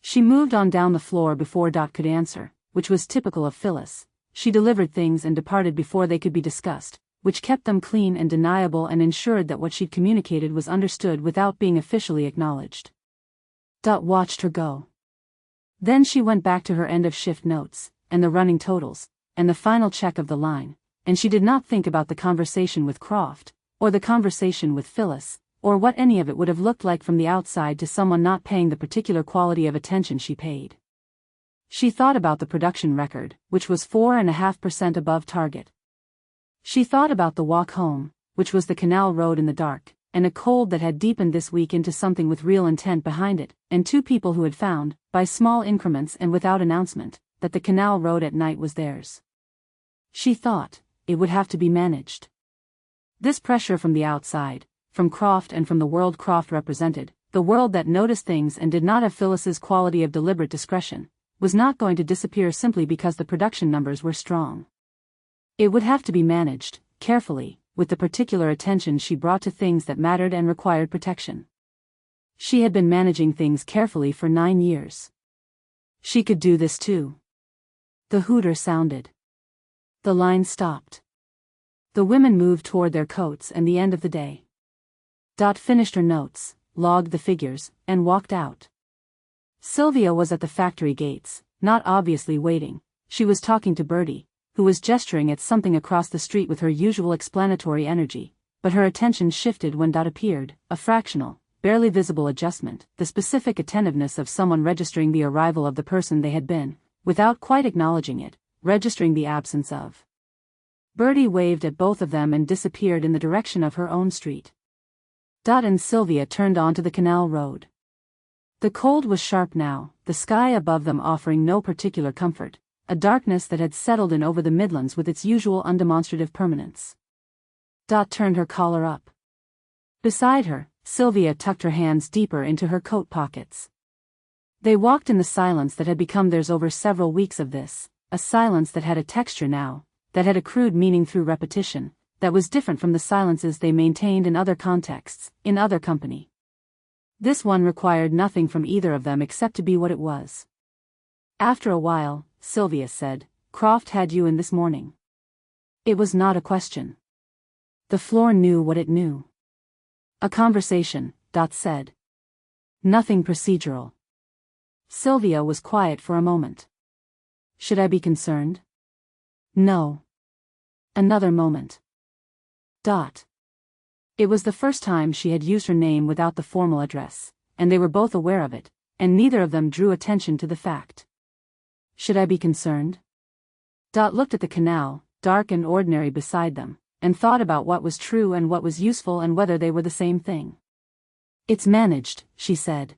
She moved on down the floor before Dot could answer, which was typical of Phyllis. She delivered things and departed before they could be discussed, which kept them clean and deniable and ensured that what she'd communicated was understood without being officially acknowledged. Dot watched her go. Then she went back to her end-of-shift notes, and the running totals, and the final check of the line, and she did not think about the conversation with Croft, or the conversation with Phyllis, or what any of it would have looked like from the outside to someone not paying the particular quality of attention she paid. She thought about the production record, which was 4.5% above target. She thought about the walk home, which was the canal road in the dark, and a cold that had deepened this week into something with real intent behind it, and two people who had found, by small increments and without announcement, that the canal road at night was theirs. She thought, it would have to be managed. This pressure from the outside, from Croft and from the world Croft represented, the world that noticed things and did not have Phyllis's quality of deliberate discretion, was not going to disappear simply because the production numbers were strong. It would have to be managed, carefully, with the particular attention she brought to things that mattered and required protection. She had been managing things carefully for 9 years. She could do this too. The hooter sounded. The line stopped. The women moved toward their coats and the end of the day. Dot finished her notes, logged the figures, and walked out. Sylvia was at the factory gates, not obviously waiting. She was talking to Birdie, who was gesturing at something across the street with her usual explanatory energy, but her attention shifted when Dot appeared, a fractional, barely visible adjustment, the specific attentiveness of someone registering the arrival of the person they had been, without quite acknowledging it, registering the absence of. Birdie waved at both of them and disappeared in the direction of her own street. Dot and Sylvia turned onto the canal road. The cold was sharp now, the sky above them offering no particular comfort, a darkness that had settled in over the Midlands with its usual undemonstrative permanence. Dot turned her collar up. Beside her, Sylvia tucked her hands deeper into her coat pockets. They walked in the silence that had become theirs over several weeks of this, a silence that had a texture now, that had accrued meaning through repetition, that was different from the silences they maintained in other contexts, in other company. This one required nothing from either of them except to be what it was. After a while, Sylvia said, Croft had you in this morning. It was not a question. The floor knew what it knew. A conversation, Dot said. Nothing procedural. Sylvia was quiet for a moment. Should I be concerned? No. Another moment. Dot. It was the first time she had used her name without the formal address, and they were both aware of it, and neither of them drew attention to the fact. Should I be concerned? Dot looked at the canal, dark and ordinary beside them, and thought about what was true and what was useful and whether they were the same thing. It's managed, she said.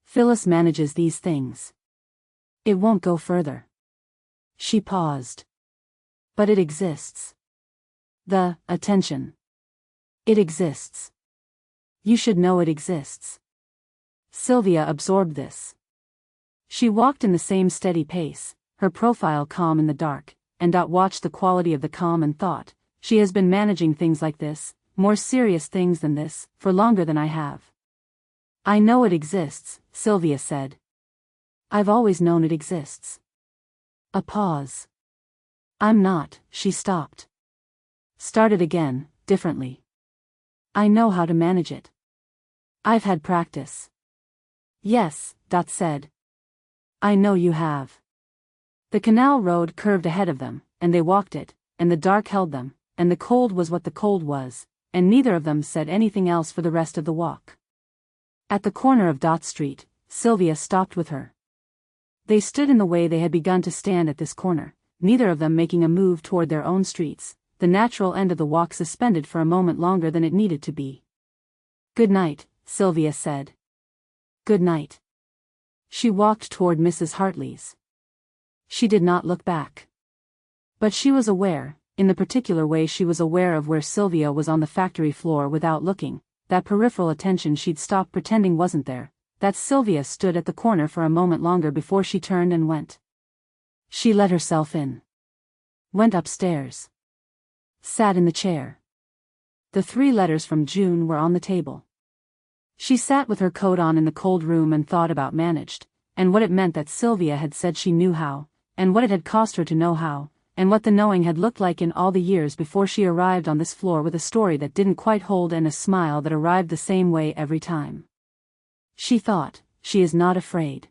Phyllis manages these things. It won't go further. She paused. But it exists. The attention. It exists. You should know it exists. Sylvia absorbed this. She walked in the same steady pace, her profile calm in the dark, and Dot watched the quality of the calm and thought, she has been managing things like this, more serious things than this, for longer than I have. I know it exists, Sylvia said. I've always known it exists. A pause. I'm not, she stopped. Started again, differently. I know how to manage it. I've had practice. Yes, Dot said. I know you have. The canal road curved ahead of them, and they walked it, and the dark held them, and the cold was what the cold was, and neither of them said anything else for the rest of the walk. At the corner of Dot Street, Sylvia stopped with her. They stood in the way they had begun to stand at this corner, neither of them making a move toward their own streets, the natural end of the walk suspended for a moment longer than it needed to be. Good night, Sylvia said. Good night. She walked toward Mrs. Hartley's. She did not look back. But she was aware, in the particular way she was aware of where Sylvia was on the factory floor without looking, that peripheral attention she'd stopped pretending wasn't there, that Sylvia stood at the corner for a moment longer before she turned and went. She let herself in. Went upstairs. Sat in the chair. The 3 letters from June were on the table. She sat with her coat on in the cold room and thought about managed, and what it meant that Sylvia had said she knew how, and what it had cost her to know how, and what the knowing had looked like in all the years before she arrived on this floor with a story that didn't quite hold and a smile that arrived the same way every time. She thought, she is not afraid.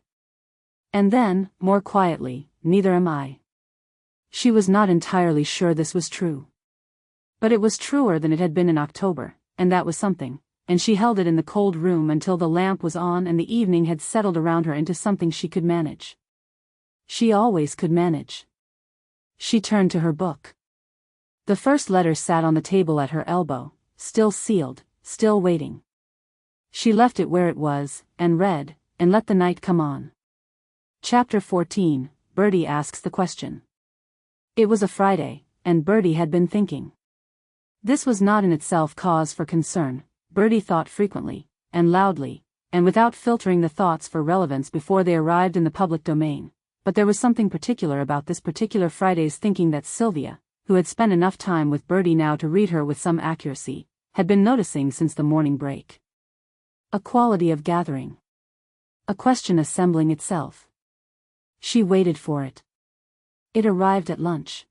And then, more quietly, neither am I. She was not entirely sure this was true. But it was truer than it had been in October, and that was something, and she held it in the cold room until the lamp was on and the evening had settled around her into something she could manage. She always could manage. She turned to her book. The first letter sat on the table at her elbow, still sealed, still waiting. She left it where it was, and read, and let the night come on. Chapter 14, Birdie asks the question. It was a Friday, and Birdie had been thinking. This was not in itself cause for concern, Birdie thought frequently, and loudly, and without filtering the thoughts for relevance before they arrived in the public domain, but there was something particular about this particular Friday's thinking that Sylvia, who had spent enough time with Birdie now to read her with some accuracy, had been noticing since the morning break. A quality of gathering. A question assembling itself. She waited for it. It arrived at lunch.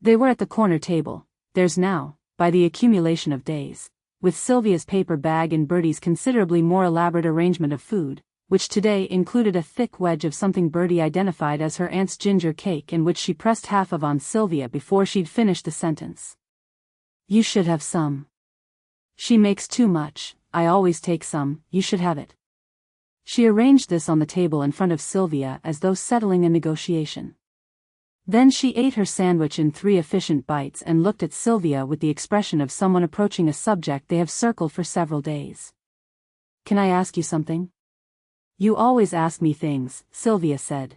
They were at the corner table, theirs now, by the accumulation of days, with Sylvia's paper bag and Birdie's considerably more elaborate arrangement of food, which today included a thick wedge of something Birdie identified as her aunt's ginger cake and which she pressed half of on Sylvia before she'd finished the sentence. You should have some. She makes too much, I always take some, you should have it. She arranged this on the table in front of Sylvia as though settling a negotiation. Then she ate her sandwich in 3 efficient bites and looked at Sylvia with the expression of someone approaching a subject they have circled for several days. Can I ask you something? You always ask me things, Sylvia said.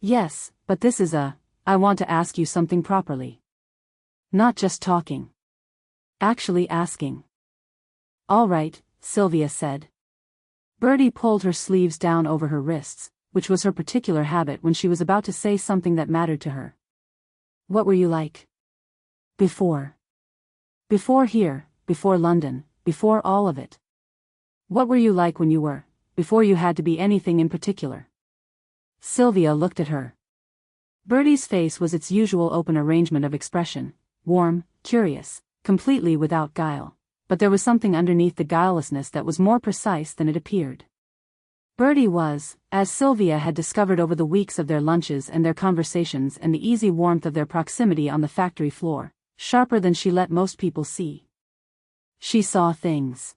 Yes, but this is I want to ask you something properly. Not just talking. Actually asking. All right, Sylvia said. Birdie pulled her sleeves down over her wrists, which was her particular habit when she was about to say something that mattered to her. What were you like? Before. Before here, before London, before all of it. What were you like when you were, before you had to be anything in particular? Sylvia looked at her. Birdie's face was its usual open arrangement of expression, warm, curious, completely without guile, but there was something underneath the guilelessness that was more precise than it appeared. Birdie was, as Sylvia had discovered over the weeks of their lunches and their conversations and the easy warmth of their proximity on the factory floor, sharper than she let most people see. She saw things.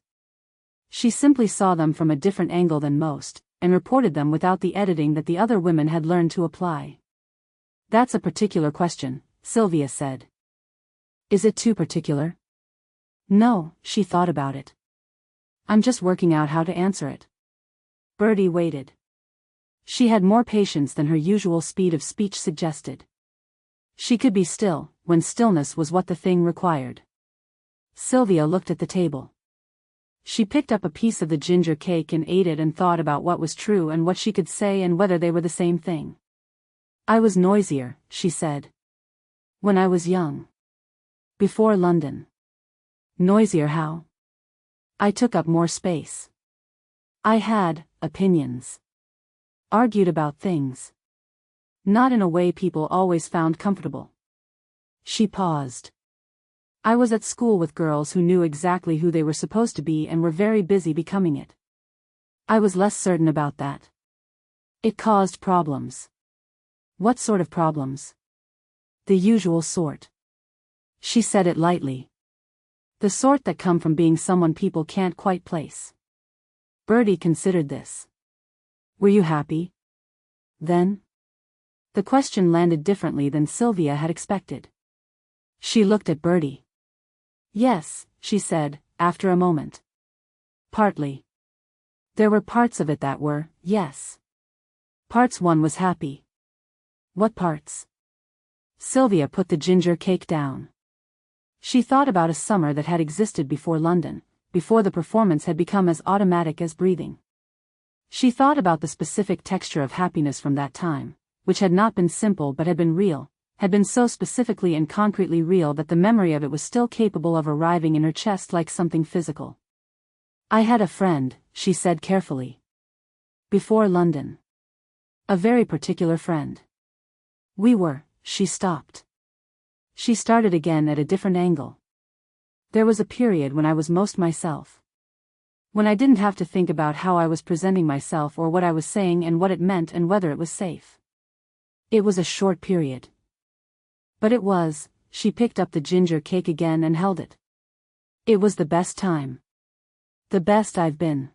She simply saw them from a different angle than most, and reported them without the editing that the other women had learned to apply. That's a particular question, Sylvia said. Is it too particular? No, she thought about it. I'm just working out how to answer it. Birdie waited. She had more patience than her usual speed of speech suggested. She could be still, when stillness was what the thing required. Sylvia looked at the table. She picked up a piece of the ginger cake and ate it and thought about what was true and what she could say and whether they were the same thing. I was noisier, she said. When I was young. Before London. Noisier how? I took up more space. I had opinions. Argued about things. Not in a way people always found comfortable. She paused. I was at school with girls who knew exactly who they were supposed to be and were very busy becoming it. I was less certain about that. It caused problems. What sort of problems? The usual sort. She said it lightly. The sort that come from being someone people can't quite place. Birdie considered this. Were you happy? Then? The question landed differently than Sylvia had expected. She looked at Birdie. Yes, she said, after a moment. Partly. There were parts of it that were, yes. Parts one was happy. What parts? Sylvia put the ginger cake down. She thought about a summer that had existed before London, before the performance had become as automatic as breathing. She thought about the specific texture of happiness from that time, which had not been simple but had been real, had been so specifically and concretely real that the memory of it was still capable of arriving in her chest like something physical. I had a friend, she said carefully. Before London. A very particular friend. She stopped. She started again at a different angle. There was a period when I was most myself. When I didn't have to think about how I was presenting myself or what I was saying and what it meant and whether it was safe. It was a short period. But it was. She picked up the ginger cake again and held it. It was the best time. The best I've been.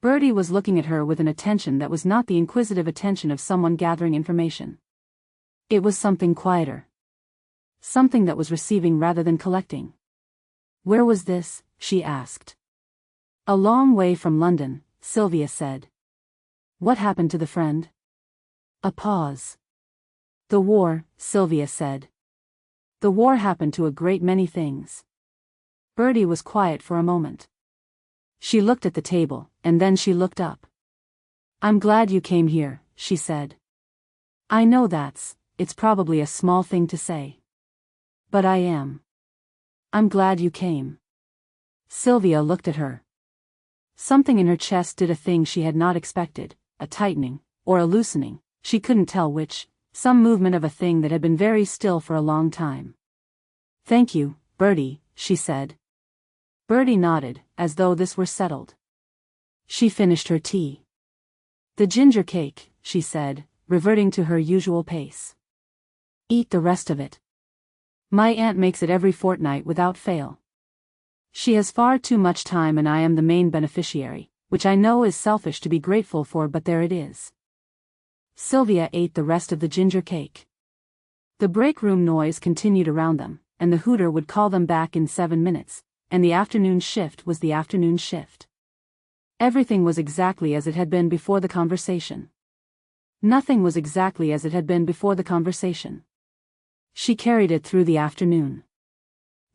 Birdie was looking at her with an attention that was not the inquisitive attention of someone gathering information. It was something quieter. Something that was receiving rather than collecting. Where was this? She asked. A long way from London, Sylvia said. What happened to the friend? A pause. The war, Sylvia said. The war happened to a great many things. Birdie was quiet for a moment. She looked at the table, and then she looked up. I'm glad you came here, she said. I know it's probably a small thing to say. But I am. I'm glad you came. Sylvia looked at her. Something in her chest did a thing she had not expected, a tightening, or a loosening, she couldn't tell which, some movement of a thing that had been very still for a long time. Thank you, Birdie, she said. Birdie nodded, as though this were settled. She finished her tea. The ginger cake, she said, reverting to her usual pace. Eat the rest of it. My aunt makes it every fortnight without fail. She has far too much time and I am the main beneficiary, which I know is selfish to be grateful for, but there it is. Sylvia ate the rest of the ginger cake. The break room noise continued around them, and the hooter would call them back in 7 minutes, and the afternoon shift was the afternoon shift. Everything was exactly as it had been before the conversation. Nothing was exactly as it had been before the conversation. She carried it through the afternoon.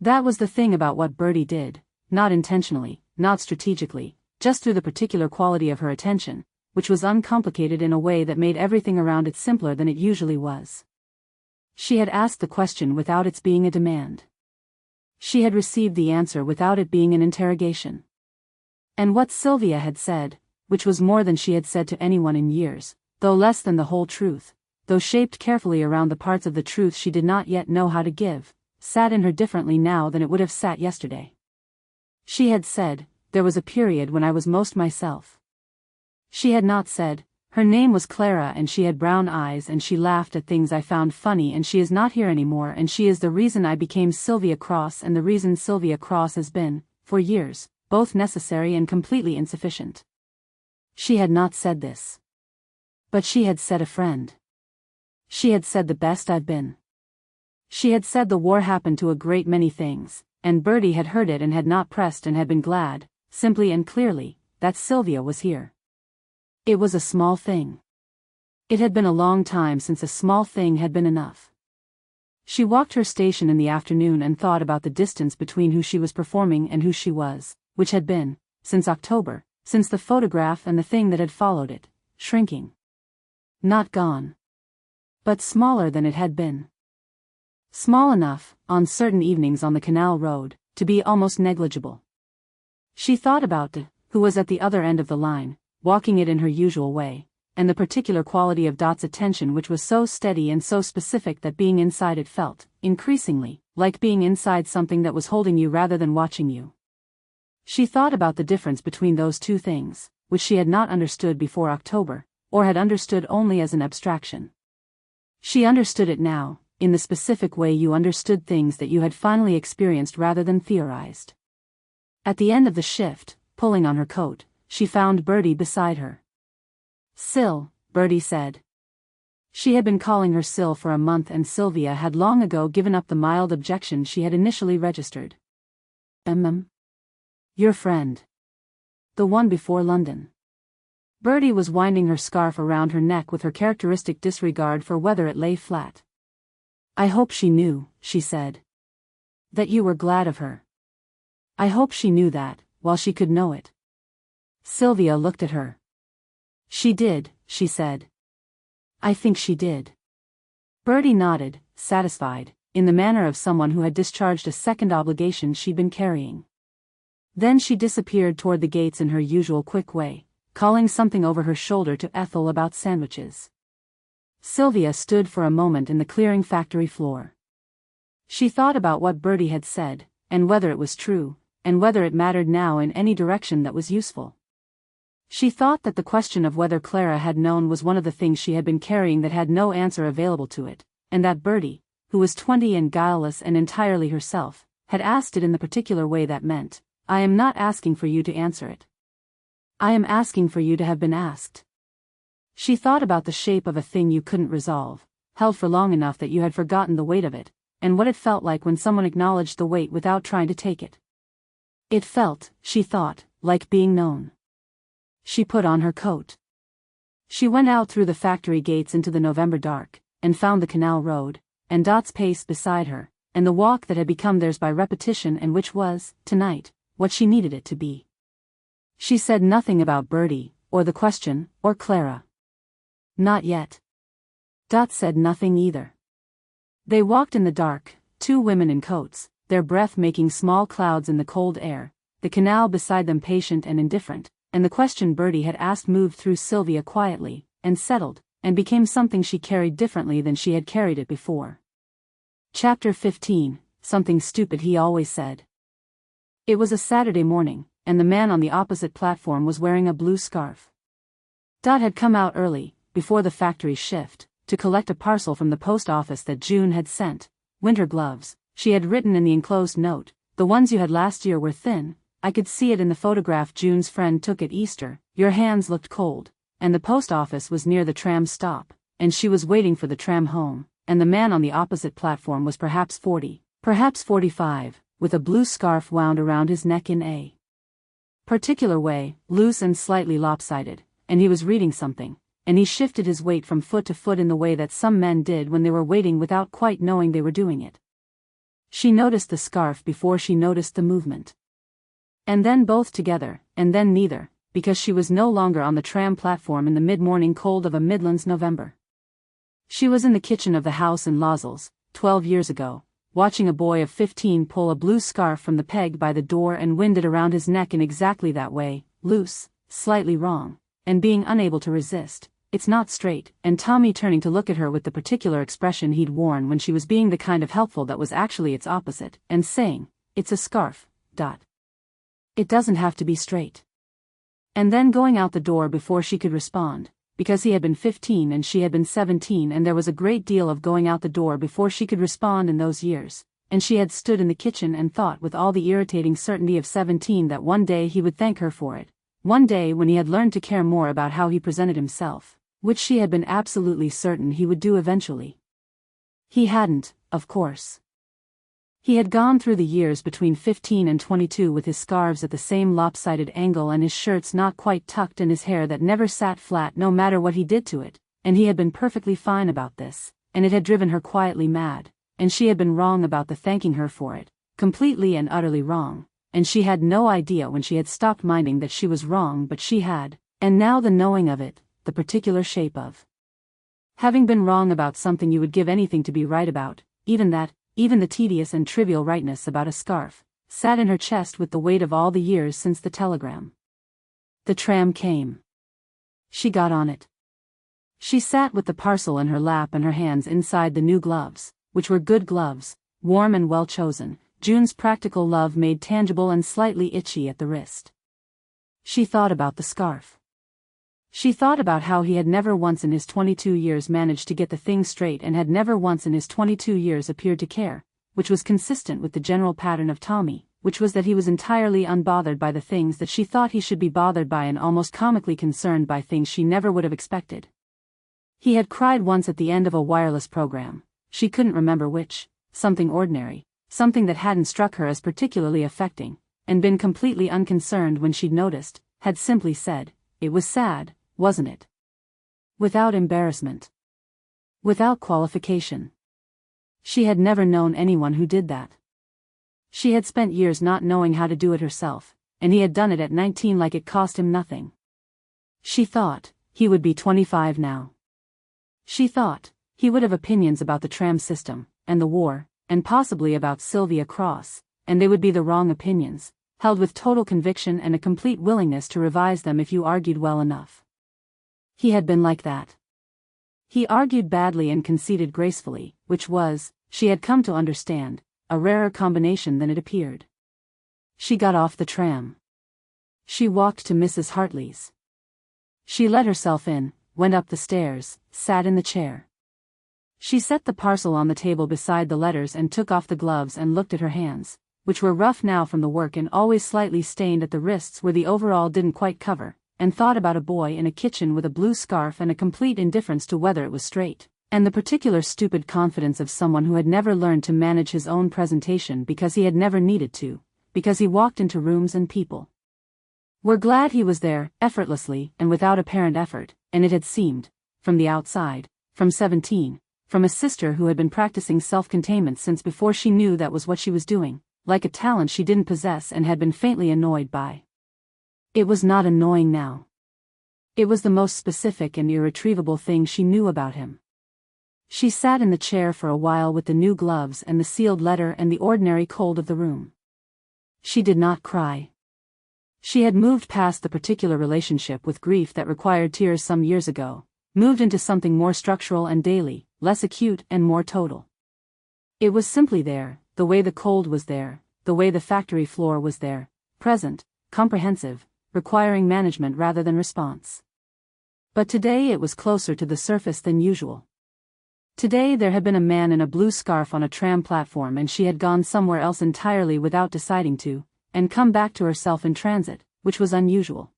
That was the thing about what Birdie did, not intentionally, not strategically, just through the particular quality of her attention, which was uncomplicated in a way that made everything around it simpler than it usually was. She had asked the question without its being a demand. She had received the answer without it being an interrogation. And what Sylvia had said, which was more than she had said to anyone in years, though less than the whole truth, though shaped carefully around the parts of the truth she did not yet know how to give, sat in her differently now than it would have sat yesterday. She had said, there was a period when I was most myself. She had not said, her name was Clara and she had brown eyes and she laughed at things I found funny and she is not here anymore and she is the reason I became Sylvia Cross and the reason Sylvia Cross has been, for years, both necessary and completely insufficient. She had not said this. But she had said a friend. She had said the best I've been. She had said the war happened to a great many things, and Birdie had heard it and had not pressed and had been glad, simply and clearly, that Sylvia was here. It was a small thing. It had been a long time since a small thing had been enough. She walked her station in the afternoon and thought about the distance between who she was performing and who she was, which had been, since October, since the photograph and the thing that had followed it, shrinking. Not gone. But smaller than it had been. Small enough, on certain evenings on the canal road, to be almost negligible. She thought about Dot, who was at the other end of the line, walking it in her usual way, and the particular quality of Dot's attention which was so steady and so specific that being inside it felt, increasingly, like being inside something that was holding you rather than watching you. She thought about the difference between those two things, which she had not understood before October, or had understood only as an abstraction. She understood it now, in the specific way you understood things that you had finally experienced rather than theorized. At the end of the shift, pulling on her coat, she found Birdie beside her. "Syl," Birdie said. She had been calling her Syl for a month and Sylvia had long ago given up the mild objection she had initially registered. Your friend. The one before London." Birdie was winding her scarf around her neck with her characteristic disregard for whether it lay flat. "I hope she knew," she said. "That you were glad of her. I hope she knew that, while she could know it." Sylvia looked at her. "She did," she said. "I think she did." Birdie nodded, satisfied, in the manner of someone who had discharged a second obligation she'd been carrying. Then she disappeared toward the gates in her usual quick way, calling something over her shoulder to Ethel about sandwiches. Sylvia stood for a moment in the clearing factory floor. She thought about what Birdie had said, and whether it was true, and whether it mattered now in any direction that was useful. She thought that the question of whether Clara had known was one of the things she had been carrying that had no answer available to it, and that Birdie, who was 20 and guileless and entirely herself, had asked it in the particular way that meant, "I am not asking for you to answer it. I am asking for you to have been asked." She thought about the shape of a thing you couldn't resolve, held for long enough that you had forgotten the weight of it, and what it felt like when someone acknowledged the weight without trying to take it. It felt, she thought, like being known. She put on her coat. She went out through the factory gates into the November dark, and found the canal road, and Dot's pace beside her, and the walk that had become theirs by repetition and which was, tonight, what she needed it to be. She said nothing about Birdie, or the question, or Clara. Not yet. Dot said nothing either. They walked in the dark, two women in coats, their breath making small clouds in the cold air, the canal beside them patient and indifferent, and the question Birdie had asked moved through Sylvia quietly, and settled, and became something she carried differently than she had carried it before. Chapter 15, Something Stupid He Always Said. It was a Saturday morning, and the man on the opposite platform was wearing a blue scarf. Dot had come out early, before the factory shift, to collect a parcel from the post office that June had sent. "Winter gloves," she had written in the enclosed note, "the ones you had last year were thin. I could see it in the photograph June's friend took at Easter. Your hands looked cold." And the post office was near the tram stop, and she was waiting for the tram home, and the man on the opposite platform was perhaps 40, perhaps 45, with a blue scarf wound around his neck in a particular way, loose and slightly lopsided, and he was reading something, and he shifted his weight from foot to foot in the way that some men did when they were waiting without quite knowing they were doing it. She noticed the scarf before she noticed the movement. And then both together, and then neither, because she was no longer on the tram platform in the mid-morning cold of a Midlands November. She was in the kitchen of the house in Lozells, 12 years ago, watching a boy of 15 pull a blue scarf from the peg by the door and wind it around his neck in exactly that way, loose, slightly wrong, and being unable to resist. "It's not straight," and Tommy turning to look at her with the particular expression he'd worn when she was being the kind of helpful that was actually its opposite, and saying, "It's a scarf, Dot. It doesn't have to be straight." And then going out the door before she could respond, because he had been 15 and she had been 17 and there was a great deal of going out the door before she could respond in those years, and she had stood in the kitchen and thought with all the irritating certainty of 17 that one day he would thank her for it, one day when he had learned to care more about how he presented himself, which she had been absolutely certain he would do eventually. He hadn't, of course. He had gone through the years between 15 and 22 with his scarves at the same lopsided angle and his shirts not quite tucked and his hair that never sat flat no matter what he did to it, and he had been perfectly fine about this, and it had driven her quietly mad, and she had been wrong about the thanking her for it, completely and utterly wrong, and she had no idea when she had stopped minding that she was wrong, but she had, and now the knowing of it, the particular shape of having been wrong about something you would give anything to be right about, even that, even the tedious and trivial rightness about a scarf, sat in her chest with the weight of all the years since the telegram. The tram came. She got on it. She sat with the parcel in her lap and her hands inside the new gloves, which were good gloves, warm and well chosen, June's practical love made tangible and slightly itchy at the wrist. She thought about the scarf. She thought about how he had never once in his 22 years managed to get the thing straight and had never once in his 22 years appeared to care, which was consistent with the general pattern of Tommy, which was that he was entirely unbothered by the things that she thought he should be bothered by and almost comically concerned by things she never would have expected. He had cried once at the end of a wireless program, she couldn't remember which, something ordinary, something that hadn't struck her as particularly affecting, and been completely unconcerned when she'd noticed, had simply said, "It was sad, wasn't it?" Without embarrassment. Without qualification. She had never known anyone who did that. She had spent years not knowing how to do it herself, and he had done it at 19 like it cost him nothing. She thought, he would be 25 now. She thought, he would have opinions about the tram system, and the war, and possibly about Sylvia Cross, and they would be the wrong opinions, held with total conviction and a complete willingness to revise them if you argued well enough. He had been like that. He argued badly and conceded gracefully, which was, she had come to understand, a rarer combination than it appeared. She got off the tram. She walked to Mrs. Hartley's. She let herself in, went up the stairs, sat in the chair. She set the parcel on the table beside the letters and took off the gloves and looked at her hands, which were rough now from the work and always slightly stained at the wrists where the overall didn't quite cover, and thought about a boy in a kitchen with a blue scarf and a complete indifference to whether it was straight, and the particular stupid confidence of someone who had never learned to manage his own presentation because he had never needed to, because he walked into rooms and people were glad he was there, effortlessly and without apparent effort, and it had seemed, from the outside, from 17, from a sister who had been practicing self-containment since before she knew that was what she was doing, like a talent she didn't possess and had been faintly annoyed by. It was not annoying now. It was the most specific and irretrievable thing she knew about him. She sat in the chair for a while with the new gloves and the sealed letter and the ordinary cold of the room. She did not cry. She had moved past the particular relationship with grief that required tears some years ago, moved into something more structural and daily, less acute and more total. It was simply there, the way the cold was there, the way the factory floor was there, present, comprehensive, requiring management rather than response. But today it was closer to the surface than usual. Today there had been a man in a blue scarf on a tram platform and she had gone somewhere else entirely without deciding to, and come back to herself in transit, which was unusual.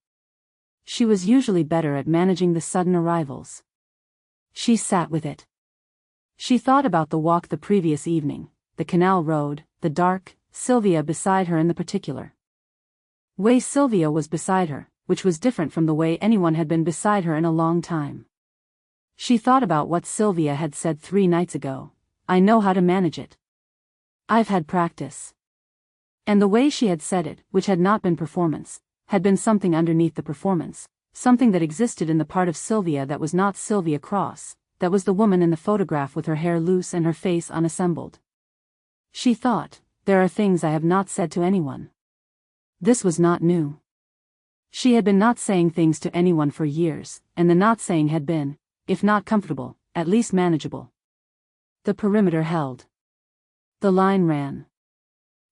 She was usually better at managing the sudden arrivals. She sat with it. She thought about the walk the previous evening, the canal road, the dark, Sylvia beside her in the particular way Sylvia was beside her, which was different from the way anyone had been beside her in a long time. She thought about what Sylvia had said 3 nights ago, "I know how to manage it. I've had practice." And the way she had said it, which had not been performance, had been something underneath the performance, something that existed in the part of Sylvia that was not Sylvia Cross, that was the woman in the photograph with her hair loose and her face unassembled. She thought, there are things I have not said to anyone. This was not new. She had been not saying things to anyone for years, and the not saying had been, if not comfortable, at least manageable. The perimeter held. The line ran.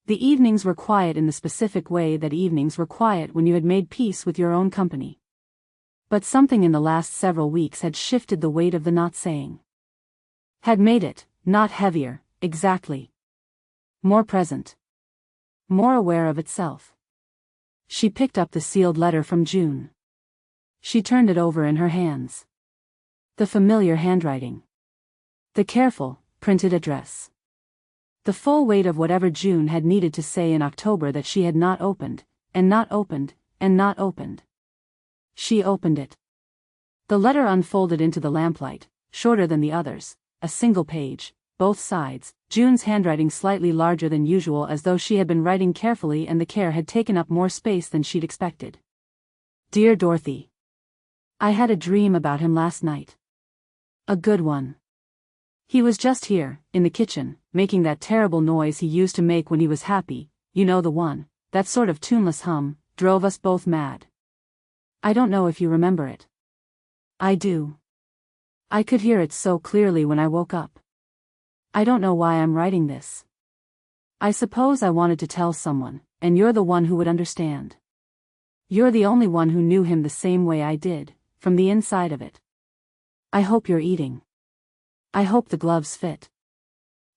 The evenings were quiet in the specific way that evenings were quiet when you had made peace with your own company. But something in the last several weeks had shifted the weight of the not saying. Had made it, not heavier, exactly. More present. More aware of itself. She picked up the sealed letter from June. She turned it over in her hands. The familiar handwriting. The careful, printed address. The full weight of whatever June had needed to say in October that she had not opened, and not opened, and not opened. She opened it. The letter unfolded into the lamplight, shorter than the others, a single page, both sides, June's handwriting slightly larger than usual as though she had been writing carefully and the care had taken up more space than she'd expected. Dear Dorothy. I had a dream about him last night. A good one. He was just here, in the kitchen, making that terrible noise he used to make when he was happy, you know the one, that sort of tuneless hum, drove us both mad. I don't know if you remember it. I do. I could hear it so clearly when I woke up. I don't know why I'm writing this. I suppose I wanted to tell someone, and you're the one who would understand. You're the only one who knew him the same way I did, from the inside of it. I hope you're eating. I hope the gloves fit.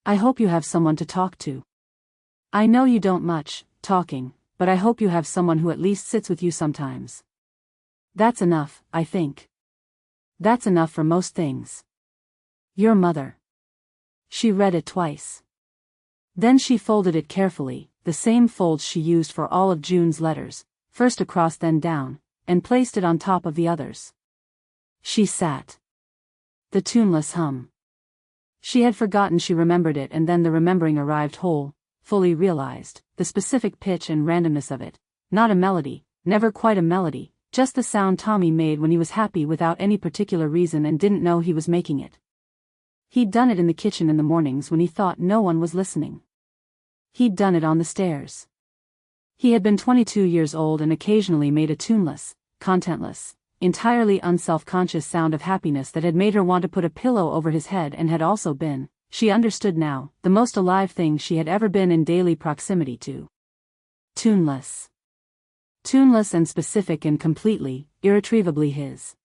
I hope you have someone to talk to. I know you don't much, talking, but I hope you have someone who at least sits with you sometimes. That's enough, I think. That's enough for most things. Your mother. She read it twice. Then she folded it carefully, the same folds she used for all of June's letters, first across then down, and placed it on top of the others. She sat. The tuneless hum. She had forgotten she remembered it, and then the remembering arrived whole, fully realized, the specific pitch and randomness of it. Not a melody, never quite a melody, just the sound Tommy made when he was happy without any particular reason and didn't know he was making it. He'd done it in the kitchen in the mornings when he thought no one was listening. He'd done it on the stairs. He had been 22 years old and occasionally made a tuneless, contentless, entirely unself-conscious sound of happiness that had made her want to put a pillow over his head and had also been, she understood now, the most alive thing she had ever been in daily proximity to. Tuneless. Tuneless and specific and completely, irretrievably his.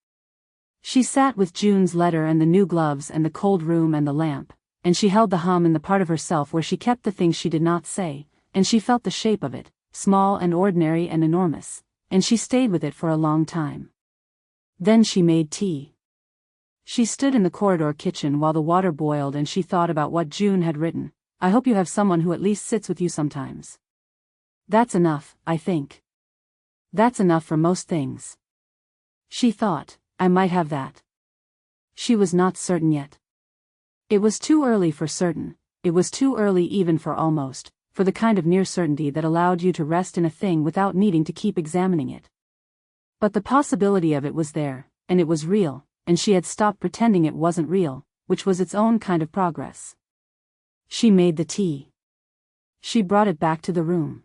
She sat with June's letter and the new gloves and the cold room and the lamp, and she held the hum in the part of herself where she kept the things she did not say, and she felt the shape of it, small and ordinary and enormous, and she stayed with it for a long time. Then she made tea. She stood in the corridor kitchen while the water boiled and she thought about what June had written. I hope you have someone who at least sits with you sometimes. That's enough, I think. That's enough for most things. She thought, I might have that. She was not certain yet. It was too early for certain, it was too early even for almost, for the kind of near certainty that allowed you to rest in a thing without needing to keep examining it. But the possibility of it was there, and it was real, and she had stopped pretending it wasn't real, which was its own kind of progress. She made the tea. She brought it back to the room.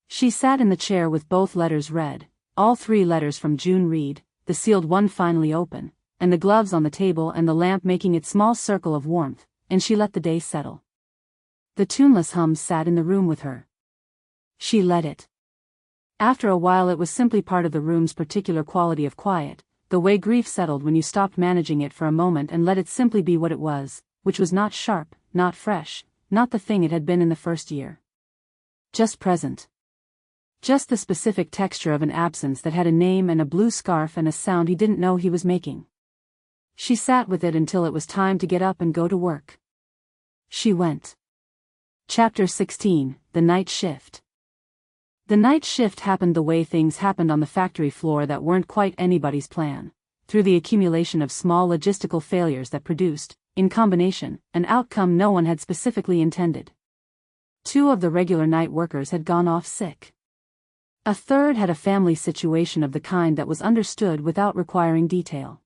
She sat in the chair with both letters read, all 3 letters from June read, the sealed one finally open, and the gloves on the table and the lamp making its small circle of warmth, and she let the day settle. The tuneless hum sat in the room with her. She let it. After a while it was simply part of the room's particular quality of quiet, the way grief settled when you stopped managing it for a moment and let it simply be what it was, which was not sharp, not fresh, not the thing it had been in the first year. Just present. Just the specific texture of an absence that had a name and a blue scarf and a sound he didn't know he was making. She sat with it until it was time to get up and go to work. She went. Chapter 16, The Night Shift. The night shift happened the way things happened on the factory floor that weren't quite anybody's plan, through the accumulation of small logistical failures that produced, in combination, an outcome no one had specifically intended. 2 of the regular night workers had gone off sick. A third had a family situation of the kind that was understood without requiring detail.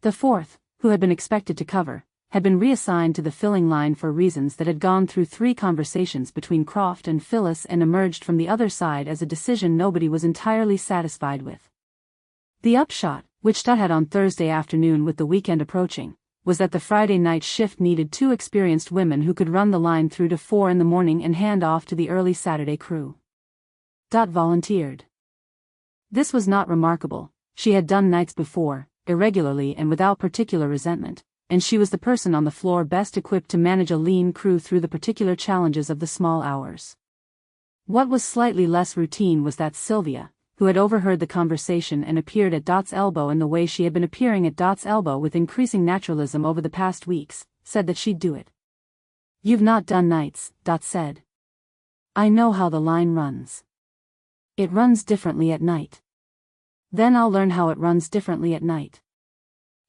The 4th, who had been expected to cover, had been reassigned to the filling line for reasons that had gone through 3 conversations between Croft and Phyllis and emerged from the other side as a decision nobody was entirely satisfied with. The upshot, which Dot had on Thursday afternoon with the weekend approaching, was that the Friday night shift needed 2 experienced women who could run the line through to 4 in the morning and hand off to the early Saturday crew. Dot volunteered. This was not remarkable, she had done nights before, irregularly and without particular resentment, and she was the person on the floor best equipped to manage a lean crew through the particular challenges of the small hours. What was slightly less routine was that Sylvia, who had overheard the conversation and appeared at Dot's elbow in the way she had been appearing at Dot's elbow with increasing naturalism over the past weeks, said that she'd do it. You've not done nights, Dot said. I know how the line runs. It runs differently at night. Then I'll learn how it runs differently at night.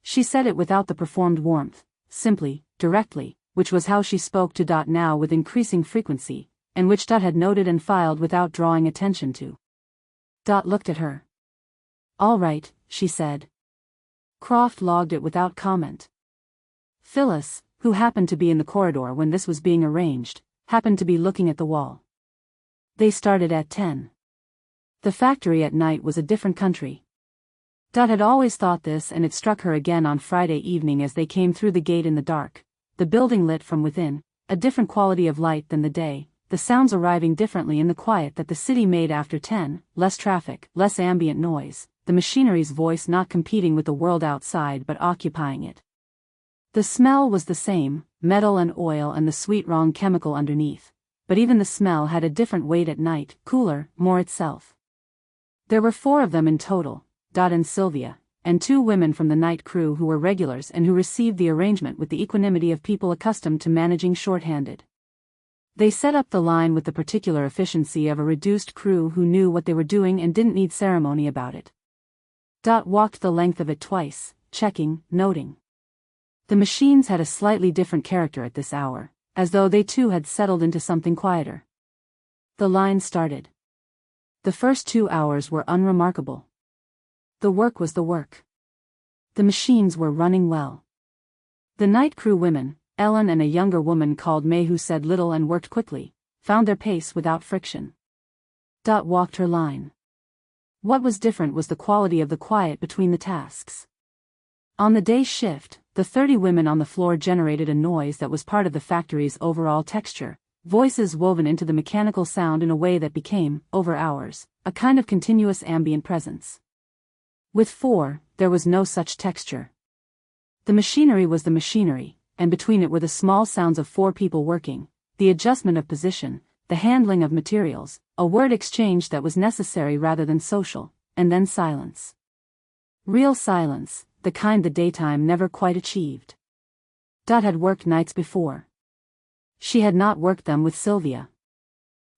She said it without the performed warmth, simply, directly, which was how she spoke to Dot now with increasing frequency, and which Dot had noted and filed without drawing attention to. Dot looked at her. All right, she said. Croft logged it without comment. Phyllis, who happened to be in the corridor when this was being arranged, happened to be looking at the wall. They started at 10. The factory at night was a different country. Dot had always thought this, and it struck her again on Friday evening as they came through the gate in the dark, the building lit from within, a different quality of light than the day, the sounds arriving differently in the quiet that the city made after 10, less traffic, less ambient noise, the machinery's voice not competing with the world outside but occupying it. The smell was the same, metal and oil and the sweet wrong chemical underneath, but even the smell had a different weight at night, cooler, more itself. There were 4 of them in total, Dot and Sylvia, and 2 women from the night crew who were regulars and who received the arrangement with the equanimity of people accustomed to managing shorthanded. They set up the line with the particular efficiency of a reduced crew who knew what they were doing and didn't need ceremony about it. Dot walked the length of it twice, checking, noting. The machines had a slightly different character at this hour, as though they too had settled into something quieter. The line started. The first 2 hours were unremarkable. The work was the work. The machines were running well. The night crew women, Ellen and a younger woman called May who said little and worked quickly, found their pace without friction. Dot walked her line. What was different was the quality of the quiet between the tasks. On the day shift, the 30 women on the floor generated a noise that was part of the factory's overall texture, voices woven into the mechanical sound in a way that became, over hours, a kind of continuous ambient presence. With 4, there was no such texture. The machinery was the machinery, and between it were the small sounds of 4 people working, the adjustment of position, the handling of materials, a word exchange that was necessary rather than social, and then silence. Real silence, the kind the daytime never quite achieved. Dot had worked nights before. She had not worked them with Sylvia.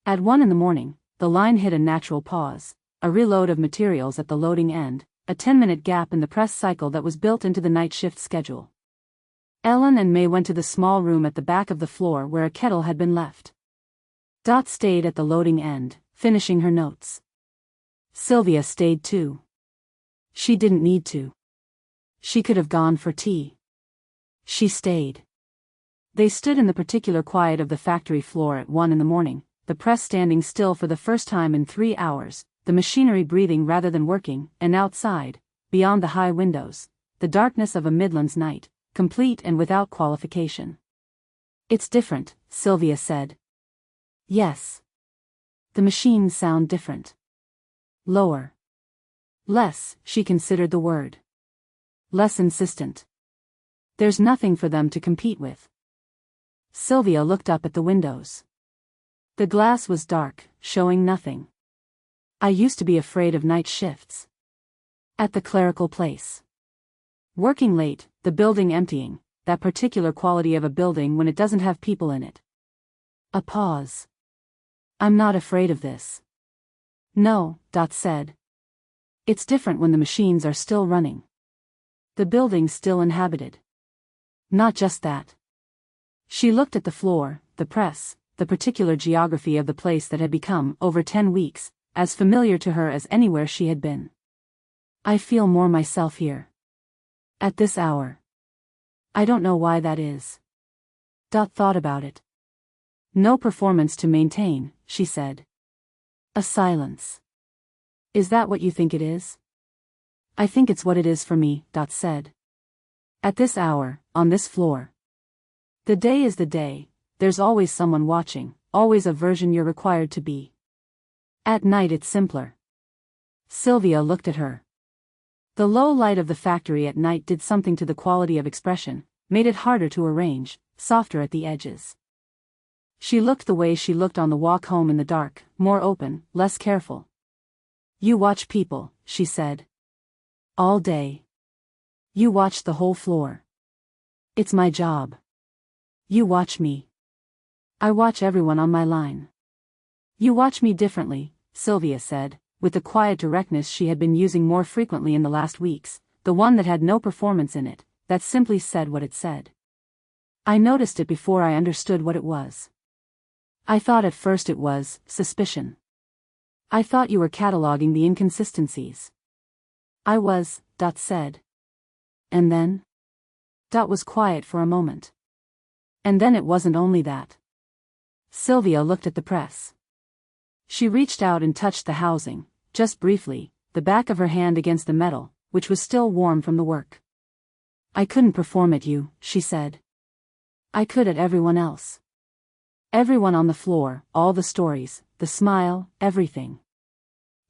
At 1 in the morning, the line hit a natural pause, a reload of materials at the loading end, a 10-minute gap in the press cycle that was built into the night shift schedule. Ellen and May went to the small room at the back of the floor where a kettle had been left. Dot stayed at the loading end, finishing her notes. Sylvia stayed too. She didn't need to. She could have gone for tea. She stayed. They stood in the particular quiet of the factory floor at 1 in the morning, the press standing still for the first time in 3 hours, the machinery breathing rather than working, and outside, beyond the high windows, the darkness of a Midlands night, complete and without qualification. It's different, Sylvia said. Yes. The machines sound different. Lower. Less, she considered the word. Less insistent. There's nothing for them to compete with. Sylvia looked up at the windows. The glass was dark, showing nothing. I used to be afraid of night shifts. At the clerical place. Working late, the building emptying, that particular quality of a building when it doesn't have people in it. A pause. I'm not afraid of this. No, Dot said. It's different when the machines are still running. The building's still inhabited. Not just that. She looked at the floor, the press, the particular geography of the place that had become, over 10 weeks, as familiar to her as anywhere she had been. I feel more myself here. At this hour. I don't know why that is. Dot thought about it. No performance to maintain, she said. A silence. Is that what you think it is? I think it's what it is for me, Dot said. At this hour, on this floor. The day is the day, there's always someone watching, always a version you're required to be. At night it's simpler. Sylvia looked at her. The low light of the factory at night did something to the quality of expression, made it harder to arrange, softer at the edges. She looked the way she looked on the walk home in the dark, more open, less careful. You watch people, she said. All day. You watch the whole floor. It's my job. You watch me. I watch everyone on my line. You watch me differently, Sylvia said, with the quiet directness she had been using more frequently in the last weeks, the one that had no performance in it, that simply said what it said. I noticed it before I understood what it was. I thought at first it was suspicion. I thought you were cataloging the inconsistencies. I was, Dot said. And then? Dot was quiet for a moment. And then it wasn't only that. Sylvia looked at the press. She reached out and touched the housing, just briefly, the back of her hand against the metal, which was still warm from the work. I couldn't perform at you, she said. I could at everyone else. Everyone on the floor, all the stories, the smile, everything.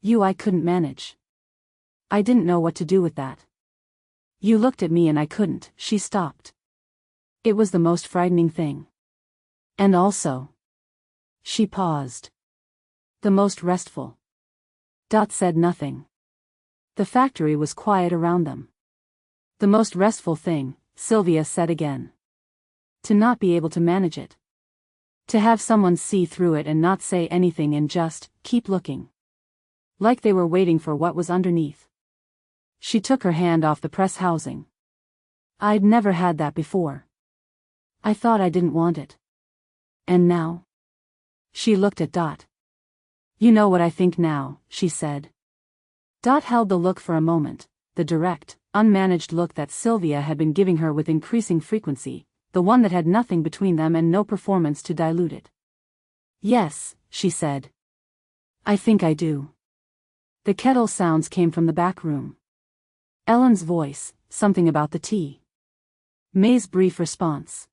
You I couldn't manage. I didn't know what to do with that. You looked at me and I couldn't. She stopped. It was the most frightening thing. And also. She paused. The most restful. Dot said nothing. The factory was quiet around them. The most restful thing, Sylvia said again. To not be able to manage it. To have someone see through it and not say anything and just keep looking. Like they were waiting for what was underneath. She took her hand off the press housing. I'd never had that before. I thought I didn't want it. And now? She looked at Dot. You know what I think now, she said. Dot held the look for a moment, the direct, unmanaged look that Sylvia had been giving her with increasing frequency, the one that had nothing between them and no performance to dilute it. Yes, she said. I think I do. The kettle sounds came from the back room. Ellen's voice, something about the tea. May's brief response.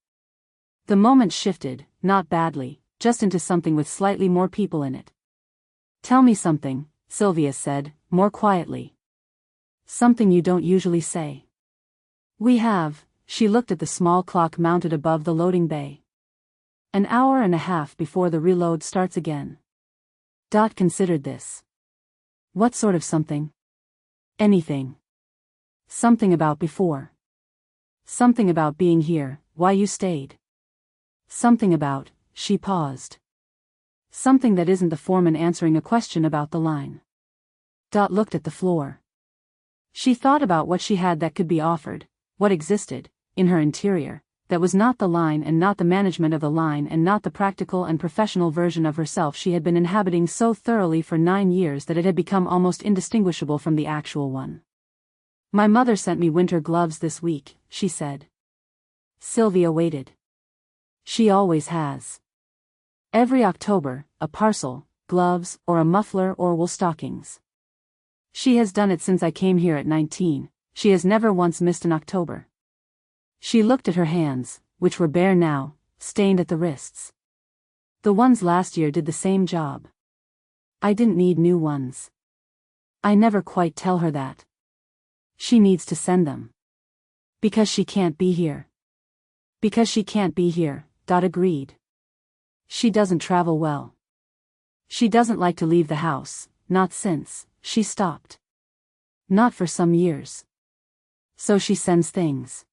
The moment shifted, not badly, just into something with slightly more people in it. Tell me something, Sylvia said, more quietly. Something you don't usually say. We have, she looked at the small clock mounted above the loading bay. An hour and a half before the reload starts again. Dot considered this. What sort of something? Anything. Something about before. Something about being here, why you stayed. Something about, she paused. Something that isn't the foreman answering a question about the line. Dot looked at the floor. She thought about what she had that could be offered, what existed, in her interior, that was not the line and not the management of the line and not the practical and professional version of herself she had been inhabiting so thoroughly for 9 years that it had become almost indistinguishable from the actual one. My mother sent me winter gloves this week, she said. Sylvia waited. She always has. Every October, a parcel, gloves, or a muffler or wool stockings. She has done it since I came here at 19, she has never once missed an October. She looked at her hands, which were bare now, stained at the wrists. The ones last year did the same job. I didn't need new ones. I never quite tell her that. She needs to send them. Because she can't be here. Because she can't be here, Dot agreed. She doesn't travel well. She doesn't like to leave the house, not since, she stopped. Not for some years. So she sends things.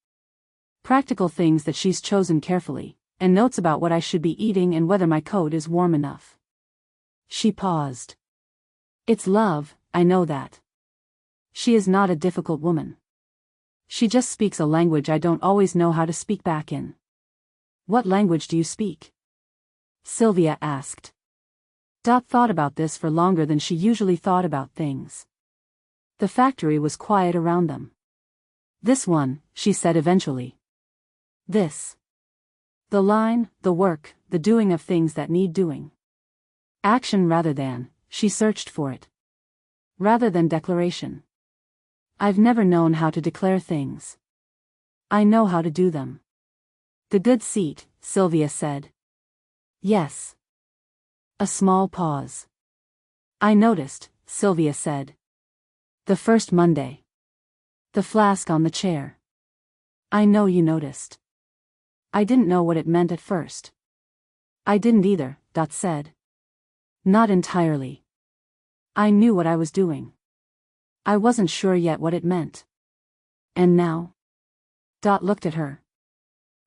Practical things that she's chosen carefully, and notes about what I should be eating and whether my coat is warm enough. She paused. It's love, I know that. She is not a difficult woman. She just speaks a language I don't always know how to speak back in. What language do you speak? Sylvia asked. Dot thought about this for longer than she usually thought about things. The factory was quiet around them. This one, she said eventually. This. The line, the work, the doing of things that need doing. Action rather than, she searched for it. Rather than declaration. I've never known how to declare things. I know how to do them. The good seat, Sylvia said. Yes. A small pause. I noticed, Sylvia said. The first Monday. The flask on the chair. I know you noticed. I didn't know what it meant at first. I didn't either, Dot said. Not entirely. I knew what I was doing. I wasn't sure yet what it meant. And now? Dot looked at her.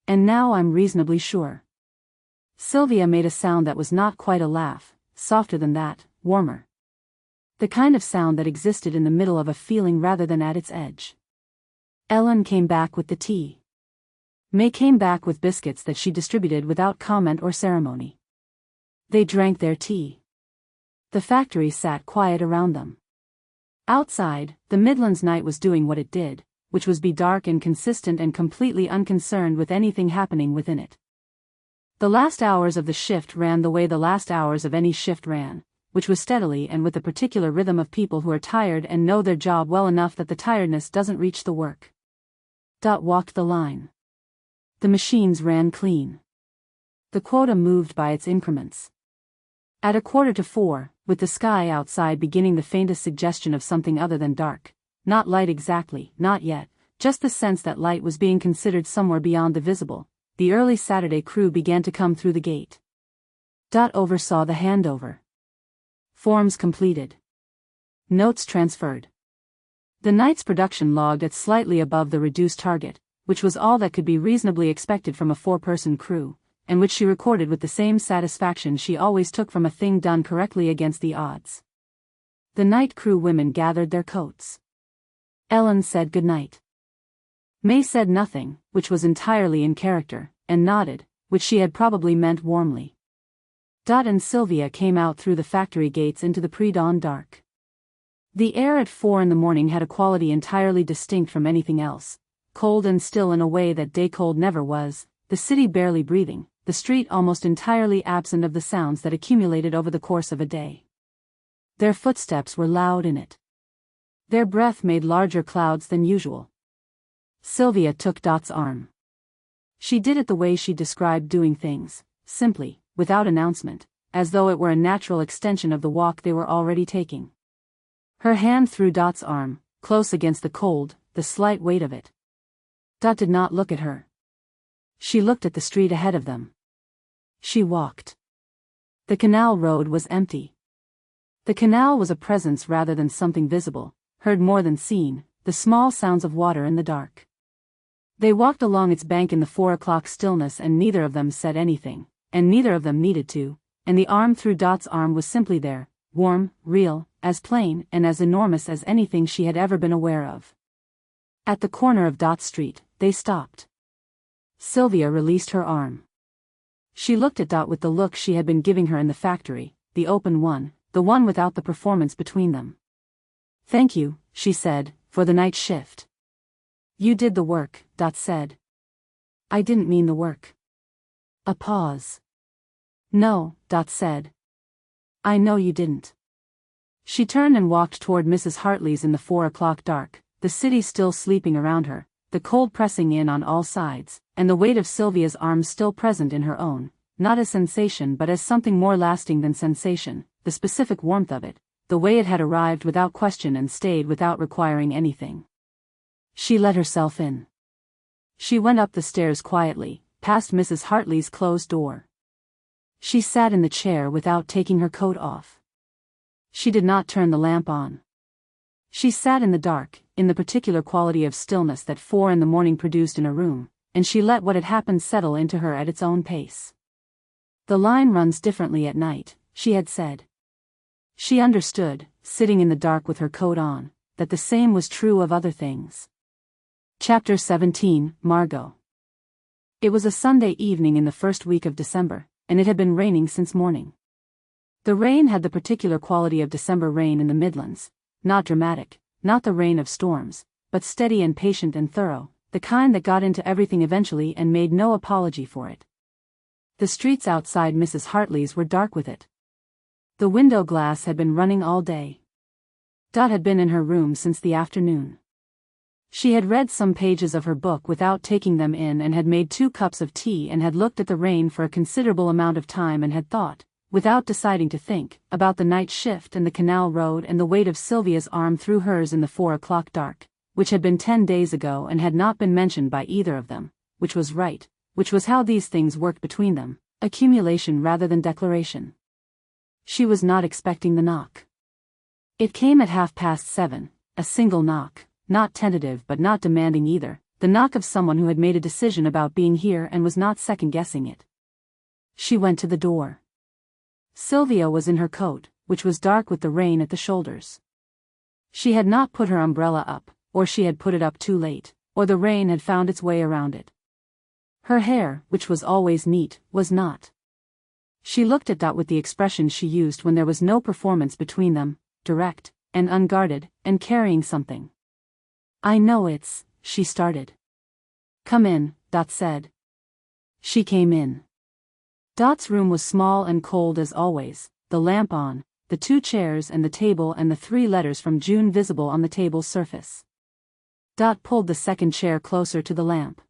And now I'm reasonably sure. Sylvia made a sound that was not quite a laugh, softer than that, warmer. The kind of sound that existed in the middle of a feeling rather than at its edge. Ellen came back with the tea. May came back with biscuits that she distributed without comment or ceremony. They drank their tea. The factory sat quiet around them. Outside, the Midlands night was doing what it did, which was be dark and consistent and completely unconcerned with anything happening within it. The last hours of the shift ran the way the last hours of any shift ran, which was steadily and with the particular rhythm of people who are tired and know their job well enough that the tiredness doesn't reach the work. Dot walked the line. The machines ran clean. The quota moved by its increments. At 3:45, with the sky outside beginning the faintest suggestion of something other than dark, not light exactly, not yet, just the sense that light was being considered somewhere beyond the visible, the early Saturday crew began to come through the gate. Dot oversaw the handover. Forms completed. Notes transferred. The night's production logged at slightly above the reduced target, which was all that could be reasonably expected from a 4-person crew, and which she recorded with the same satisfaction she always took from a thing done correctly against the odds. The night crew women gathered their coats. Ellen said good night. May said nothing, which was entirely in character, and nodded, which she had probably meant warmly. Dot and Sylvia came out through the factory gates into the pre-dawn dark. The air at 4 in the morning had a quality entirely distinct from anything else, cold and still in a way that day cold never was, the city barely breathing, the street almost entirely absent of the sounds that accumulated over the course of a day. Their footsteps were loud in it. Their breath made larger clouds than usual. Sylvia took Dot's arm. She did it the way she described doing things, simply, without announcement, as though it were a natural extension of the walk they were already taking. Her hand through Dot's arm, close against the cold, the slight weight of it. Dot did not look at her. She looked at the street ahead of them. She walked. The canal road was empty. The canal was a presence rather than something visible, heard more than seen, the small sounds of water in the dark. They walked along its bank in the 4 o'clock stillness and neither of them said anything, and neither of them needed to, and the arm through Dot's arm was simply there, warm, real, as plain and as enormous as anything she had ever been aware of. At the corner of Dot Street, they stopped. Sylvia released her arm. She looked at Dot with the look she had been giving her in the factory, the open one, the one without the performance between them. "Thank you," she said, "for the night shift." "You did the work," Dot said. "I didn't mean the work." A pause. "No," Dot said. "I know you didn't." She turned and walked toward Mrs. Hartley's in the 4 o'clock dark, the city still sleeping around her, the cold pressing in on all sides, and the weight of Sylvia's arms still present in her own, not as sensation but as something more lasting than sensation, the specific warmth of it, the way it had arrived without question and stayed without requiring anything. She let herself in. She went up the stairs quietly, past Mrs. Hartley's closed door. She sat in the chair without taking her coat off. She did not turn the lamp on. She sat in the dark, in the particular quality of stillness that 4 in the morning produced in a room, and she let what had happened settle into her at its own pace. "The line runs differently at night," she had said. She understood, sitting in the dark with her coat on, that the same was true of other things. Chapter 17, Margot. It was a Sunday evening in the first week of December, and it had been raining since morning. The rain had the particular quality of December rain in the Midlands, not dramatic, not the rain of storms, but steady and patient and thorough, the kind that got into everything eventually and made no apology for it. The streets outside Mrs. Hartley's were dark with it. The window glass had been running all day. Dot had been in her room since the afternoon. She had read some pages of her book without taking them in and had made 2 cups of tea and had looked at the rain for a considerable amount of time and had thought, without deciding to think, about the night shift and the canal road and the weight of Sylvia's arm through hers in the 4 o'clock dark, which had been 10 days ago and had not been mentioned by either of them, which was right, which was how these things worked between them, accumulation rather than declaration. She was not expecting the knock. It came at 7:30, a single knock, not tentative but not demanding either, the knock of someone who had made a decision about being here and was not second-guessing it. She went to the door. Sylvia was in her coat, which was dark with the rain at the shoulders. She had not put her umbrella up, or she had put it up too late, or the rain had found its way around it. Her hair, which was always neat, was not. She looked at Dot with the expression she used when there was no performance between them, direct, and unguarded, and carrying something. "I know it's," she started. "Come in," Dot said. She came in. Dot's room was small and cold as always, the lamp on, the 2 chairs and the table and the 3 letters from June visible on the table's surface. Dot pulled the second chair closer to the lamp.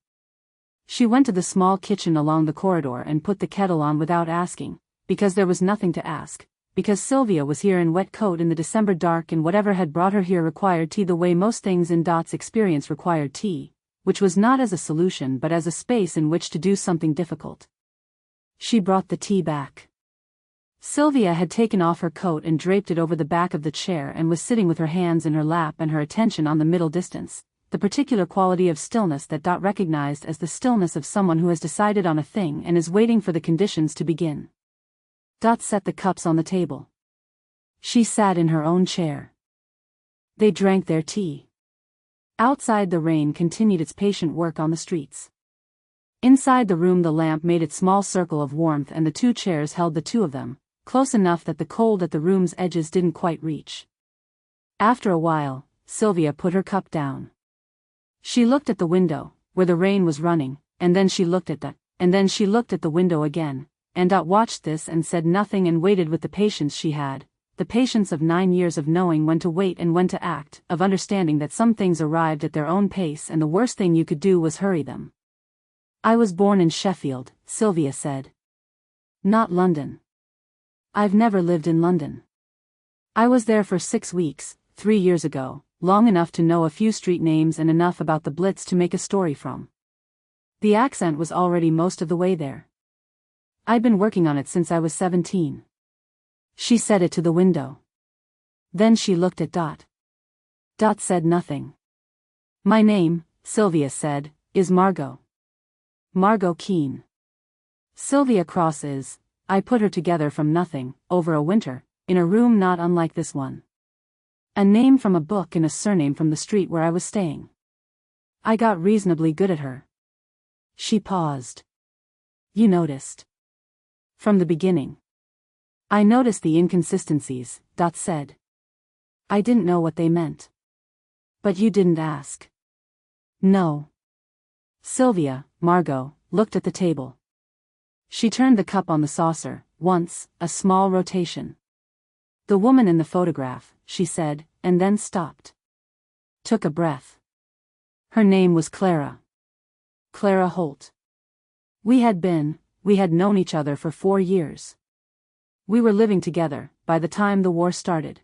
She went to the small kitchen along the corridor and put the kettle on without asking, because there was nothing to ask, because Sylvia was here in wet coat in the December dark and whatever had brought her here required tea the way most things in Dot's experience required tea, which was not as a solution but as a space in which to do something difficult. She brought the tea back. Sylvia had taken off her coat and draped it over the back of the chair and was sitting with her hands in her lap and her attention on the middle distance, the particular quality of stillness that Dot recognized as the stillness of someone who has decided on a thing and is waiting for the conditions to begin. Dot set the cups on the table. She sat in her own chair. They drank their tea. Outside the rain continued its patient work on the streets. Inside the room the lamp made its small circle of warmth and the 2 chairs held the 2 of them, close enough that the cold at the room's edges didn't quite reach. After a while, Sylvia put her cup down. She looked at the window, where the rain was running, and then she looked at that, and then she looked at the window again, and Dot watched this and said nothing and waited with the patience she had, the patience of 9 years of knowing when to wait and when to act, of understanding that some things arrived at their own pace and the worst thing you could do was hurry them. "I was born in Sheffield," Sylvia said. "Not London. I've never lived in London. I was there for 6 weeks, 3 years ago, long enough to know a few street names and enough about the Blitz to make a story from. The accent was already most of the way there. I'd been working on it since I was 17. She said it to the window. Then she looked at Dot. Dot said nothing. "My name," Sylvia said, "is Margot. Margot Keane. Sylvia Cross is, I put her together from nothing, over a winter, in a room not unlike this one. A name from a book and a surname from the street where I was staying. I got reasonably good at her." She paused. "You noticed?" "From the beginning. I noticed the inconsistencies," Dot said. "I didn't know what they meant." "But you didn't ask." "No." Sylvia, Margot, looked at the table. She turned the cup on the saucer, once, a small rotation. "The woman in the photograph," she said, and then stopped. Took a breath. "Her name was Clara. Clara Holt. We had known each other for 4 years. We were living together, by the time the war started.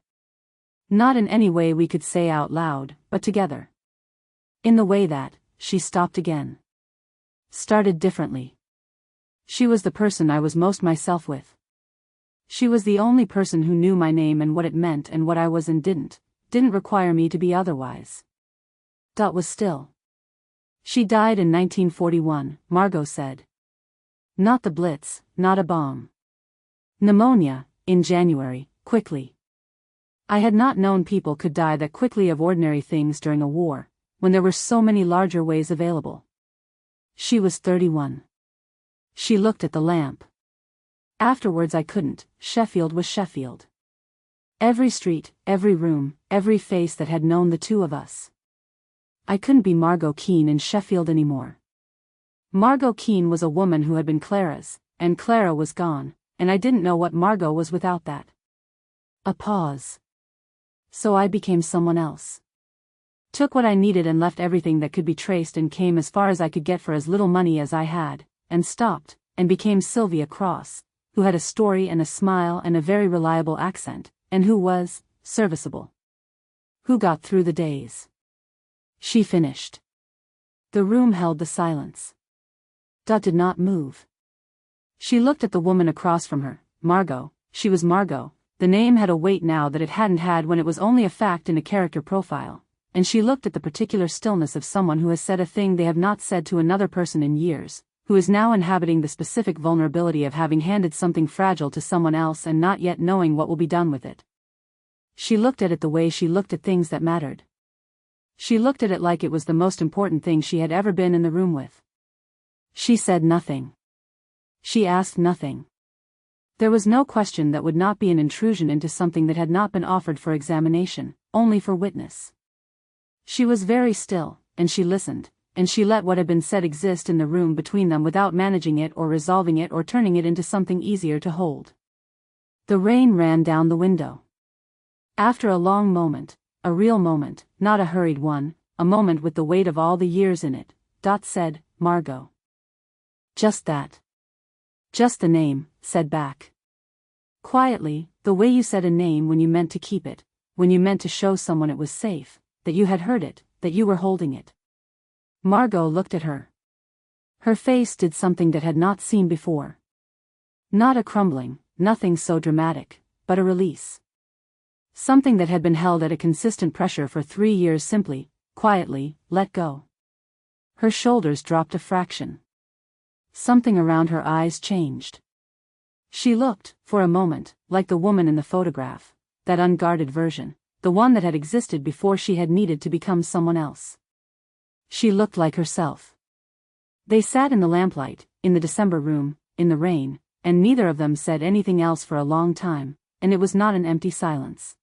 Not in any way we could say out loud, but together. In the way that," she stopped again. "Started differently. She was the person I was most myself with. She was the only person who knew my name and what it meant and what I was and didn't require me to be otherwise." Dot was still. "She died in 1941, Margot said. Not the Blitz, not a bomb. Pneumonia, in January, quickly. I had not known people could die that quickly of ordinary things during a war, when there were so many larger ways available. She was 31. She looked at the lamp. Afterwards I couldn't, Sheffield was Sheffield. Every street, every room, every face that had known the 2 of us. I couldn't be Margot Keane in Sheffield anymore. Margot Keane was a woman who had been Clara's, and Clara was gone, and I didn't know what Margot was without that." A pause. "So I became someone else. Took what I needed and left everything that could be traced and came as far as I could get for as little money as I had, and stopped, and became Sylvia Cross, who had a story and a smile and a very reliable accent, and who was serviceable. Who got through the days." She finished. The room held the silence. Dot did not move. She looked at the woman across from her, Margot. She was Margot. The name had a weight now that it hadn't had when it was only a fact in a character profile, and she looked at the particular stillness of someone who has said a thing they have not said to another person in years, who is now inhabiting the specific vulnerability of having handed something fragile to someone else and not yet knowing what will be done with it. She looked at it the way she looked at things that mattered. She looked at it like it was the most important thing she had ever been in the room with. She said nothing. She asked nothing. There was no question that would not be an intrusion into something that had not been offered for examination, only for witness. She was very still, and she listened, and she let what had been said exist in the room between them without managing it or resolving it or turning it into something easier to hold. The rain ran down the window. After a long moment, a real moment, not a hurried one, a moment with the weight of all the years in it, Dot said, "Margot." "Just that." "Just the name," said back. Quietly, the way you said a name when you meant to keep it, when you meant to show someone it was safe, that you had heard it, that you were holding it. Margot looked at her. Her face did something that had not seen before. Not a crumbling, nothing so dramatic, but a release. Something that had been held at a consistent pressure for 3 years simply, quietly, let go. Her shoulders dropped a fraction. Something around her eyes changed. She looked, for a moment, like the woman in the photograph, that unguarded version, the one that had existed before she had needed to become someone else. She looked like herself. They sat in the lamplight, in the December room, in the rain, and neither of them said anything else for a long time, and it was not an empty silence.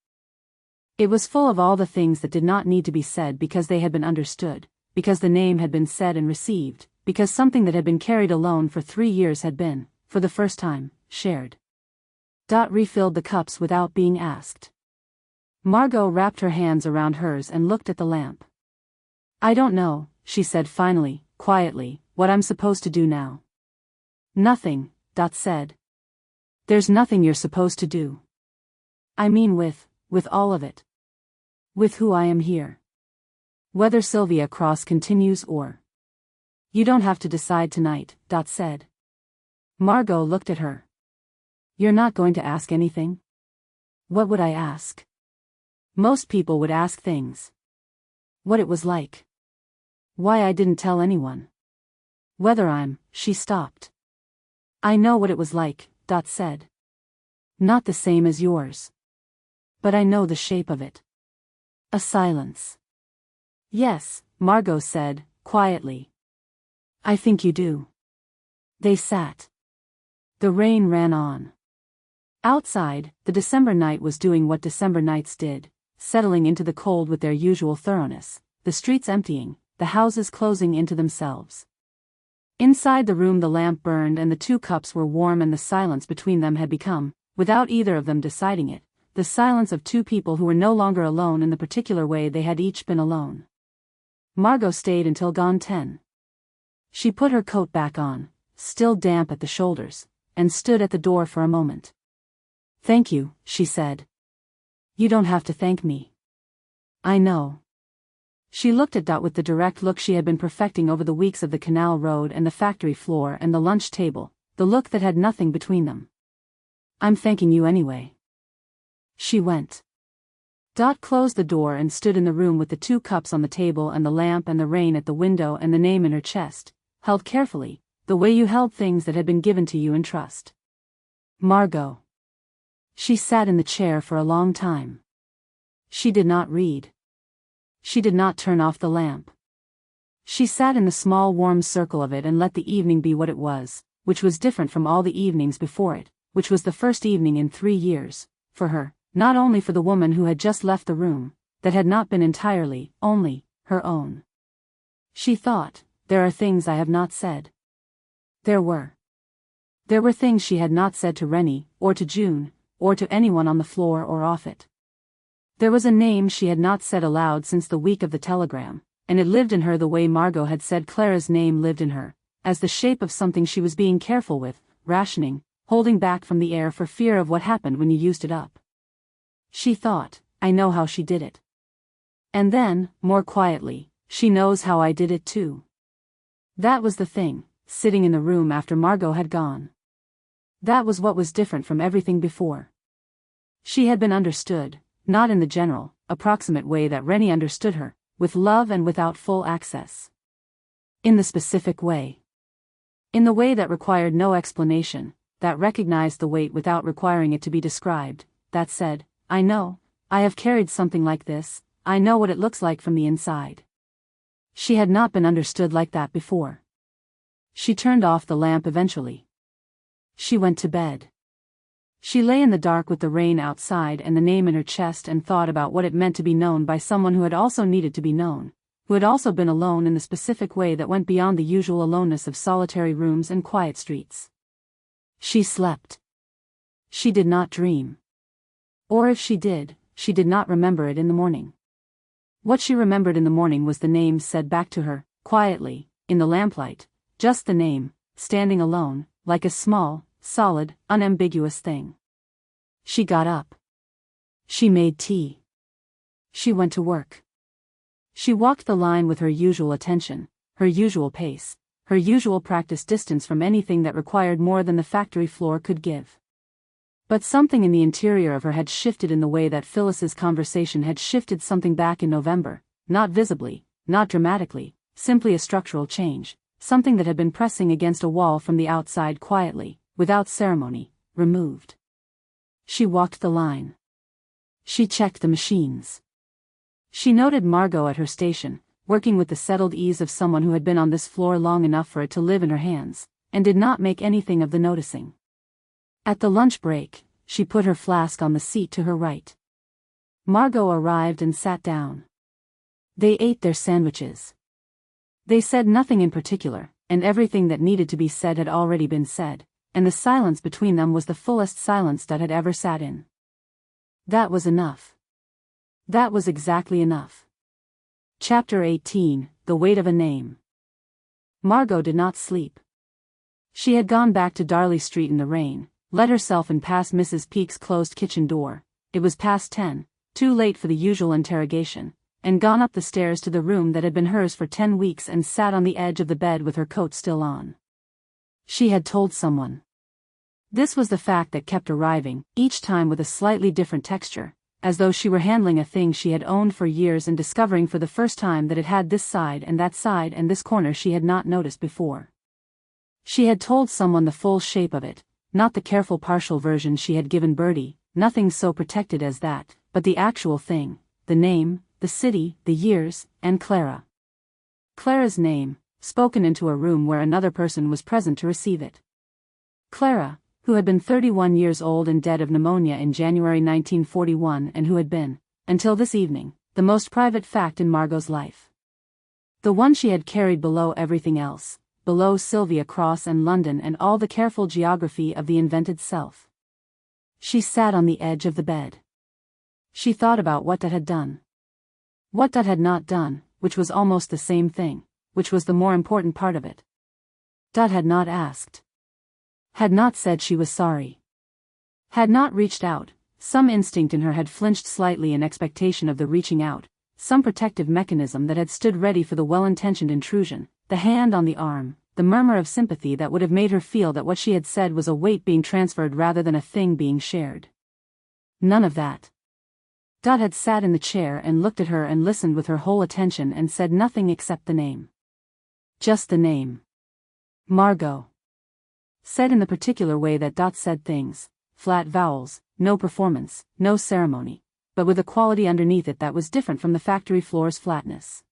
It was full of all the things that did not need to be said because they had been understood, because the name had been said and received, because something that had been carried alone for 3 years had been, for the first time, shared. Dot refilled the cups without being asked. Margot wrapped her hands around hers and looked at the lamp. "I don't know," she said finally, quietly, "what I'm supposed to do now." "Nothing," Dot said. "There's nothing you're supposed to do. I mean with all of it. With who I am here. Whether Sylvia Cross continues or..." "You don't have to decide tonight," Dot said. Margot looked at her. "You're not going to ask anything?" "What would I ask?" "Most people would ask things. What it was like. Why I didn't tell anyone. Whether I'm..." She stopped. "I know what it was like," Dot said. "Not the same as yours. But I know the shape of it." A silence. "Yes," Margot said, quietly. "I think you do." They sat. The rain ran on. Outside, the December night was doing what December nights did, settling into the cold with their usual thoroughness, the streets emptying, the houses closing into themselves. Inside the room the lamp burned and the 2 cups were warm and the silence between them had become, without either of them deciding it, the silence of 2 people who were no longer alone in the particular way they had each been alone. Margot stayed until gone 10. She put her coat back on, still damp at the shoulders, and stood at the door for a moment. "Thank you," she said. "You don't have to thank me. I know." She looked at Dot with the direct look she had been perfecting over the weeks of the canal road and the factory floor and the lunch table, the look that had nothing between them. "I'm thanking you anyway." She went. Dot closed the door and stood in the room with the 2 cups on the table and the lamp and the rain at the window and the name in her chest, held carefully, the way you held things that had been given to you in trust. Margot. She sat in the chair for a long time. She did not read. She did not turn off the lamp. She sat in the small warm circle of it and let the evening be what it was, which was different from all the evenings before it, which was the first evening in 3 years, for her. Not only for the woman who had just left the room, that had not been entirely, only, her own. She thought, there are things I have not said. There were. There were things she had not said to Rennie, or to June, or to anyone on the floor or off it. There was a name she had not said aloud since the week of the telegram, and it lived in her the way Margot had said Clara's name lived in her, as the shape of something she was being careful with, rationing, holding back from the air for fear of what happened when you used it up. She thought, I know how she did it. And then, more quietly, she knows how I did it too. That was the thing, sitting in the room after Margot had gone. That was what was different from everything before. She had been understood, not in the general, approximate way that Rennie understood her, with love and without full access. In the specific way. In the way that required no explanation, that recognized the weight without requiring it to be described, that said, I know, I have carried something like this, I know what it looks like from the inside. She had not been understood like that before. She turned off the lamp eventually. She went to bed. She lay in the dark with the rain outside and the name in her chest and thought about what it meant to be known by someone who had also needed to be known, who had also been alone in the specific way that went beyond the usual aloneness of solitary rooms and quiet streets. She slept. She did not dream. Or if she did not remember it in the morning. What she remembered in the morning was the name said back to her, quietly, in the lamplight, just the name, standing alone, like a small, solid, unambiguous thing. She got up. She made tea. She went to work. She walked the line with her usual attention, her usual pace, her usual practice distance from anything that required more than the factory floor could give. But something in the interior of her had shifted in the way that Phyllis's conversation had shifted something back in November, not visibly, not dramatically, simply a structural change, something that had been pressing against a wall from the outside quietly, without ceremony, removed. She walked the line. She checked the machines. She noted Margot at her station, working with the settled ease of someone who had been on this floor long enough for it to live in her hands, and did not make anything of the noticing. At the lunch break, she put her flask on the seat to her right. Margot arrived and sat down. They ate their sandwiches. They said nothing in particular, and everything that needed to be said had already been said, and the silence between them was the fullest silence Dot had ever sat in. That was enough. That was exactly enough. Chapter 18, The Weight of a Name. Margot did not sleep. She had gone back to Darley Street in the rain, let herself in past Mrs. Peake's closed kitchen door, it was past 10, too late for the usual interrogation, and gone up the stairs to the room that had been hers for 10 weeks and sat on the edge of the bed with her coat still on. She had told someone. This was the fact that kept arriving, each time with a slightly different texture, as though she were handling a thing she had owned for years and discovering for the first time that it had this side and this corner she had not noticed before. She had told someone the full shape of it, not the careful partial version she had given Birdie, nothing so protected as that, but the actual thing, the name, the city, the years, and Clara. Clara's name, spoken into a room where another person was present to receive it. Clara, who had been 31 years old and dead of pneumonia in January 1941 and who had been, until this evening, the most private fact in Margot's life. The one she had carried below everything else, below Sylvia Cross and London and all the careful geography of the invented self. She sat on the edge of the bed. She thought about what Dot had done. What Dot had not done, which was almost the same thing, which was the more important part of it. Dot had not asked. Had not said she was sorry. Had not reached out, some instinct in her had flinched slightly in expectation of the reaching out, some protective mechanism that had stood ready for the well-intentioned intrusion, the hand on the arm, the murmur of sympathy that would have made her feel that what she had said was a weight being transferred rather than a thing being shared. None of that. Dot had sat in the chair and looked at her and listened with her whole attention and said nothing except the name. Just the name. Margot. Said in the particular way that Dot said things, flat vowels, no performance, no ceremony, but with a quality underneath it that was different from the factory floor's flatness.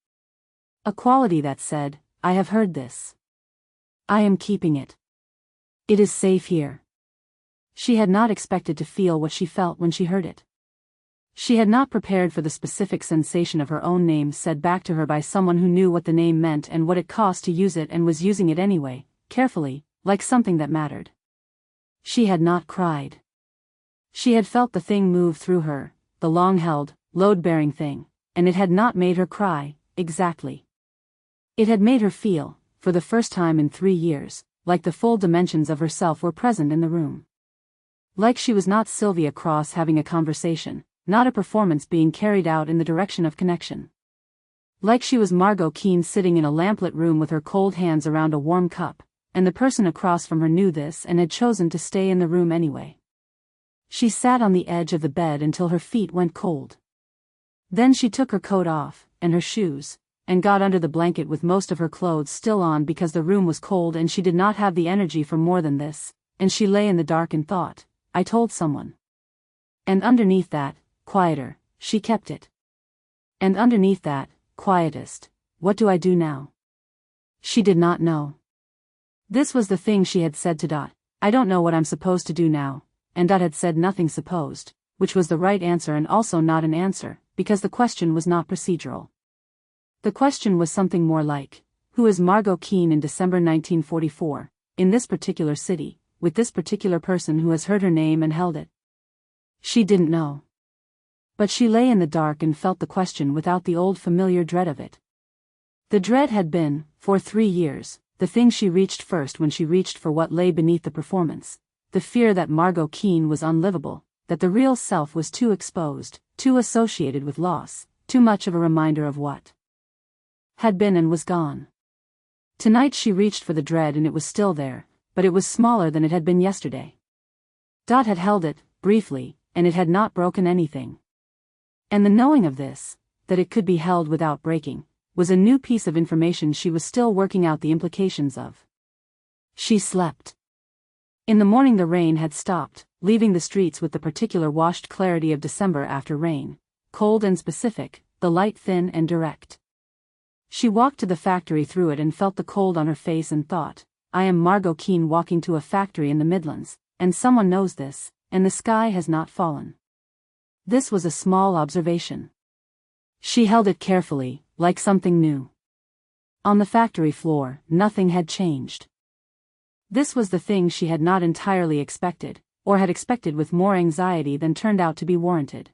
A quality that said, I have heard this. I am keeping it. It is safe here. She had not expected to feel what she felt when she heard it. She had not prepared for the specific sensation of her own name said back to her by someone who knew what the name meant and what it cost to use it and was using it anyway, carefully, like something that mattered. She had not cried. She had felt the thing move through her, the long-held, load-bearing thing, and it had not made her cry, exactly. It had made her feel, for the first time in 3 years, like the full dimensions of herself were present in the room. Like she was not Sylvia Cross having a conversation, not a performance being carried out in the direction of connection. Like she was Margot Keane sitting in a lamplit room with her cold hands around a warm cup, and the person across from her knew this and had chosen to stay in the room anyway. She sat on the edge of the bed until her feet went cold. Then she took her coat off, and her shoes, and got under the blanket with most of her clothes still on because the room was cold and she did not have the energy for more than this, and she lay in the dark and thought, I told someone. And underneath that, quieter, she kept it. And underneath that, quietest, what do I do now? She did not know. This was the thing she had said to Dot, I don't know what I'm supposed to do now, and Dot had said nothing supposed, which was the right answer and also not an answer, because the question was not procedural. The question was something more like, who is Margot Keane in December 1944, in this particular city, with this particular person who has heard her name and held it? She didn't know. But she lay in the dark and felt the question without the old familiar dread of it. The dread had been, for 3 years, the thing she reached first when she reached for what lay beneath the performance, the fear that Margot Keane was unlivable, that the real self was too exposed, too associated with loss, too much of a reminder of what had been and was gone. Tonight she reached for the dread and it was still there, but it was smaller than it had been yesterday. Dot had held it, briefly, and it had not broken anything. And the knowing of this, that it could be held without breaking, was a new piece of information she was still working out the implications of. She slept. In the morning the rain had stopped, leaving the streets with the particular washed clarity of December after rain, cold and specific, the light thin and direct. She walked to the factory through it and felt the cold on her face and thought, I am Margot Keane walking to a factory in the Midlands, and someone knows this, and the sky has not fallen. This was a small observation. She held it carefully, like something new. On the factory floor, nothing had changed. This was the thing she had not entirely expected, or had expected with more anxiety than turned out to be warranted.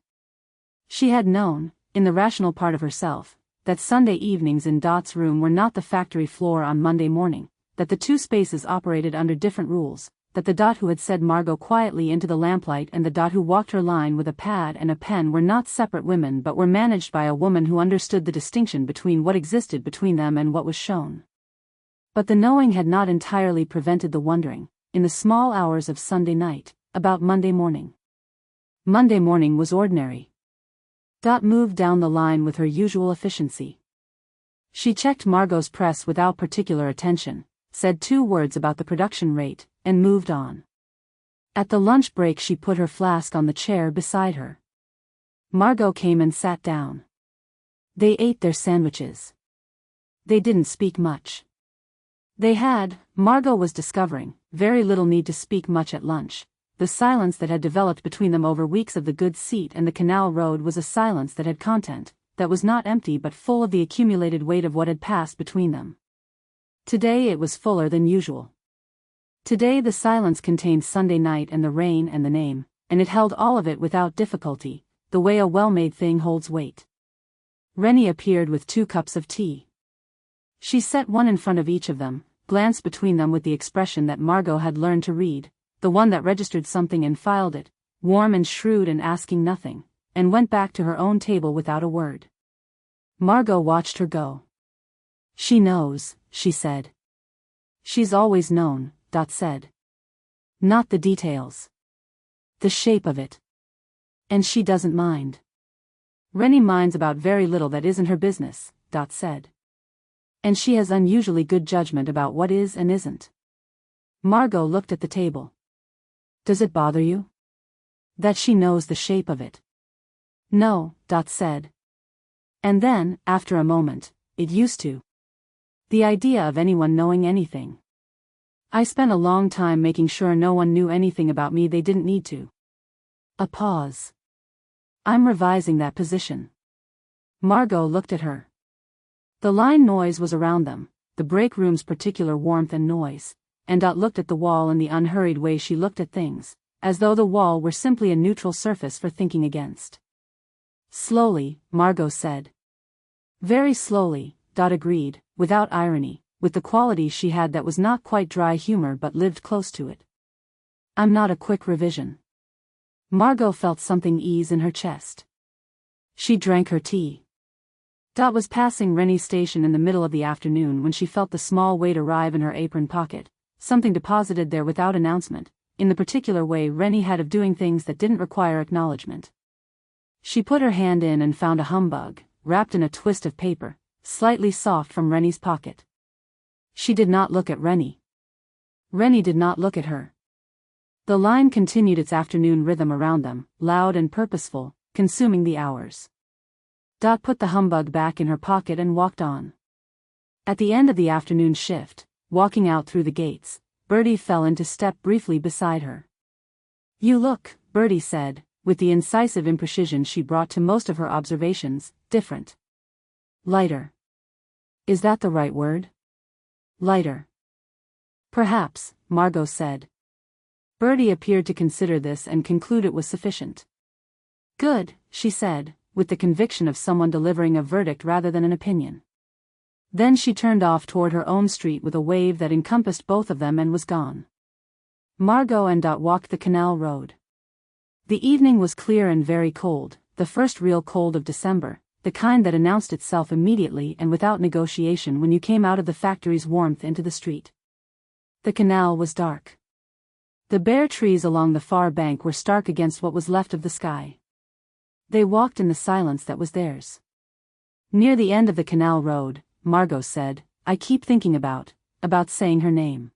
She had known, in the rational part of herself, that Sunday evenings in Dot's room were not the factory floor on Monday morning, that the two spaces operated under different rules, that the Dot who had said Margot quietly into the lamplight and the Dot who walked her line with a pad and a pen were not separate women but were managed by a woman who understood the distinction between what existed between them and what was shown. But the knowing had not entirely prevented the wondering, in the small hours of Sunday night, about Monday morning. Monday morning was ordinary. Dot moved down the line with her usual efficiency. She checked Margot's press without particular attention, said 2 words about the production rate, and moved on. At the lunch break she put her flask on the chair beside her. Margot came and sat down. They ate their sandwiches. They didn't speak much. They had, Margot was discovering, very little need to speak much at lunch. The silence that had developed between them over weeks of the good seat and the canal road was a silence that had content, that was not empty but full of the accumulated weight of what had passed between them. Today it was fuller than usual. Today the silence contained Sunday night and the rain and the name, and it held all of it without difficulty, the way a well-made thing holds weight. Rennie appeared with 2 cups of tea. She set one in front of each of them, glanced between them with the expression that Margot had learned to read, the one that registered something and filed it, warm and shrewd and asking nothing, and went back to her own table without a word. Margot watched her go. She knows, she said. She's always known, Dot said. Not the details. The shape of it. And she doesn't mind. Rennie minds about very little that isn't her business, Dot said. And she has unusually good judgment about what is and isn't. Margot looked at the table. Does it bother you? That she knows the shape of it? No, Dot said. And then, after a moment, it used to. The idea of anyone knowing anything. I spent a long time making sure no one knew anything about me they didn't need to. A pause. I'm revising that position. Margot looked at her. The line noise was around them, the break room's particular warmth and noise, and Dot looked at the wall in the unhurried way she looked at things, as though the wall were simply a neutral surface for thinking against. Slowly, Margot said. Very slowly, Dot agreed, without irony, with the quality she had that was not quite dry humor but lived close to it. I'm not a quick revision. Margot felt something ease in her chest. She drank her tea. Dot was passing Rennie's station in the middle of the afternoon when she felt the small weight arrive in her apron pocket, something deposited there without announcement, in the particular way Rennie had of doing things that didn't require acknowledgement. She put her hand in and found a humbug, wrapped in a twist of paper, slightly soft from Rennie's pocket. She did not look at Rennie. Rennie did not look at her. The line continued its afternoon rhythm around them, loud and purposeful, consuming the hours. Dot put the humbug back in her pocket and walked on. At the end of the afternoon shift, walking out through the gates, Birdie fell into step briefly beside her. "You look," Birdie said, with the incisive imprecision she brought to most of her observations, "different. Lighter. Is that the right word? Lighter." "Perhaps," Margot said. Birdie appeared to consider this and conclude it was sufficient. "Good," she said, with the conviction of someone delivering a verdict rather than an opinion. Then she turned off toward her own street with a wave that encompassed both of them and was gone. Margot and Dot walked the canal road. The evening was clear and very cold, the first real cold of December, the kind that announced itself immediately and without negotiation when you came out of the factory's warmth into the street. The canal was dark. The bare trees along the far bank were stark against what was left of the sky. They walked in the silence that was theirs. Near the end of the canal road, Margot said, "I keep thinking about saying her name.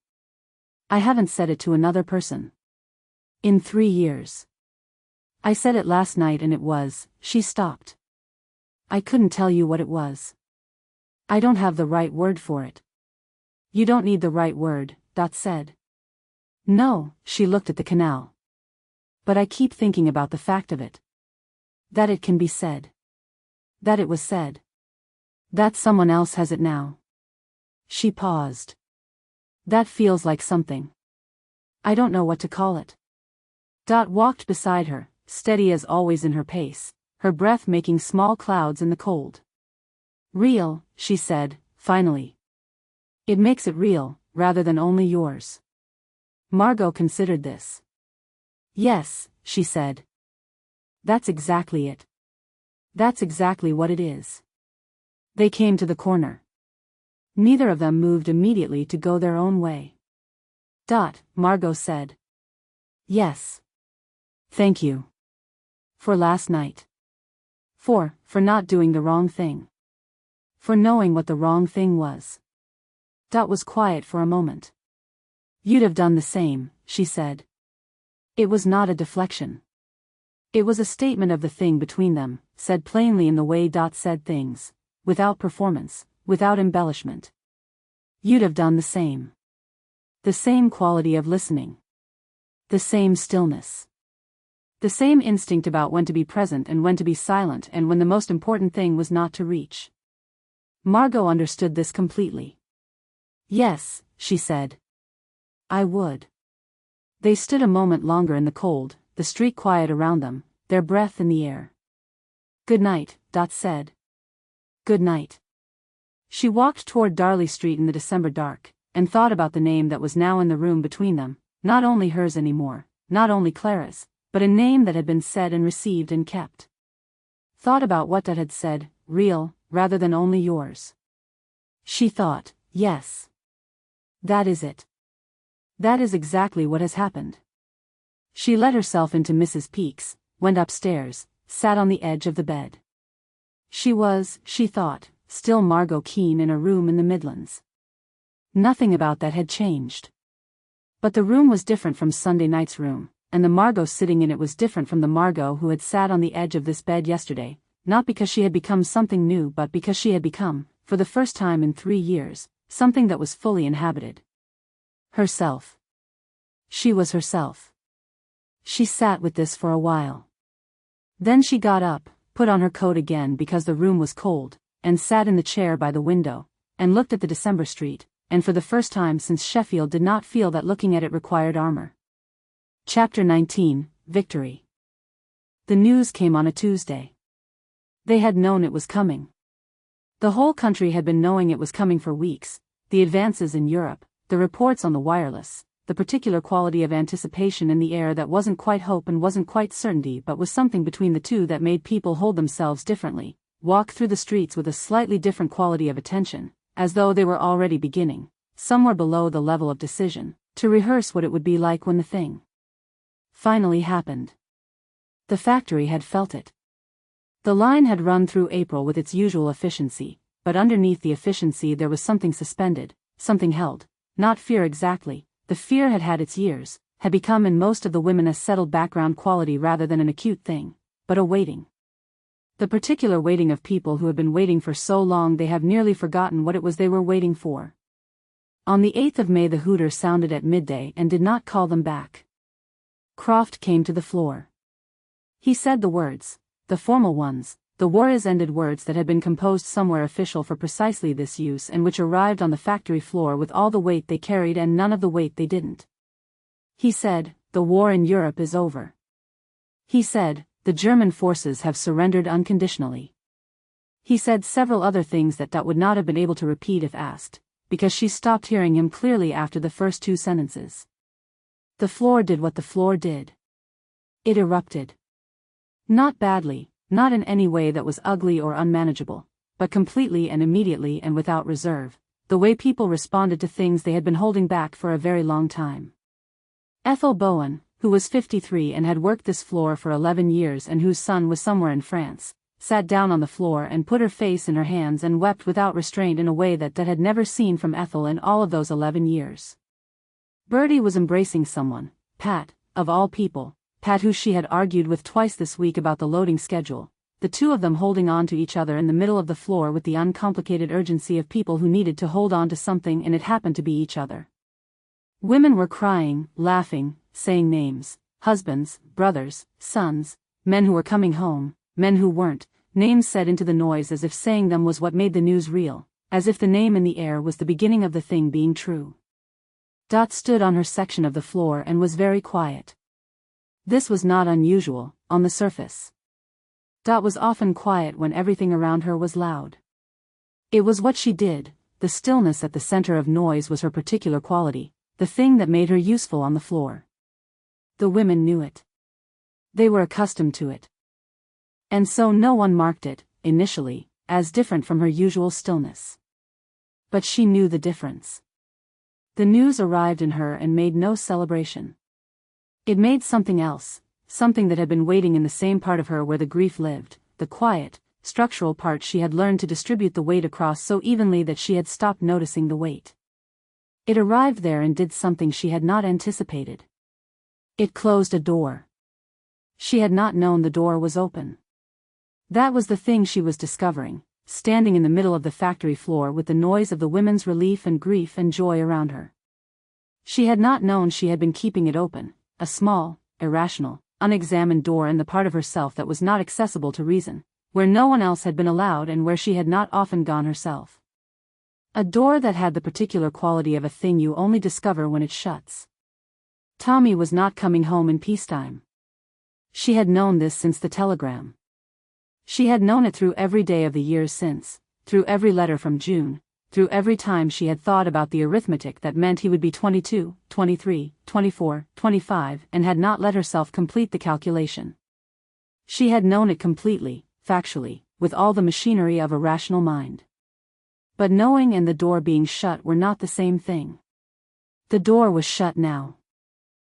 I haven't said it to another person. In 3 years. I said it last night and it was," she stopped. "I couldn't tell you what it was. I don't have the right word for it." "You don't need the right word," Dot said. "No," she looked at the canal. "But I keep thinking about the fact of it. That it can be said. That it was said. That someone else has it now." She paused. "That feels like something. I don't know what to call it." Dot walked beside her, steady as always in her pace, her breath making small clouds in the cold. "Real," she said, finally. "It makes it real, rather than only yours." Margot considered this. "Yes," she said. "That's exactly it. That's exactly what it is." They came to the corner. Neither of them moved immediately to go their own way. "Dot," Margot said. "Yes. Thank you. For last night. For not doing the wrong thing. For knowing what the wrong thing was." Dot was quiet for a moment. "You'd have done the same," she said. It was not a deflection. It was a statement of the thing between them, said plainly in the way Dot said things, without performance, without embellishment. "You'd have done the same. The same quality of listening. The same stillness. The same instinct about when to be present and when to be silent and when the most important thing was not to reach." Margot understood this completely. "Yes," she said. "I would." They stood a moment longer in the cold, the street quiet around them, their breath in the air. "Good night," Dot said. "Good night." She walked toward Darley Street in the December dark, and thought about the name that was now in the room between them, not only hers anymore, not only Clara's, but a name that had been said and received and kept. Thought about what Dot had said, real, rather than only yours. She thought, yes. That is it. That is exactly what has happened. She let herself into Mrs. Peake's, went upstairs, sat on the edge of the bed. She was, she thought, still Margot Keene in a room in the Midlands. Nothing about that had changed. But the room was different from Sunday night's room, and the Margot sitting in it was different from the Margot who had sat on the edge of this bed yesterday, not because she had become something new but because she had become, for the first time in 3 years, something that was fully inhabited. Herself. She was herself. She sat with this for a while. Then she got up, put on her coat again because the room was cold, and sat in the chair by the window, and looked at the December street, and for the first time since Sheffield did not feel that looking at it required armor. Chapter 19, Victory. The news came on a Tuesday. They had known it was coming. The whole country had been knowing it was coming for weeks, the advances in Europe, the reports on the wireless, the particular quality of anticipation in the air that wasn't quite hope and wasn't quite certainty but was something between the two that made people hold themselves differently, walk through the streets with a slightly different quality of attention, as though they were already beginning, somewhere below the level of decision, to rehearse what it would be like when the thing finally happened. The factory had felt it. The line had run through April with its usual efficiency, but underneath the efficiency there was something suspended, something held. Not fear exactly, the fear had had its years, had become in most of the women a settled background quality rather than an acute thing, but a waiting. The particular waiting of people who have been waiting for so long they have nearly forgotten what it was they were waiting for. On the 8th of May the hooter sounded at midday and did not call them back. Croft came to the floor. He said the words, the formal ones, the war-is-ended words that had been composed somewhere official for precisely this use and which arrived on the factory floor with all the weight they carried and none of the weight they didn't. He said, the war in Europe is over. He said, the German forces have surrendered unconditionally. He said several other things that Dot would not have been able to repeat if asked, because she stopped hearing him clearly after the first 2 sentences. The floor did what the floor did. It erupted. Not badly, not in any way that was ugly or unmanageable, but completely and immediately and without reserve, the way people responded to things they had been holding back for a very long time. Ethel Bowen, who was 53 and had worked this floor for 11 years and whose son was somewhere in France, sat down on the floor and put her face in her hands and wept without restraint in a way that Dot had never seen from Ethel in all of those 11 years. Birdie was embracing someone, Pat, of all people, Pat who she had argued with twice this week about the loading schedule, the two of them holding on to each other in the middle of the floor with the uncomplicated urgency of people who needed to hold on to something and it happened to be each other. Women were crying, laughing, saying names, husbands, brothers, sons, men who were coming home, men who weren't, names said into the noise as if saying them was what made the news real, as if the name in the air was the beginning of the thing being true. Dot stood on her section of the floor and was very quiet. This was not unusual, on the surface. Dot was often quiet when everything around her was loud. It was what she did, the stillness at the center of noise was her particular quality, the thing that made her useful on the floor. The women knew it. They were accustomed to it. And so no one marked it, initially, as different from her usual stillness. But she knew the difference. The news arrived in her and made no celebration. It made something else, something that had been waiting in the same part of her where the grief lived, the quiet, structural part she had learned to distribute the weight across so evenly that she had stopped noticing the weight. It arrived there and did something she had not anticipated. It closed a door. She had not known the door was open. That was the thing she was discovering, standing in the middle of the factory floor with the noise of the women's relief and grief and joy around her. She had not known she had been keeping it open, a small, irrational, unexamined door in the part of herself that was not accessible to reason, where no one else had been allowed and where she had not often gone herself. A door that had the particular quality of a thing you only discover when it shuts. Tommy was not coming home in peacetime. She had known this since the telegram. She had known it through every day of the years since, through every letter from June, through every time she had thought about the arithmetic that meant he would be 22, 23, 24, 25 and had not let herself complete the calculation. She had known it completely, factually, with all the machinery of a rational mind. But knowing and the door being shut were not the same thing. The door was shut now.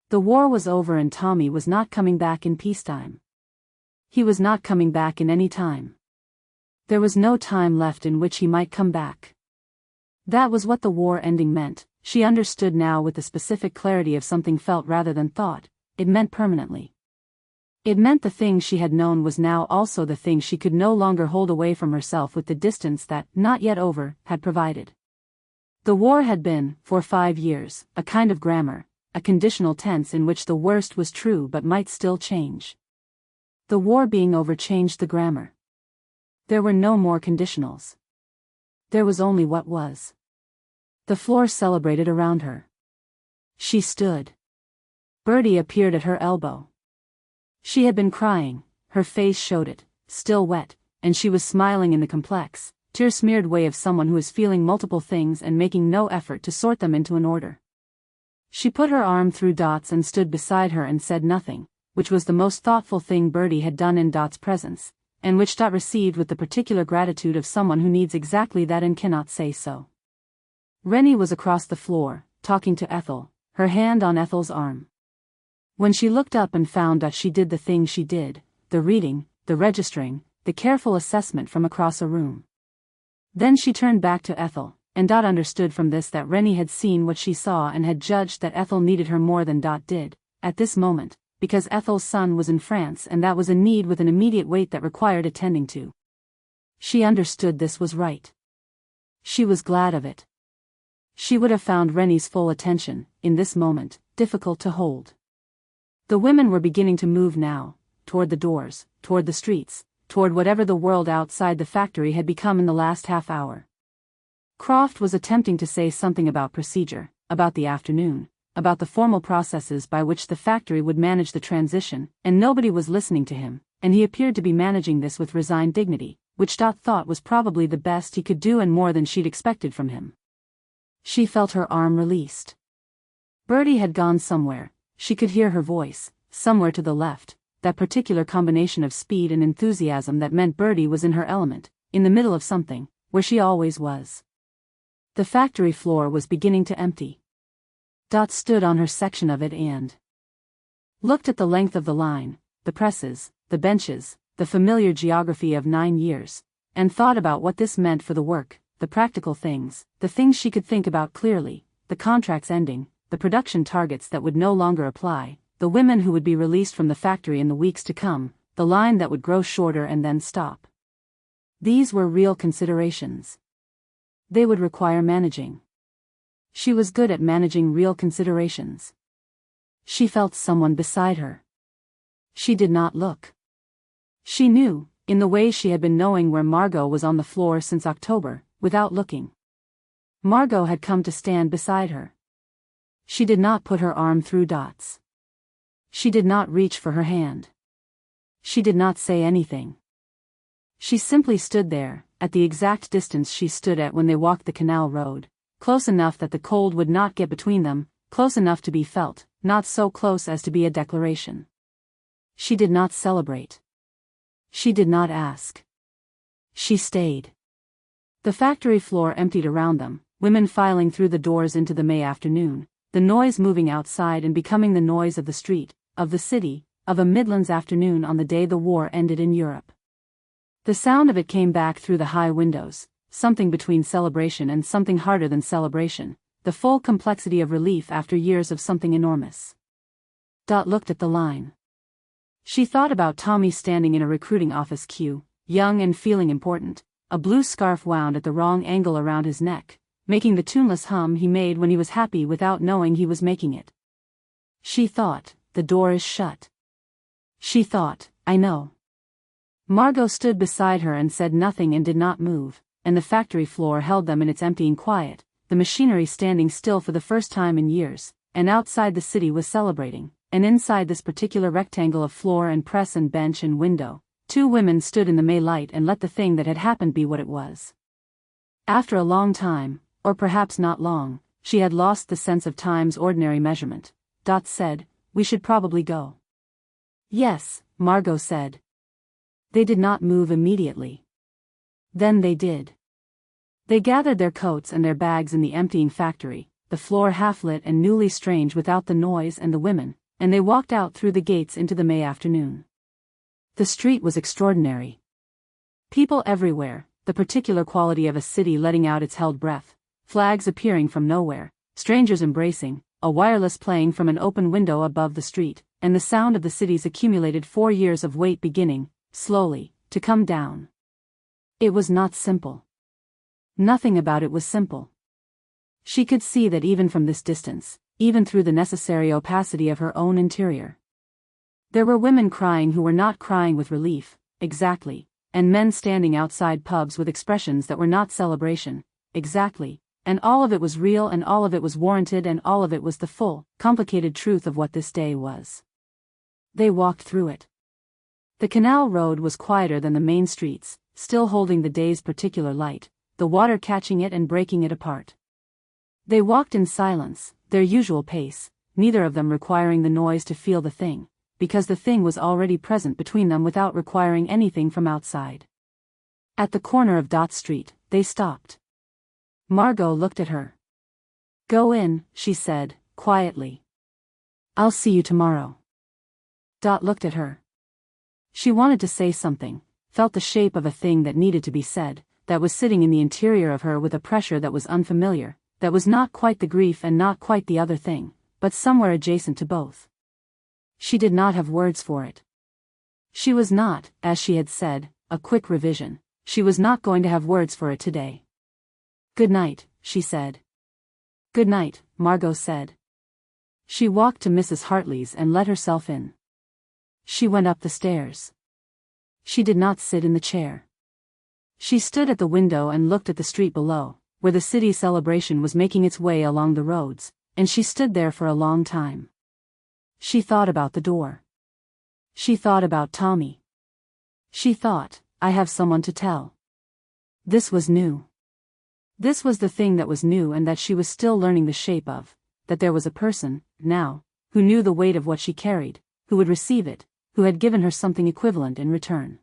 The war was over and Tommy was not coming back in peacetime. He was not coming back in any time. There was no time left in which he might come back. That was what the war ending meant, she understood now with the specific clarity of something felt rather than thought, it meant permanently. It meant the thing she had known was now also the thing she could no longer hold away from herself with the distance that, not yet over, had provided. The war had been, for 5 years, a kind of grammar, a conditional tense in which the worst was true but might still change. The war being over changed the grammar. There were no more conditionals. There was only what was. The floor celebrated around her. She stood. Birdie appeared at her elbow. She had been crying, her face showed it, still wet, and she was smiling in the complex, tear-smeared way of someone who is feeling multiple things and making no effort to sort them into an order. She put her arm through Dot's and stood beside her and said nothing, which was the most thoughtful thing Birdie had done in Dot's presence, and which Dot received with the particular gratitude of someone who needs exactly that and cannot say so. Rennie was across the floor, talking to Ethel, her hand on Ethel's arm. When she looked up and found that she did the thing she did, the reading, the registering, the careful assessment from across a room. Then she turned back to Ethel, and Dot understood from this that Rennie had seen what she saw and had judged that Ethel needed her more than Dot did, at this moment, because Ethel's son was in France and that was a need with an immediate weight that required attending to. She understood this was right. She was glad of it. She would have found Rennie's full attention, in this moment, difficult to hold. The women were beginning to move now, toward the doors, toward the streets, toward whatever the world outside the factory had become in the last half hour. Croft was attempting to say something about procedure, about the afternoon, about the formal processes by which the factory would manage the transition, and nobody was listening to him, and he appeared to be managing this with resigned dignity, which Dot thought was probably the best he could do and more than she'd expected from him. She felt her arm released. Birdie had gone somewhere, she could hear her voice, somewhere to the left, that particular combination of speed and enthusiasm that meant Birdie was in her element, in the middle of something, where she always was. The factory floor was beginning to empty. Dot stood on her section of it and looked at the length of the line, the presses, the benches, the familiar geography of 9 years, and thought about what this meant for the work, the practical things, the things she could think about clearly, the contracts ending, the production targets that would no longer apply, the women who would be released from the factory in the weeks to come, the line that would grow shorter and then stop. These were real considerations. They would require managing. She was good at managing real considerations. She felt someone beside her. She did not look. She knew, in the way she had been knowing where Margot was on the floor since October, without looking. Margot had come to stand beside her. She did not put her arm through Dot's. She did not reach for her hand. She did not say anything. She simply stood there, at the exact distance she stood at when they walked the canal road, close enough that the cold would not get between them, close enough to be felt, not so close as to be a declaration. She did not celebrate. She did not ask. She stayed. The factory floor emptied around them, women filing through the doors into the May afternoon, the noise moving outside and becoming the noise of the street, of the city, of a Midlands afternoon on the day the war ended in Europe. The sound of it came back through the high windows, something between celebration and something harder than celebration, the full complexity of relief after years of something enormous. Dot looked at the line. She thought about Tommy standing in a recruiting office queue, young and feeling important, a blue scarf wound at the wrong angle around his neck, making the tuneless hum he made when he was happy without knowing he was making it. She thought, the door is shut. She thought, I know. Margot stood beside her and said nothing and did not move, and the factory floor held them in its emptying quiet, the machinery standing still for the first time in years, and outside the city was celebrating, and inside this particular rectangle of floor and press and bench and window, 2 women stood in the May light and let the thing that had happened be what it was. After a long time, or perhaps not long, she had lost the sense of time's ordinary measurement. Dot said, "We should probably go." "Yes," Margot said. They did not move immediately. Then they did. They gathered their coats and their bags in the emptying factory, the floor half-lit and newly strange without the noise and the women, and they walked out through the gates into the May afternoon. The street was extraordinary. People everywhere, the particular quality of a city letting out its held breath, flags appearing from nowhere, strangers embracing, a wireless playing from an open window above the street, and the sound of the city's accumulated 4 years of weight beginning, slowly, to come down. It was not simple. Nothing about it was simple. She could see that even from this distance, even through the necessary opacity of her own interior. There were women crying who were not crying with relief, exactly, and men standing outside pubs with expressions that were not celebration, exactly, and all of it was real and all of it was warranted and all of it was the full, complicated truth of what this day was. They walked through it. The canal road was quieter than the main streets, still holding the day's particular light, the water catching it and breaking it apart. They walked in silence, their usual pace, neither of them requiring the noise to feel the thing, because the thing was already present between them without requiring anything from outside. At the corner of Dot Street, they stopped. Margot looked at her. "Go in," she said, quietly. "I'll see you tomorrow." Dot looked at her. She wanted to say something, felt the shape of a thing that needed to be said, that was sitting in the interior of her with a pressure that was unfamiliar, that was not quite the grief and not quite the other thing, but somewhere adjacent to both. She did not have words for it. She was not, as she had said, a quick revision. She was not going to have words for it today. "Good night," she said. "Good night," Margot said. She walked to Mrs. Hartley's and let herself in. She went up the stairs. She did not sit in the chair. She stood at the window and looked at the street below, where the city celebration was making its way along the roads, and she stood there for a long time. She thought about the door. She thought about Tommy. She thought, I have someone to tell. This was new. This was the thing that was new and that she was still learning the shape of, that there was a person, now, who knew the weight of what she carried, who would receive it, who had given her something equivalent in return.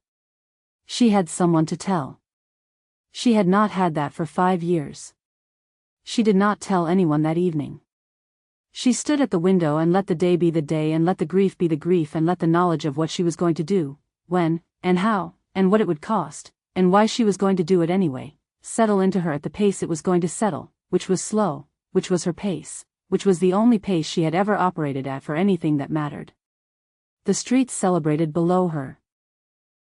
She had someone to tell. She had not had that for 5 years. She did not tell anyone that evening. She stood at the window and let the day be the day and let the grief be the grief and let the knowledge of what she was going to do, when, and how, and what it would cost, and why she was going to do it anyway, settle into her at the pace it was going to settle, which was slow, which was her pace, which was the only pace she had ever operated at for anything that mattered. The streets celebrated below her.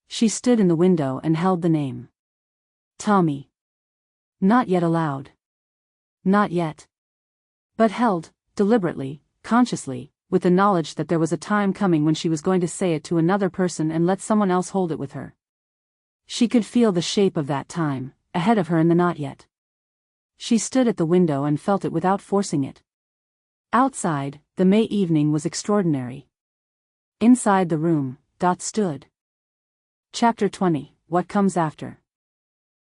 She stood in the window and held the name. Tommy. Not yet aloud. Not yet. But held, deliberately, consciously, with the knowledge that there was a time coming when she was going to say it to another person and let someone else hold it with her. She could feel the shape of that time, ahead of her in the not yet. She stood at the window and felt it without forcing it. Outside, the May evening was extraordinary. Inside the room, Dot stood. Chapter 20, What Comes After.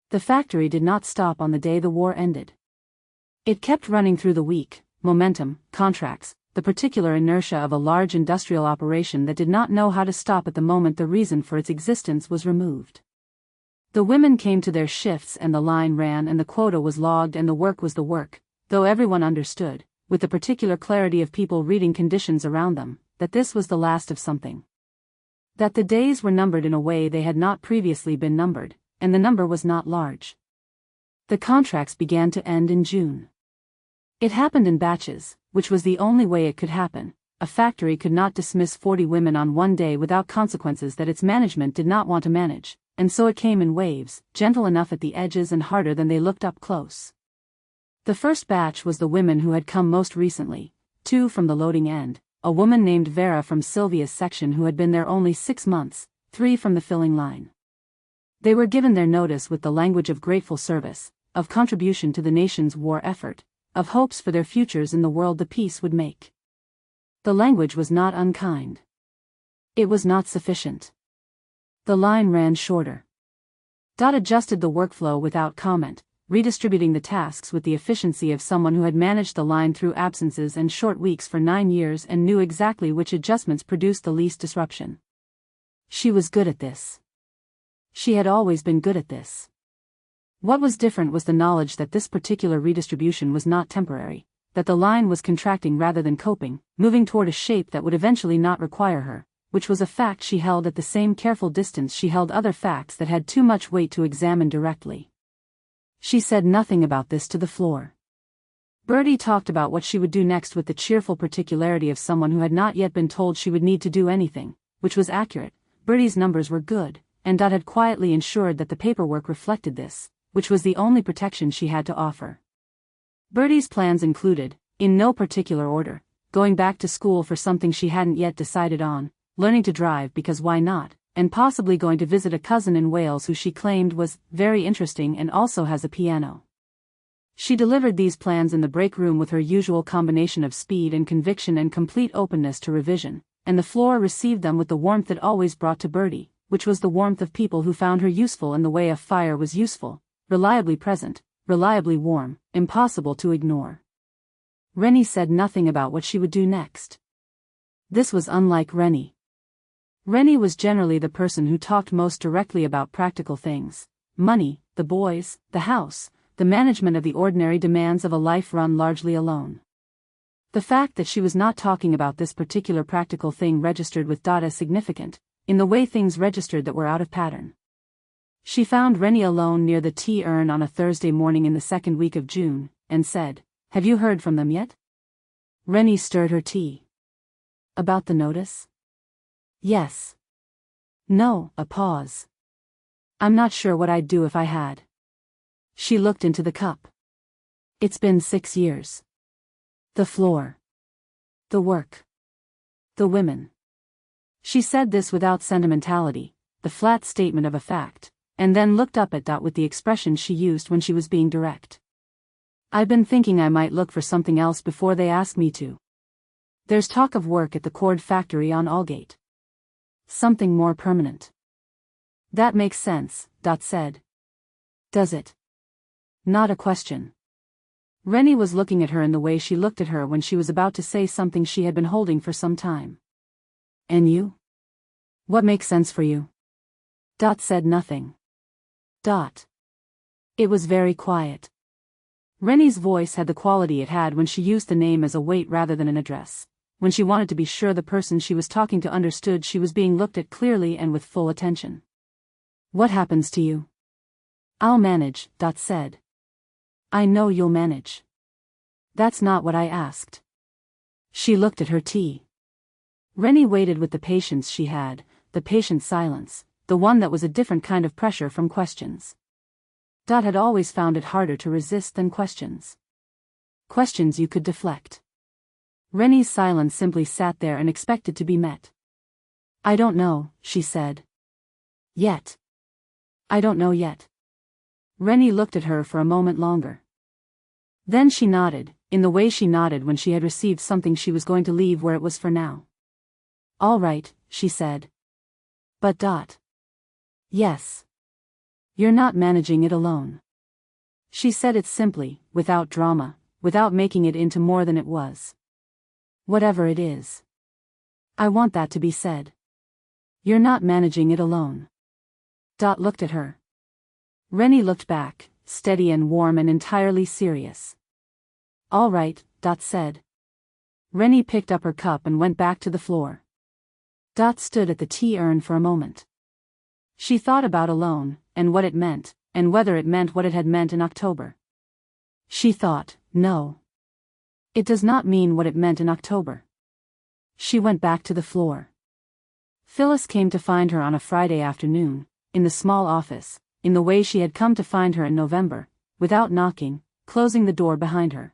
The factory did not stop on the day the war ended. It kept running through the week, momentum, contracts, the particular inertia of a large industrial operation that did not know how to stop at the moment the reason for its existence was removed. The women came to their shifts and the line ran and the quota was logged and the work was the work, though everyone understood, with the particular clarity of people reading conditions around them, that this was the last of something. That the days were numbered in a way they had not previously been numbered, and the number was not large. The contracts began to end in June. It happened in batches, which was the only way it could happen. A factory could not dismiss 40 women on one day without consequences that its management did not want to manage, and so it came in waves, gentle enough at the edges and harder than they looked up close. The first batch was the women who had come most recently, 2 from the loading end, a woman named Vera from Sylvia's section who had been there only 6 months, 3 from the filling line. They were given their notice with the language of grateful service, of contribution to the nation's war effort, of hopes for their futures in the world the peace would make. The language was not unkind. It was not sufficient. The line ran shorter. Dot adjusted the workflow without comment, redistributing the tasks with the efficiency of someone who had managed the line through absences and short weeks for 9 years and knew exactly which adjustments produced the least disruption. She was good at this. She had always been good at this. What was different was the knowledge that this particular redistribution was not temporary, that the line was contracting rather than coping, moving toward a shape that would eventually not require her, which was a fact she held at the same careful distance she held other facts that had too much weight to examine directly. She said nothing about this to the floor. Birdie talked about what she would do next with the cheerful particularity of someone who had not yet been told she would need to do anything, which was accurate. Birdie's numbers were good, and Dot had quietly ensured that the paperwork reflected this, which was the only protection she had to offer. Birdie's plans included, in no particular order, going back to school for something she hadn't yet decided on, learning to drive because why not, and possibly going to visit a cousin in Wales who she claimed was very interesting and also has a piano. She delivered these plans in the break room with her usual combination of speed and conviction and complete openness to revision, and the floor received them with the warmth it always brought to Birdie, which was the warmth of people who found her useful in the way a fire was useful, reliably present, reliably warm, impossible to ignore. Rennie said nothing about what she would do next. This was unlike Rennie. Rennie was generally the person who talked most directly about practical things: money, the boys, the house, the management of the ordinary demands of a life run largely alone. The fact that she was not talking about this particular practical thing registered with Dot as significant, in the way things registered that were out of pattern. She found Rennie alone near the tea urn on a Thursday morning in the second week of June, and said, "Have you heard from them yet?" Rennie stirred her tea. "About the notice?" "Yes." "No," a pause. "I'm not sure what I'd do if I had." She looked into the cup. "It's been 6 years. The floor. The work. The women." She said this without sentimentality, the flat statement of a fact, and then looked up at Dot with the expression she used when she was being direct. "I've been thinking I might look for something else before they ask me to. There's talk of work at the cord factory on Aldgate. Something more permanent." "That makes sense," Dot said. "Does it?" Not a question. Rennie was looking at her in the way she looked at her when she was about to say something she had been holding for some time. "And you? What makes sense for you?" Dot said nothing. Dot. It was very quiet. Rennie's voice had the quality it had when she used the name as a weight rather than an address, when she wanted to be sure the person she was talking to understood she was being looked at clearly and with full attention. "What happens to you?" "I'll manage," Dot said. "I know you'll manage." "That's not what I asked." She looked at her tea. Rennie waited with the patience she had, the patient silence, the one that was a different kind of pressure from questions. Dot had always found it harder to resist than questions. Questions you could deflect. Rennie's silence simply sat there and expected to be met. "I don't know," she said. "Yet." "I don't know yet." Rennie looked at her for a moment longer. Then she nodded, in the way she nodded when she had received something she was going to leave where it was for now. "All right," she said. "But Dot." "Yes. You're not managing it alone." She said it simply, without drama, without making it into more than it was. "Whatever it is. I want that to be said. You're not managing it alone." Dot looked at her. Rennie looked back, steady and warm and entirely serious. "All right," Dot said. Rennie picked up her cup and went back to the floor. Dot stood at the tea urn for a moment. She thought about alone, and what it meant, and whether it meant what it had meant in October. She thought, no. It does not mean what it meant in October. She went back to the floor. Phyllis came to find her on a Friday afternoon, in the small office, in the way she had come to find her in November, without knocking, closing the door behind her.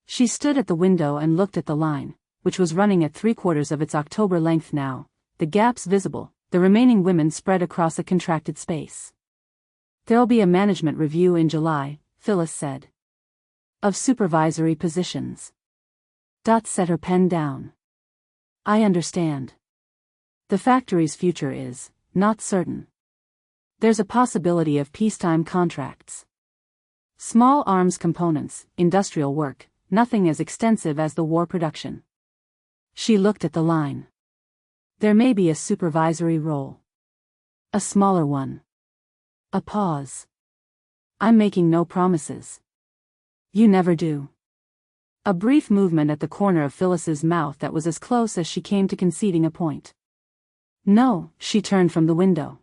She stood at the window and looked at the line, which was running at 3/4 of its October length now, the gaps visible, the remaining women spread across a contracted space. "There'll be a management review in July," Phyllis said. "Of supervisory positions." Dot set her pen down. "I understand. The factory's future is not certain. There's a possibility of peacetime contracts. Small arms components, industrial work, nothing as extensive as the war production." She looked at the line. "There may be a supervisory role. A smaller one." A pause. "I'm making no promises." "You never do." A brief movement at the corner of Phyllis's mouth that was as close as she came to conceding a point. "No," she turned from the window.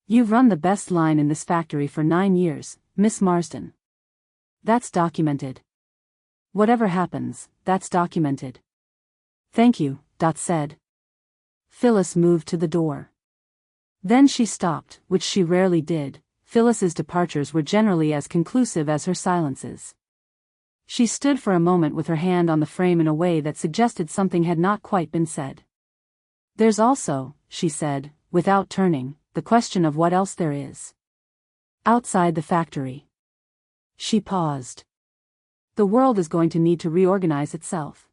"You've run the best line in this factory for 9 years, Miss Marsden. That's documented. Whatever happens, that's documented." "Thank you," Dot said. Phyllis moved to the door. Then she stopped, which she rarely did. Phyllis's departures were generally as conclusive as her silences. She stood for a moment with her hand on the frame in a way that suggested something had not quite been said. "There's also," she said, without turning, "the question of what else there is. Outside the factory." She paused. "The world is going to need to reorganize itself.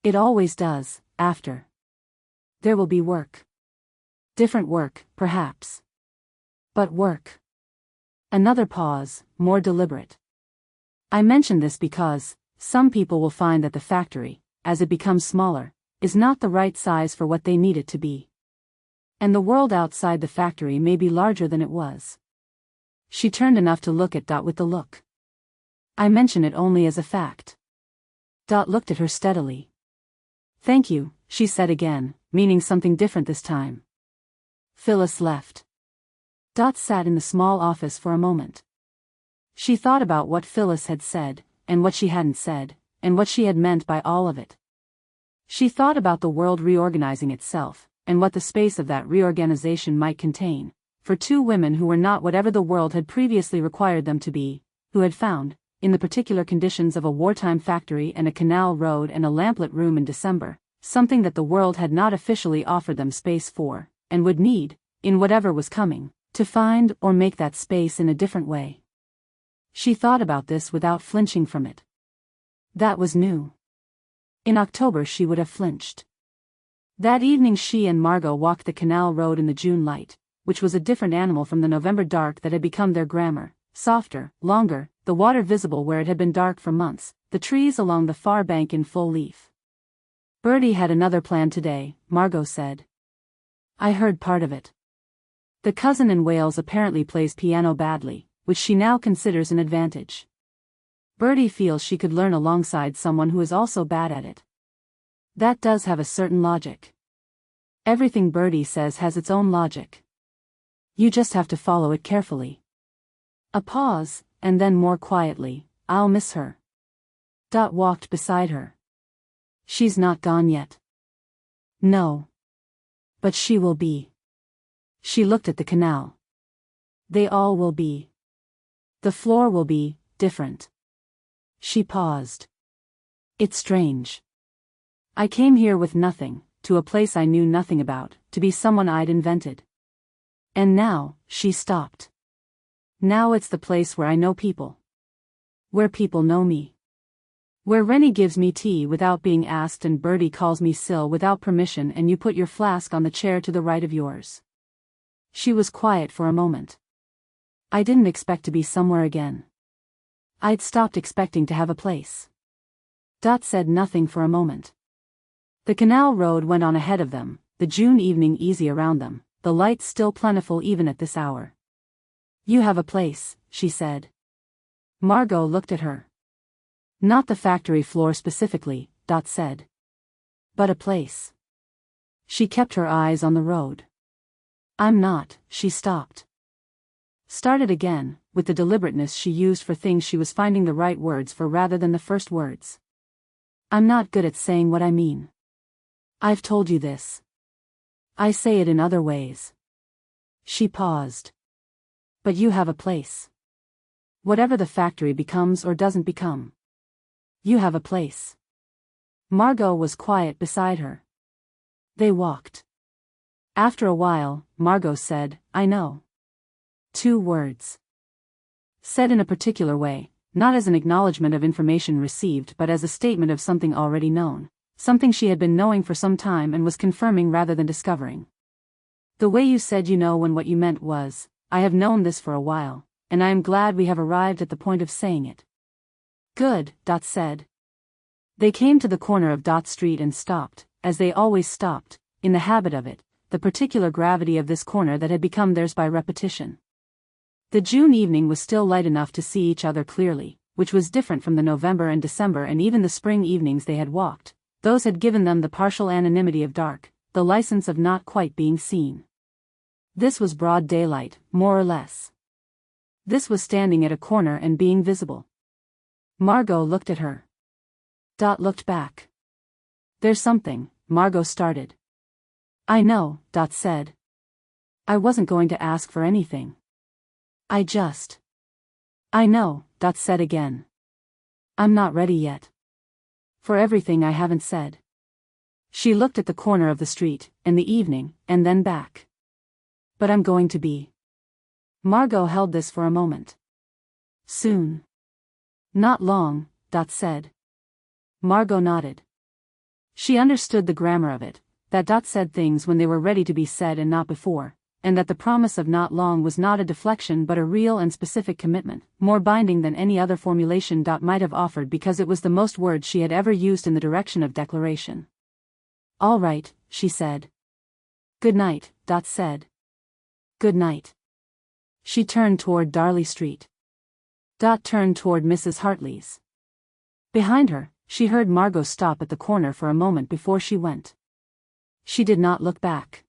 It always does, after. There will be work. Different work, perhaps. But work." Another pause, more deliberate. "I mention this because some people will find that the factory, as it becomes smaller, is not the right size for what they need it to be. And the world outside the factory may be larger than it was." She turned enough to look at Dot with the look. "I mention it only as a fact." Dot looked at her steadily. "Thank you," she said again, meaning something different this time. Phyllis left. Dot sat in the small office for a moment. She thought about what Phyllis had said, and what she hadn't said, and what she had meant by all of it. She thought about the world reorganizing itself, and what the space of that reorganization might contain, for two women who were not whatever the world had previously required them to be, who had found, in the particular conditions of a wartime factory and a canal road and a lamplit room in December, something that the world had not officially offered them space for, and would need, in whatever was coming, to find or make that space in a different way. She thought about this without flinching from it. That was new. In October she would have flinched. That evening she and Margot walked the canal road in the June light, which was a different animal from the November dark that had become their grammar, softer, longer, the water visible where it had been dark for months, the trees along the far bank in full leaf. Birdie had another plan today, Margot said. I heard part of it. The cousin in Wales apparently plays piano badly, which she now considers an advantage. Birdie feels she could learn alongside someone who is also bad at it. That does have a certain logic. Everything Birdie says has its own logic. You just have to follow it carefully. A pause, and then more quietly, I'll miss her. Dot walked beside her. She's not gone yet. No. But she will be. She looked at the canal. They all will be. The floor will be different. She paused. It's strange. I came here with nothing, to a place I knew nothing about, to be someone I'd invented. And now, she stopped. Now it's the place where I know people. Where people know me. Where Rennie gives me tea without being asked and Birdie calls me Syl without permission and you put your flask on the chair to the right of yours. She was quiet for a moment. I didn't expect to be somewhere again. I'd stopped expecting to have a place. Dot said nothing for a moment. The canal road went on ahead of them, the June evening easy around them, the lights still plentiful even at this hour. You have a place, she said. Margot looked at her. Not the factory floor specifically, Dot said. But a place. She kept her eyes on the road. I'm not, she stopped. Started again, with the deliberateness she used for things she was finding the right words for rather than the first words. I'm not good at saying what I mean. I've told you this. I say it in other ways. She paused. But you have a place. Whatever the factory becomes or doesn't become. You have a place. Margot was quiet beside her. They walked. After a while, Margot said, I know. 2 words. Said in a particular way, not as an acknowledgement of information received but as a statement of something already known, something she had been knowing for some time and was confirming rather than discovering. The way you said you know when what you meant was, I have known this for a while, and I am glad we have arrived at the point of saying it. Good, Dot said. They came to the corner of Dot Street and stopped, as they always stopped, in the habit of it, the particular gravity of this corner that had become theirs by repetition. The June evening was still light enough to see each other clearly, which was different from the November and December and even the spring evenings they had walked. Those had given them the partial anonymity of dark, the license of not quite being seen. This was broad daylight, more or less. This was standing at a corner and being visible. Margot looked at her. Dot looked back. There's something, Margot started. I know, Dot said. I wasn't going to ask for anything. I know, Dot said again. I'm not ready yet. For everything I haven't said. She looked at the corner of the street, and the evening, and then back. But I'm going to be. Margot held this for a moment. Soon. Not long, Dot said. Margot nodded. She understood the grammar of it, that Dot said things when they were ready to be said and not before, and that the promise of not long was not a deflection but a real and specific commitment, more binding than any other formulation Dot might have offered because it was the most words she had ever used in the direction of declaration. All right, she said. Good night, Dot said. Good night. She turned toward Darley Street. Dot turned toward Mrs. Hartley's. Behind her, she heard Margot stop at the corner for a moment before she went. She did not look back.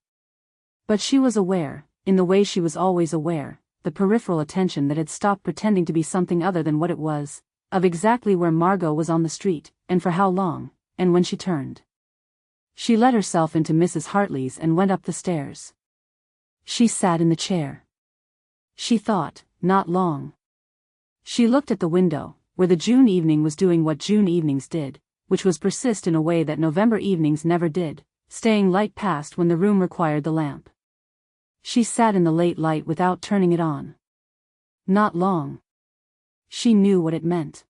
But she was aware, in the way she was always aware, the peripheral attention that had stopped pretending to be something other than what it was, of exactly where Margot was on the street, and for how long, and when she turned. She let herself into Mrs. Hartley's and went up the stairs. She sat in the chair. She thought, not long. She looked at the window, where the June evening was doing what June evenings did, which was persist in a way that November evenings never did, staying light past when the room required the lamp. She sat in the late light without turning it on. Not long. She knew what it meant.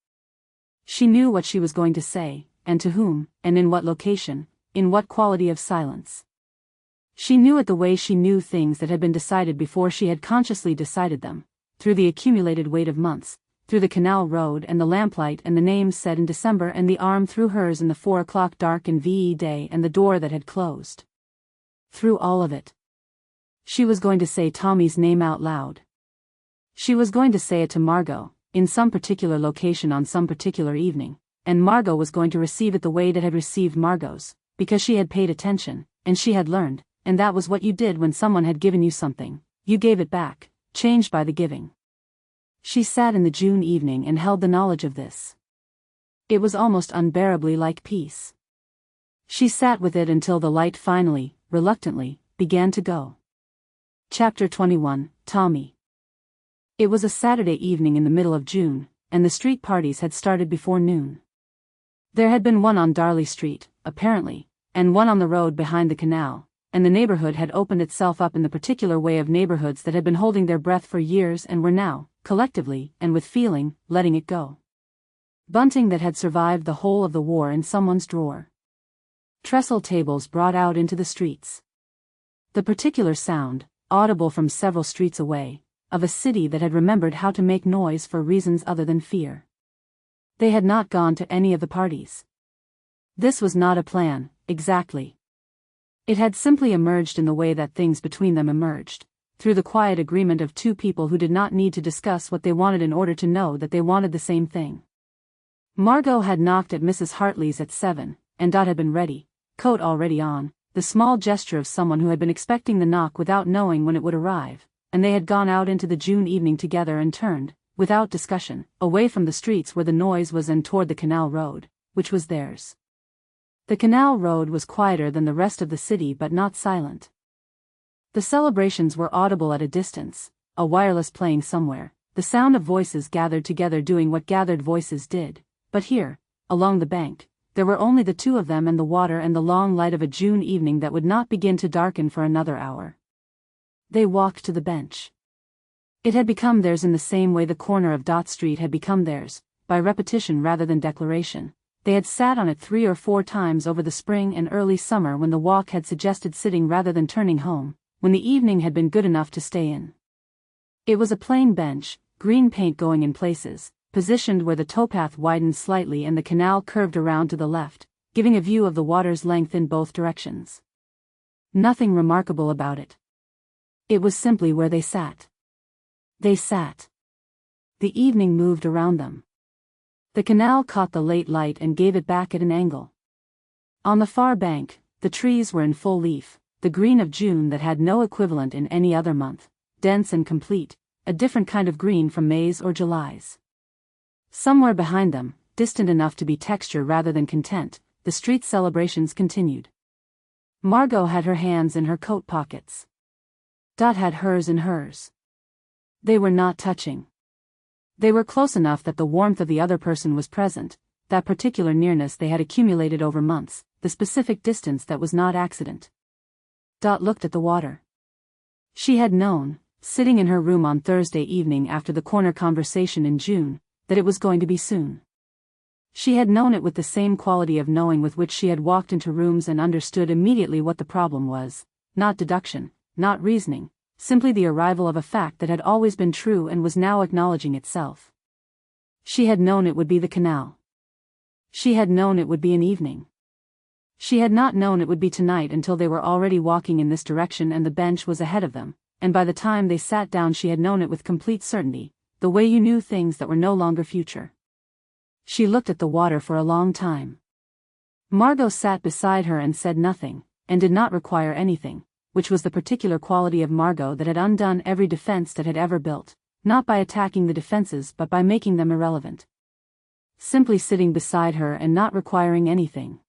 She knew what she was going to say, and to whom, and in what location, in what quality of silence. She knew it the way she knew things that had been decided before she had consciously decided them, through the accumulated weight of months, through the canal road and the lamplight and the names said in December and the arm through hers in the 4 o'clock dark and VE day and the door that had closed. Through all of it. She was going to say Tommy's name out loud. She was going to say it to Margot, in some particular location on some particular evening, and Margot was going to receive it the way it had received Margot's, because she had paid attention, and she had learned, and that was what you did when someone had given you something, you gave it back, changed by the giving. She sat in the June evening and held the knowledge of this. It was almost unbearably like peace. She sat with it until the light finally, reluctantly, began to go. Chapter 21, Tommy. It was a Saturday evening in the middle of June, and the street parties had started before noon. There had been one on Darley Street, apparently, and one on the road behind the canal, and the neighborhood had opened itself up in the particular way of neighborhoods that had been holding their breath for years and were now, collectively, and with feeling, letting it go. Bunting that had survived the whole of the war in someone's drawer. Trestle tables brought out into the streets. The particular sound, audible from several streets away, of a city that had remembered how to make noise for reasons other than fear. They had not gone to any of the parties. This was not a plan, exactly. It had simply emerged in the way that things between them emerged, through the quiet agreement of two people who did not need to discuss what they wanted in order to know that they wanted the same thing. Margot had knocked at Mrs. Hartley's at 7, and Dot had been ready, coat already on, the small gesture of someone who had been expecting the knock without knowing when it would arrive, and they had gone out into the June evening together and turned, without discussion, away from the streets where the noise was and toward the canal road, which was theirs. The canal road was quieter than the rest of the city but not silent. The celebrations were audible at a distance, a wireless playing somewhere, the sound of voices gathered together doing what gathered voices did, but here, along the bank, there were only the two of them and the water and the long light of a June evening that would not begin to darken for another hour. They walked to the bench. It had become theirs in the same way the corner of Dot Street had become theirs, by repetition rather than declaration. They had sat on it 3 or 4 times over the spring and early summer when the walk had suggested sitting rather than turning home, when the evening had been good enough to stay in. It was a plain bench, green paint going in places, positioned where the towpath widened slightly and the canal curved around to the left, giving a view of the water's length in both directions. Nothing remarkable about it. It was simply where they sat. They sat. The evening moved around them. The canal caught the late light and gave it back at an angle. On the far bank, the trees were in full leaf, the green of June that had no equivalent in any other month, dense and complete, a different kind of green from May's or July's. Somewhere behind them, distant enough to be texture rather than content, the street celebrations continued. Margot had her hands in her coat pockets. Dot had hers in hers. They were not touching. They were close enough that the warmth of the other person was present, that particular nearness they had accumulated over months, the specific distance that was not accident. Dot looked at the water. She had known, sitting in her room on Thursday evening after the corner conversation in June, that it was going to be soon. She had known it with the same quality of knowing with which she had walked into rooms and understood immediately what the problem was, not deduction, not reasoning, simply the arrival of a fact that had always been true and was now acknowledging itself. She had known it would be the canal. She had known it would be an evening. She had not known it would be tonight until they were already walking in this direction and the bench was ahead of them, and by the time they sat down she had known it with complete certainty, the way you knew things that were no longer future. She looked at the water for a long time. Margot sat beside her and said nothing, and did not require anything, which was the particular quality of Margot that had undone every defense that had ever built, not by attacking the defenses but by making them irrelevant. Simply sitting beside her and not requiring anything.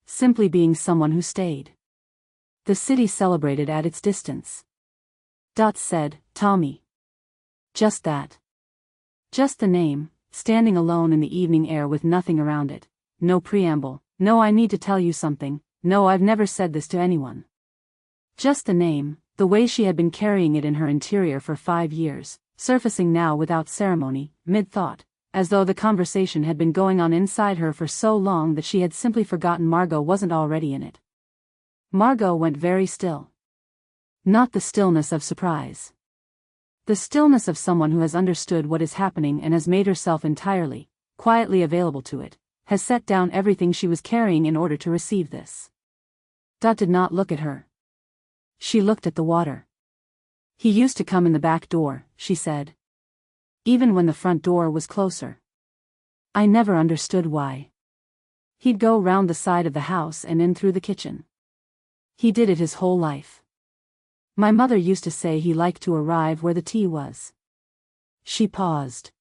Simply being someone who stayed. The city celebrated at its distance. Dot said, Tommy. Just that. Just the name, standing alone in the evening air with nothing around it. No preamble, no I need to tell you something, no I've never said this to anyone. Just the name, the way she had been carrying it in her interior for 5 years, surfacing now without ceremony, mid-thought, as though the conversation had been going on inside her for so long that she had simply forgotten Margot wasn't already in it. Margot went very still. Not the stillness of surprise. The stillness of someone who has understood what is happening and has made herself entirely, quietly available to it, has set down everything she was carrying in order to receive this. Dot did not look at her. She looked at the water. He used to come in the back door, she said. Even when the front door was closer. I never understood why. He'd go round the side of the house and in through the kitchen. He did it his whole life. My mother used to say he liked to arrive where the tea was. She paused.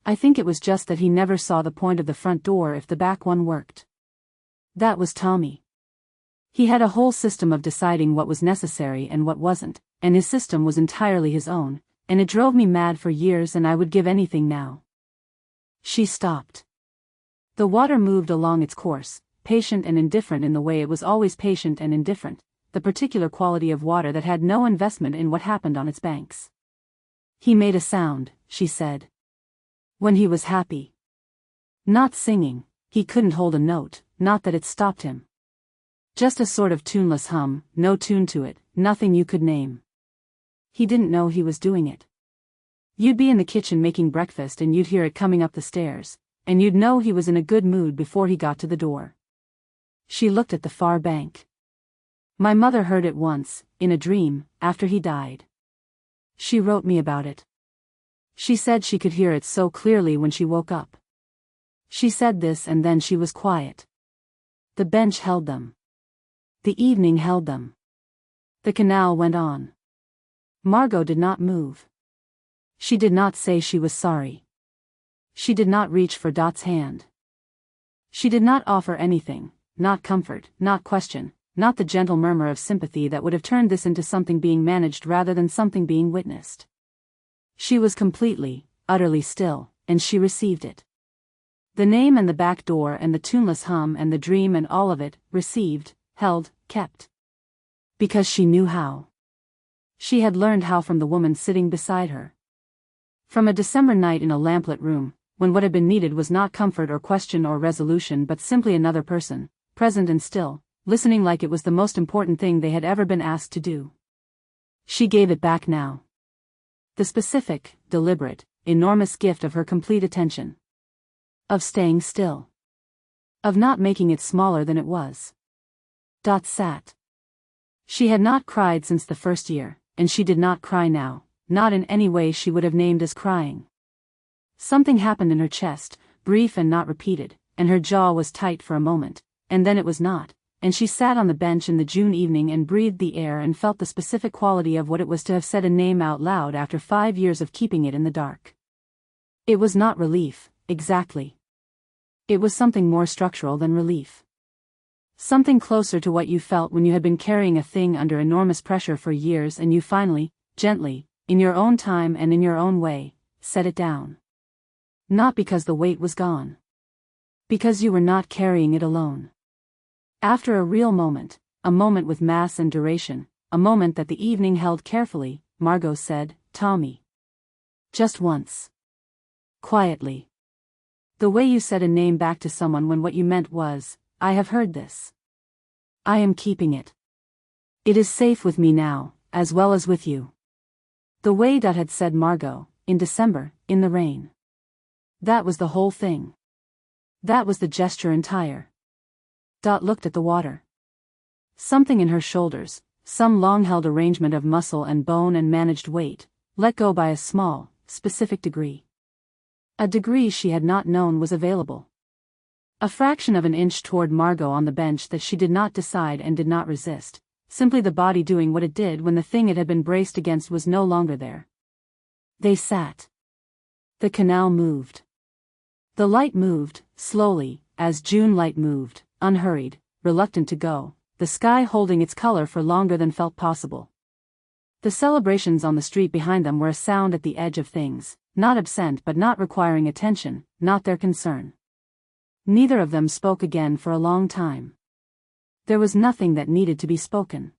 I think it was just that he never saw the point of the front door if the back one worked. That was Tommy. He had a whole system of deciding what was necessary and what wasn't, and his system was entirely his own, and it drove me mad for years and I would give anything now. She stopped. The water moved along its course, patient and indifferent in the way it was always patient and indifferent, the particular quality of water that had no investment in what happened on its banks. He made a sound, she said. When he was happy. Not singing, he couldn't hold a note, not that it stopped him. Just a sort of tuneless hum, no tune to it, nothing you could name. He didn't know he was doing it. You'd be in the kitchen making breakfast and you'd hear it coming up the stairs, and you'd know he was in a good mood before he got to the door. She looked at the far bank. My mother heard it once, in a dream, after he died. She wrote me about it. She said she could hear it so clearly when she woke up. She said this and then she was quiet. The bench held them. The evening held them. The canal went on. Margot did not move. She did not say she was sorry. She did not reach for Dot's hand. She did not offer anything, not comfort, not question, not the gentle murmur of sympathy that would have turned this into something being managed rather than something being witnessed. She was completely, utterly still, and she received it. The name and the back door and the tuneless hum and the dream and all of it, received, held, kept. Because she knew how. She had learned how from the woman sitting beside her. From a December night in a lamplit room, when what had been needed was not comfort or question or resolution but simply another person, present and still, listening like it was the most important thing they had ever been asked to do. She gave it back now. The specific, deliberate, enormous gift of her complete attention. Of staying still. Of not making it smaller than it was. Dot sat. She had not cried since the first year, and she did not cry now, not in any way she would have named as crying. Something happened in her chest, brief and not repeated, and her jaw was tight for a moment, and then it was not, and she sat on the bench in the June evening and breathed the air and felt the specific quality of what it was to have said a name out loud after 5 years of keeping it in the dark. It was not relief, exactly. It was something more structural than relief. Something closer to what you felt when you had been carrying a thing under enormous pressure for years and you finally, gently, in your own time and in your own way, set it down. Not because the weight was gone. Because you were not carrying it alone. After a real moment, a moment with mass and duration, a moment that the evening held carefully, Margot said, Tommy. Just once. Quietly. The way you said a name back to someone when what you meant was, I have heard this. I am keeping it. It is safe with me now, as well as with you. The way Dot had said Margot, in December, in the rain. That was the whole thing. That was the gesture entire. Dot looked at the water. Something in her shoulders, some long-held arrangement of muscle and bone and managed weight, let go by a small, specific degree. A degree she had not known was available. A fraction of an inch toward Margot on the bench that she did not decide and did not resist, simply the body doing what it did when the thing it had been braced against was no longer there. They sat. The canal moved. The light moved, slowly, as June light moved, unhurried, reluctant to go, the sky holding its color for longer than felt possible. The celebrations on the street behind them were a sound at the edge of things, not absent but not requiring attention, not their concern. Neither of them spoke again for a long time. There was nothing that needed to be spoken.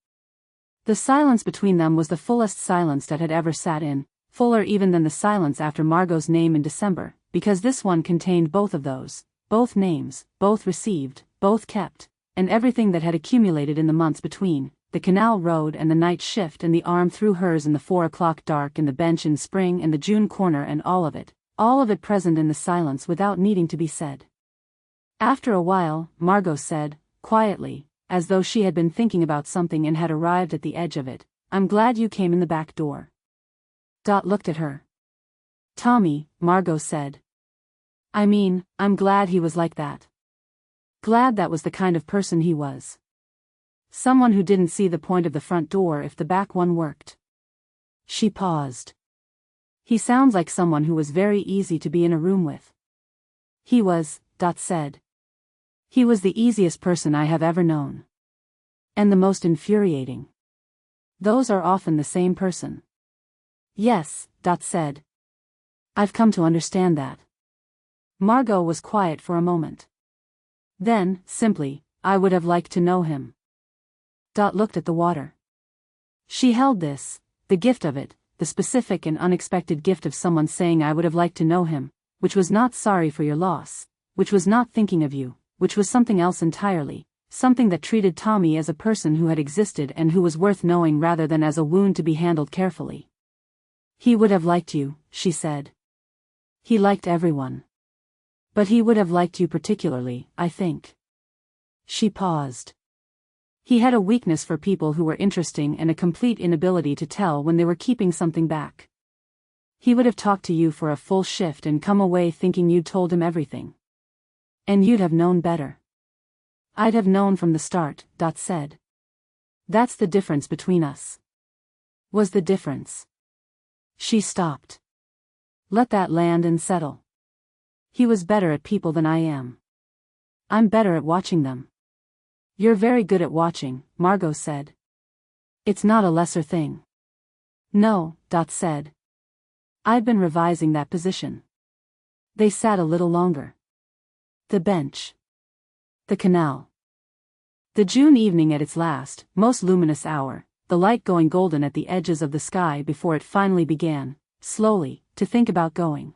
The silence between them was the fullest silence that had ever sat in, fuller even than the silence after Margot's name in December, because this one contained both of those, both names, both received, both kept, and everything that had accumulated in the months between, the canal road and the night shift and the arm through hers in the 4 o'clock dark and the bench in spring and the June corner and all of it present in the silence without needing to be said. After a while, Margot said, quietly, as though she had been thinking about something and had arrived at the edge of it, "I'm glad you came in the back door." Dot looked at her. "Tommy," Margot said. "I mean, I'm glad he was like that. Glad that was the kind of person he was. Someone who didn't see the point of the front door if the back one worked." She paused. "He sounds like someone who was very easy to be in a room with." "He was," Dot said. "He was the easiest person I have ever known. And the most infuriating. Those are often the same person." "Yes," Dot said. "I've come to understand that." Margot was quiet for a moment. Then, simply, "I would have liked to know him." Dot looked at the water. She held this, the gift of it, the specific and unexpected gift of someone saying "I would have liked to know him," which was not sorry for your loss, which was not thinking of you, which was something else entirely, something that treated Tommy as a person who had existed and who was worth knowing rather than as a wound to be handled carefully. "He would have liked you," she said. "He liked everyone. But he would have liked you particularly, I think." She paused. "He had a weakness for people who were interesting and a complete inability to tell when they were keeping something back. He would have talked to you for a full shift and come away thinking you'd told him everything. And you'd have known better." "I'd have known from the start," Dot said. "That's the difference between us." Was the difference. She stopped. "Let that land and settle. He was better at people than I am. I'm better at watching them." "You're very good at watching," Margot said. "It's not a lesser thing." "No," Dot said. "I've been revising that position." They sat a little longer. The bench. The canal. The June evening at its last, most luminous hour, the light going golden at the edges of the sky before it finally began, slowly, to think about going.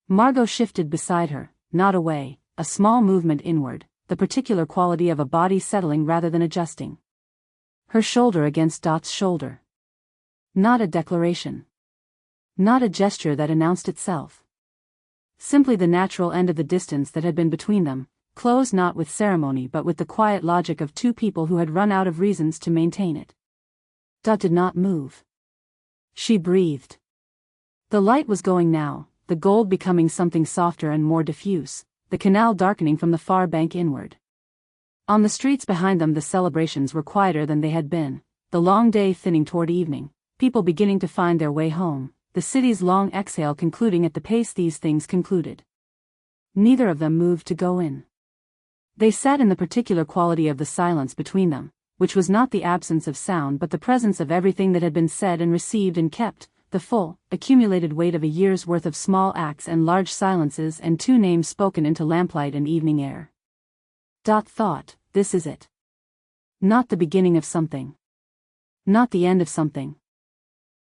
Margot shifted beside her, not away, a small movement inward, the particular quality of a body settling rather than adjusting. Her shoulder against Dot's shoulder. Not a declaration. Not a gesture that announced itself. Simply the natural end of the distance that had been between them, closed not with ceremony but with the quiet logic of two people who had run out of reasons to maintain it. Dot did not move. She breathed. The light was going now, the gold becoming something softer and more diffuse, the canal darkening from the far bank inward. On the streets behind them the celebrations were quieter than they had been, the long day thinning toward evening, people beginning to find their way home, the city's long exhale concluding at the pace these things concluded. Neither of them moved to go in. They sat in the particular quality of the silence between them, which was not the absence of sound but the presence of everything that had been said and received and kept, the full, accumulated weight of a year's worth of small acts and large silences and two names spoken into lamplight and evening air. Dot thought, this is it. Not the beginning of something. Not the end of something.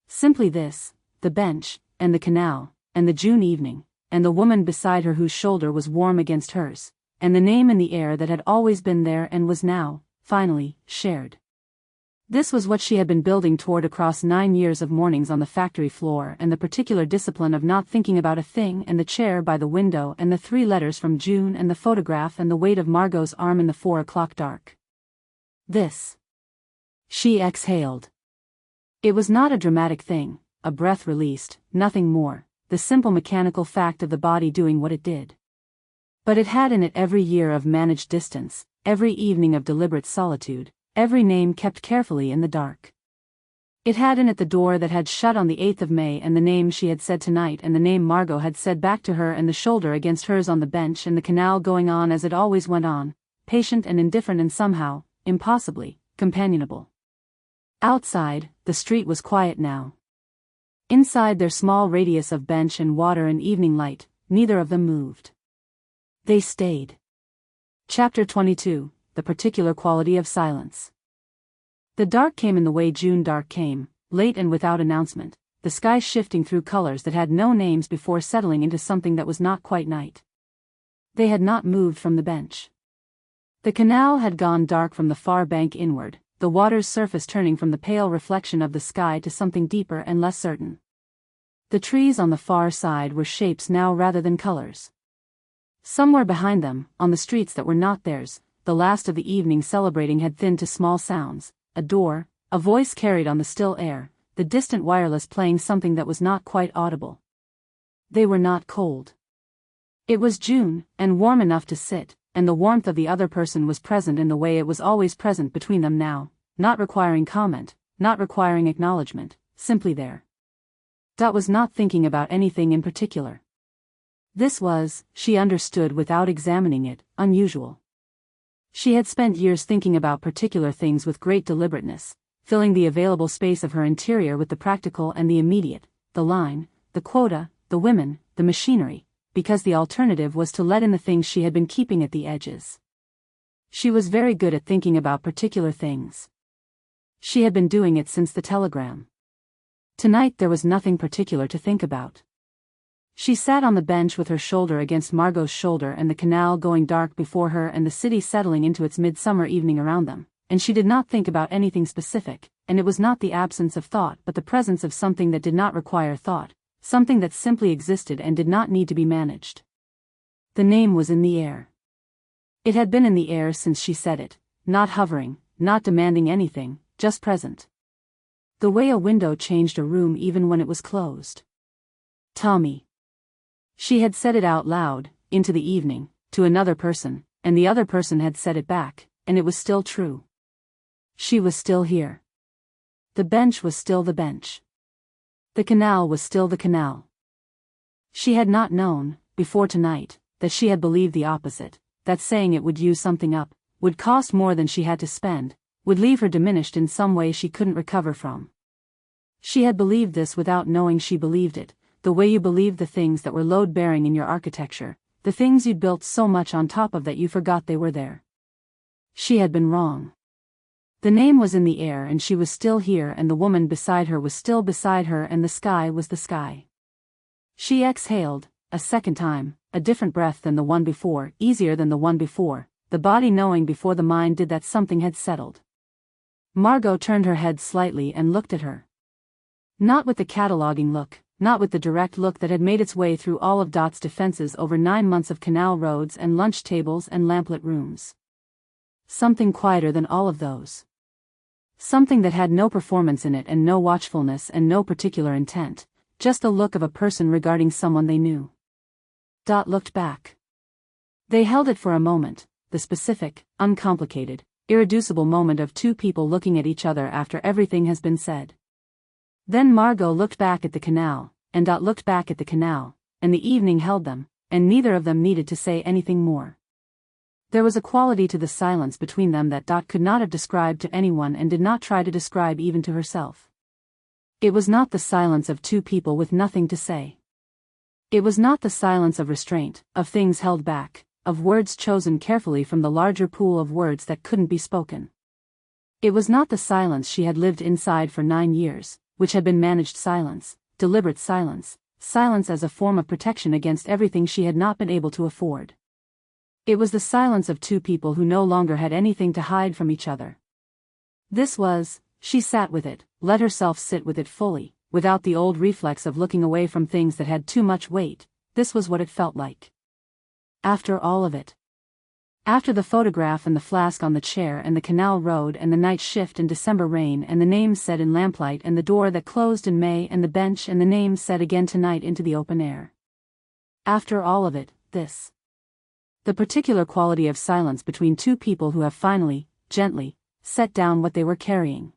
Simply this, the bench, and the canal, and the June evening, and the woman beside her whose shoulder was warm against hers, and the name in the air that had always been there and was now, finally, shared. This was what she had been building toward across 9 years of mornings on the factory floor and the particular discipline of not thinking about a thing and the chair by the window and the 3 letters from June and the photograph and the weight of Margot's arm in the 4 o'clock dark. This. She exhaled. It was not a dramatic thing, a breath released, nothing more, the simple mechanical fact of the body doing what it did. But it had in it every year of managed distance, every evening of deliberate solitude, every name kept carefully in the dark. It had in it the door that had shut on the 8th of May and the name she had said tonight and the name Margot had said back to her and the shoulder against hers on the bench and the canal going on as it always went on, patient and indifferent and somehow, impossibly, companionable. Outside, the street was quiet now. Inside their small radius of bench and water and evening light, neither of them moved. They stayed. Chapter 22, The Particular Quality of Silence. The dark came in the way June dark came, late and without announcement, the sky shifting through colors that had no names before settling into something that was not quite night. They had not moved from the bench. The canal had gone dark from the far bank inward, the water's surface turning from the pale reflection of the sky to something deeper and less certain. The trees on the far side were shapes now rather than colors. Somewhere behind them, on the streets that were not theirs, the last of the evening celebrating had thinned to small sounds. A door, a voice carried on the still air, the distant wireless playing something that was not quite audible. They were not cold. It was June, and warm enough to sit, and the warmth of the other person was present in the way it was always present between them now, not requiring comment, not requiring acknowledgement, simply there. Dot was not thinking about anything in particular. This was, she understood without examining it, unusual. She had spent years thinking about particular things with great deliberateness, filling the available space of her interior with the practical and the immediate, the line, the quota, the women, the machinery, because the alternative was to let in the things she had been keeping at the edges. She was very good at thinking about particular things. She had been doing it since the telegram. Tonight there was nothing particular to think about. She sat on the bench with her shoulder against Margot's shoulder and the canal going dark before her and the city settling into its midsummer evening around them, and she did not think about anything specific, and it was not the absence of thought but the presence of something that did not require thought, something that simply existed and did not need to be managed. The name was in the air. It had been in the air since she said it, not hovering, not demanding anything, just present. The way a window changed a room even when it was closed. Tommy. She had said it out loud, into the evening, to another person, and the other person had said it back, and it was still true. She was still here. The bench was still the bench. The canal was still the canal. She had not known, before tonight, that she had believed the opposite, that saying it would use something up, would cost more than she had to spend, would leave her diminished in some way she couldn't recover from. She had believed this without knowing she believed it, the way you believed the things that were load-bearing in your architecture, the things you'd built so much on top of that you forgot they were there. She had been wrong. The name was in the air and she was still here and the woman beside her was still beside her and the sky was the sky. She exhaled, a second time, a different breath than the one before, easier than the one before, the body knowing before the mind did that something had settled. Margot turned her head slightly and looked at her. Not with the cataloging look, not with the direct look that had made its way through all of Dot's defenses over 9 months of canal roads and lunch tables and lamplit rooms. Something quieter than all of those. Something that had no performance in it and no watchfulness and no particular intent, just the look of a person regarding someone they knew. Dot looked back. They held it for a moment, the specific, uncomplicated, irreducible moment of two people looking at each other after everything has been said. Then Margot looked back at the canal, and Dot looked back at the canal, and the evening held them, and neither of them needed to say anything more. There was a quality to the silence between them that Dot could not have described to anyone and did not try to describe even to herself. It was not the silence of two people with nothing to say. It was not the silence of restraint, of things held back, of words chosen carefully from the larger pool of words that couldn't be spoken. It was not the silence she had lived inside for 9 years, which had been managed silence, deliberate silence, silence as a form of protection against everything she had not been able to afford. It was the silence of two people who no longer had anything to hide from each other. This was, she sat with it, let herself sit with it fully, without the old reflex of looking away from things that had too much weight, this was what it felt like. After all of it. After the photograph and the flask on the chair and the canal road and the night shift and December rain and the name said in lamplight and the door that closed in May and the bench and the name said again tonight into the open air. After all of it, this. The particular quality of silence between two people who have finally, gently, set down what they were carrying.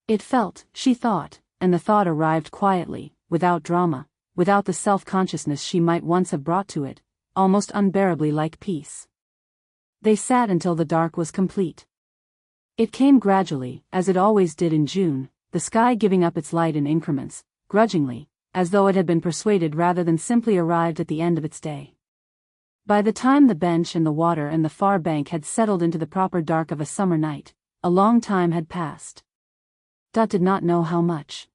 It felt, she thought, and the thought arrived quietly, without drama, without the self-consciousness she might once have brought to it, almost unbearably like peace. They sat until the dark was complete. It came gradually, as it always did in June, the sky giving up its light in increments, grudgingly, as though it had been persuaded rather than simply arrived at the end of its day. By the time the bench and the water and the far bank had settled into the proper dark of a summer night, a long time had passed. Dot did not know how much.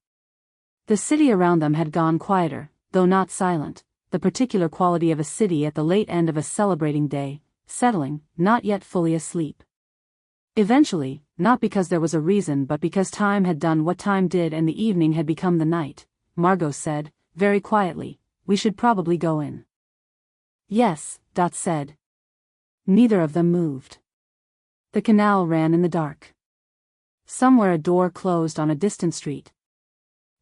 The city around them had gone quieter, though not silent, the particular quality of a city at the late end of a celebrating day, settling, not yet fully asleep. Eventually, not because there was a reason but because time had done what time did and the evening had become the night, Margot said, very quietly, "We should probably go in." "Yes," Dot said. Neither of them moved. The canal ran in the dark. Somewhere a door closed on a distant street.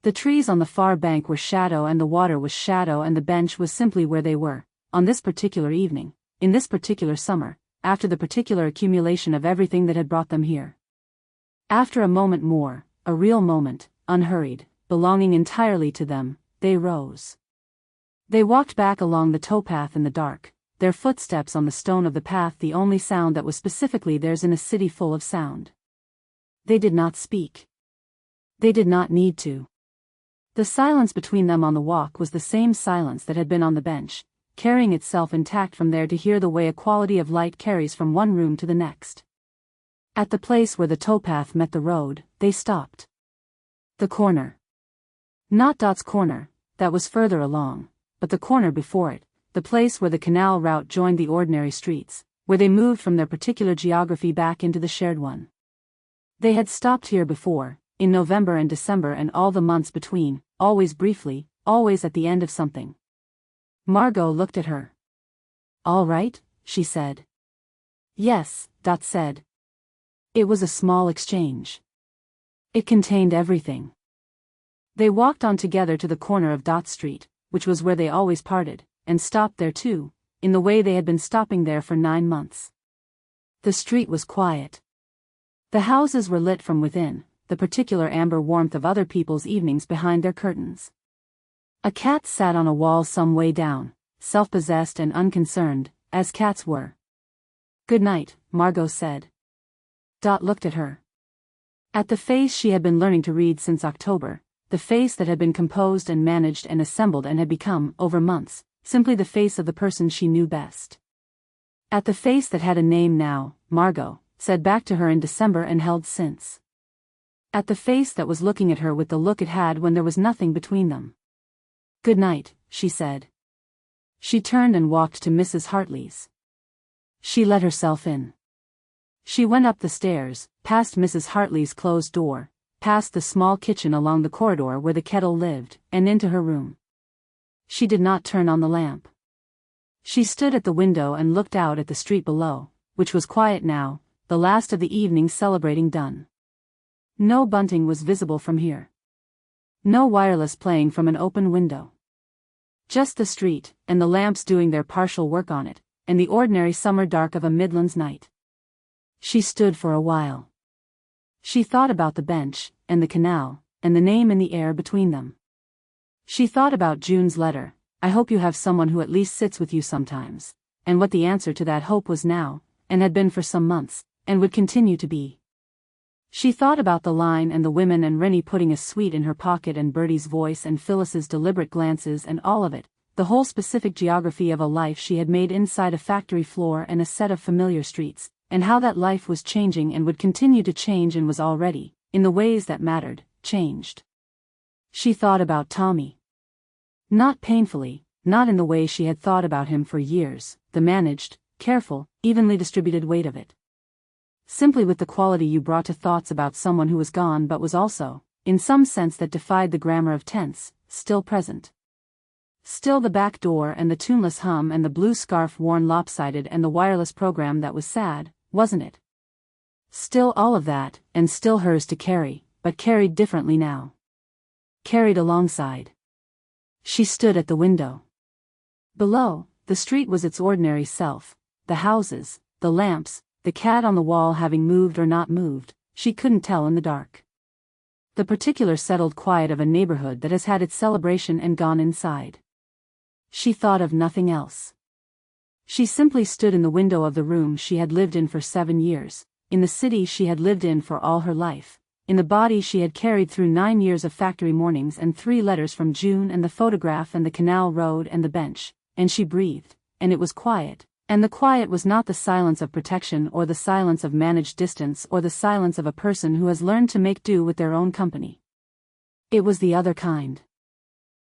The trees on the far bank were shadow and the water was shadow and the bench was simply where they were, on this particular evening, in this particular summer, after the particular accumulation of everything that had brought them here. After a moment more, a real moment, unhurried, belonging entirely to them, they rose. They walked back along the towpath in the dark, their footsteps on the stone of the path the only sound that was specifically theirs in a city full of sound. They did not speak. They did not need to. The silence between them on the walk was the same silence that had been on the bench, carrying itself intact from there to hear the way a quality of light carries from one room to the next. At the place where the towpath met the road, they stopped. The corner. Not Dot's corner, that was further along, but the corner before it, the place where the canal route joined the ordinary streets, where they moved from their particular geography back into the shared one. They had stopped here before, in November and December and all the months between, always briefly, always at the end of something. Margot looked at her. "All right," she said. "Yes," Dot said. It was a small exchange. It contained everything. They walked on together to the corner of Dot Street, which was where they always parted, and stopped there too, in the way they had been stopping there for 9 months. The street was quiet. The houses were lit from within, the particular amber warmth of other people's evenings behind their curtains. A cat sat on a wall some way down, self-possessed and unconcerned, as cats were. "Good night," Margot said. Dot looked at her. At the face she had been learning to read since October, the face that had been composed and managed and assembled and had become, over months, simply the face of the person she knew best. At the face that had a name now, Margot, said back to her in December and held since. At the face that was looking at her with the look it had when there was nothing between them. "Good night," she said. She turned and walked to Mrs. Hartley's. She let herself in. She went up the stairs, past Mrs. Hartley's closed door, past the small kitchen along the corridor where the kettle lived, and into her room. She did not turn on the lamp. She stood at the window and looked out at the street below, which was quiet now, the last of the evening's celebrating done. No bunting was visible from here. No wireless playing from an open window. Just the street, and the lamps doing their partial work on it, and the ordinary summer dark of a Midlands night. She stood for a while. She thought about the bench, and the canal, and the name in the air between them. She thought about June's letter, "I hope you have someone who at least sits with you sometimes," and what the answer to that hope was now, and had been for some months, and would continue to be. She thought about the line and the women and Rennie putting a sweet in her pocket and Birdie's voice and Phyllis's deliberate glances and all of it, the whole specific geography of a life she had made inside a factory floor and a set of familiar streets, and how that life was changing and would continue to change and was already, in the ways that mattered, changed. She thought about Tommy. Not painfully, not in the way she had thought about him for years, the managed, careful, evenly distributed weight of it. Simply with the quality you brought to thoughts about someone who was gone but was also, in some sense that defied the grammar of tense, still present. Still the back door and the tuneless hum and the blue scarf worn lopsided and the wireless program that was sad, wasn't it? Still all of that, and still hers to carry, but carried differently now. Carried alongside. She stood at the window. Below, the street was its ordinary self, the houses, the lamps, the cat on the wall having moved or not moved, she couldn't tell in the dark. The particular settled quiet of a neighborhood that has had its celebration and gone inside. She thought of nothing else. She simply stood in the window of the room she had lived in for 7 years, in the city she had lived in for all her life, in the body she had carried through 9 years of factory mornings and 3 letters from June and the photograph and the canal road and the bench, and she breathed, and it was quiet, and the quiet was not the silence of protection or the silence of managed distance or the silence of a person who has learned to make do with their own company. It was the other kind.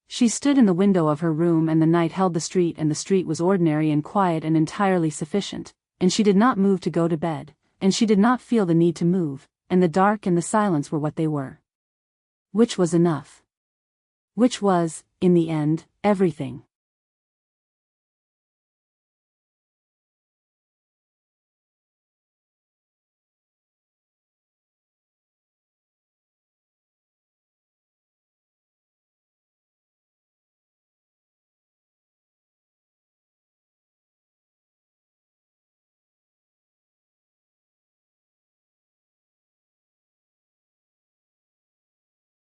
She stood in the window of her room and the night held the street and the street was ordinary and quiet and entirely sufficient, and she did not move to go to bed, and she did not feel the need to move, and the dark and the silence were what they were. Which was enough. Which was, in the end, everything.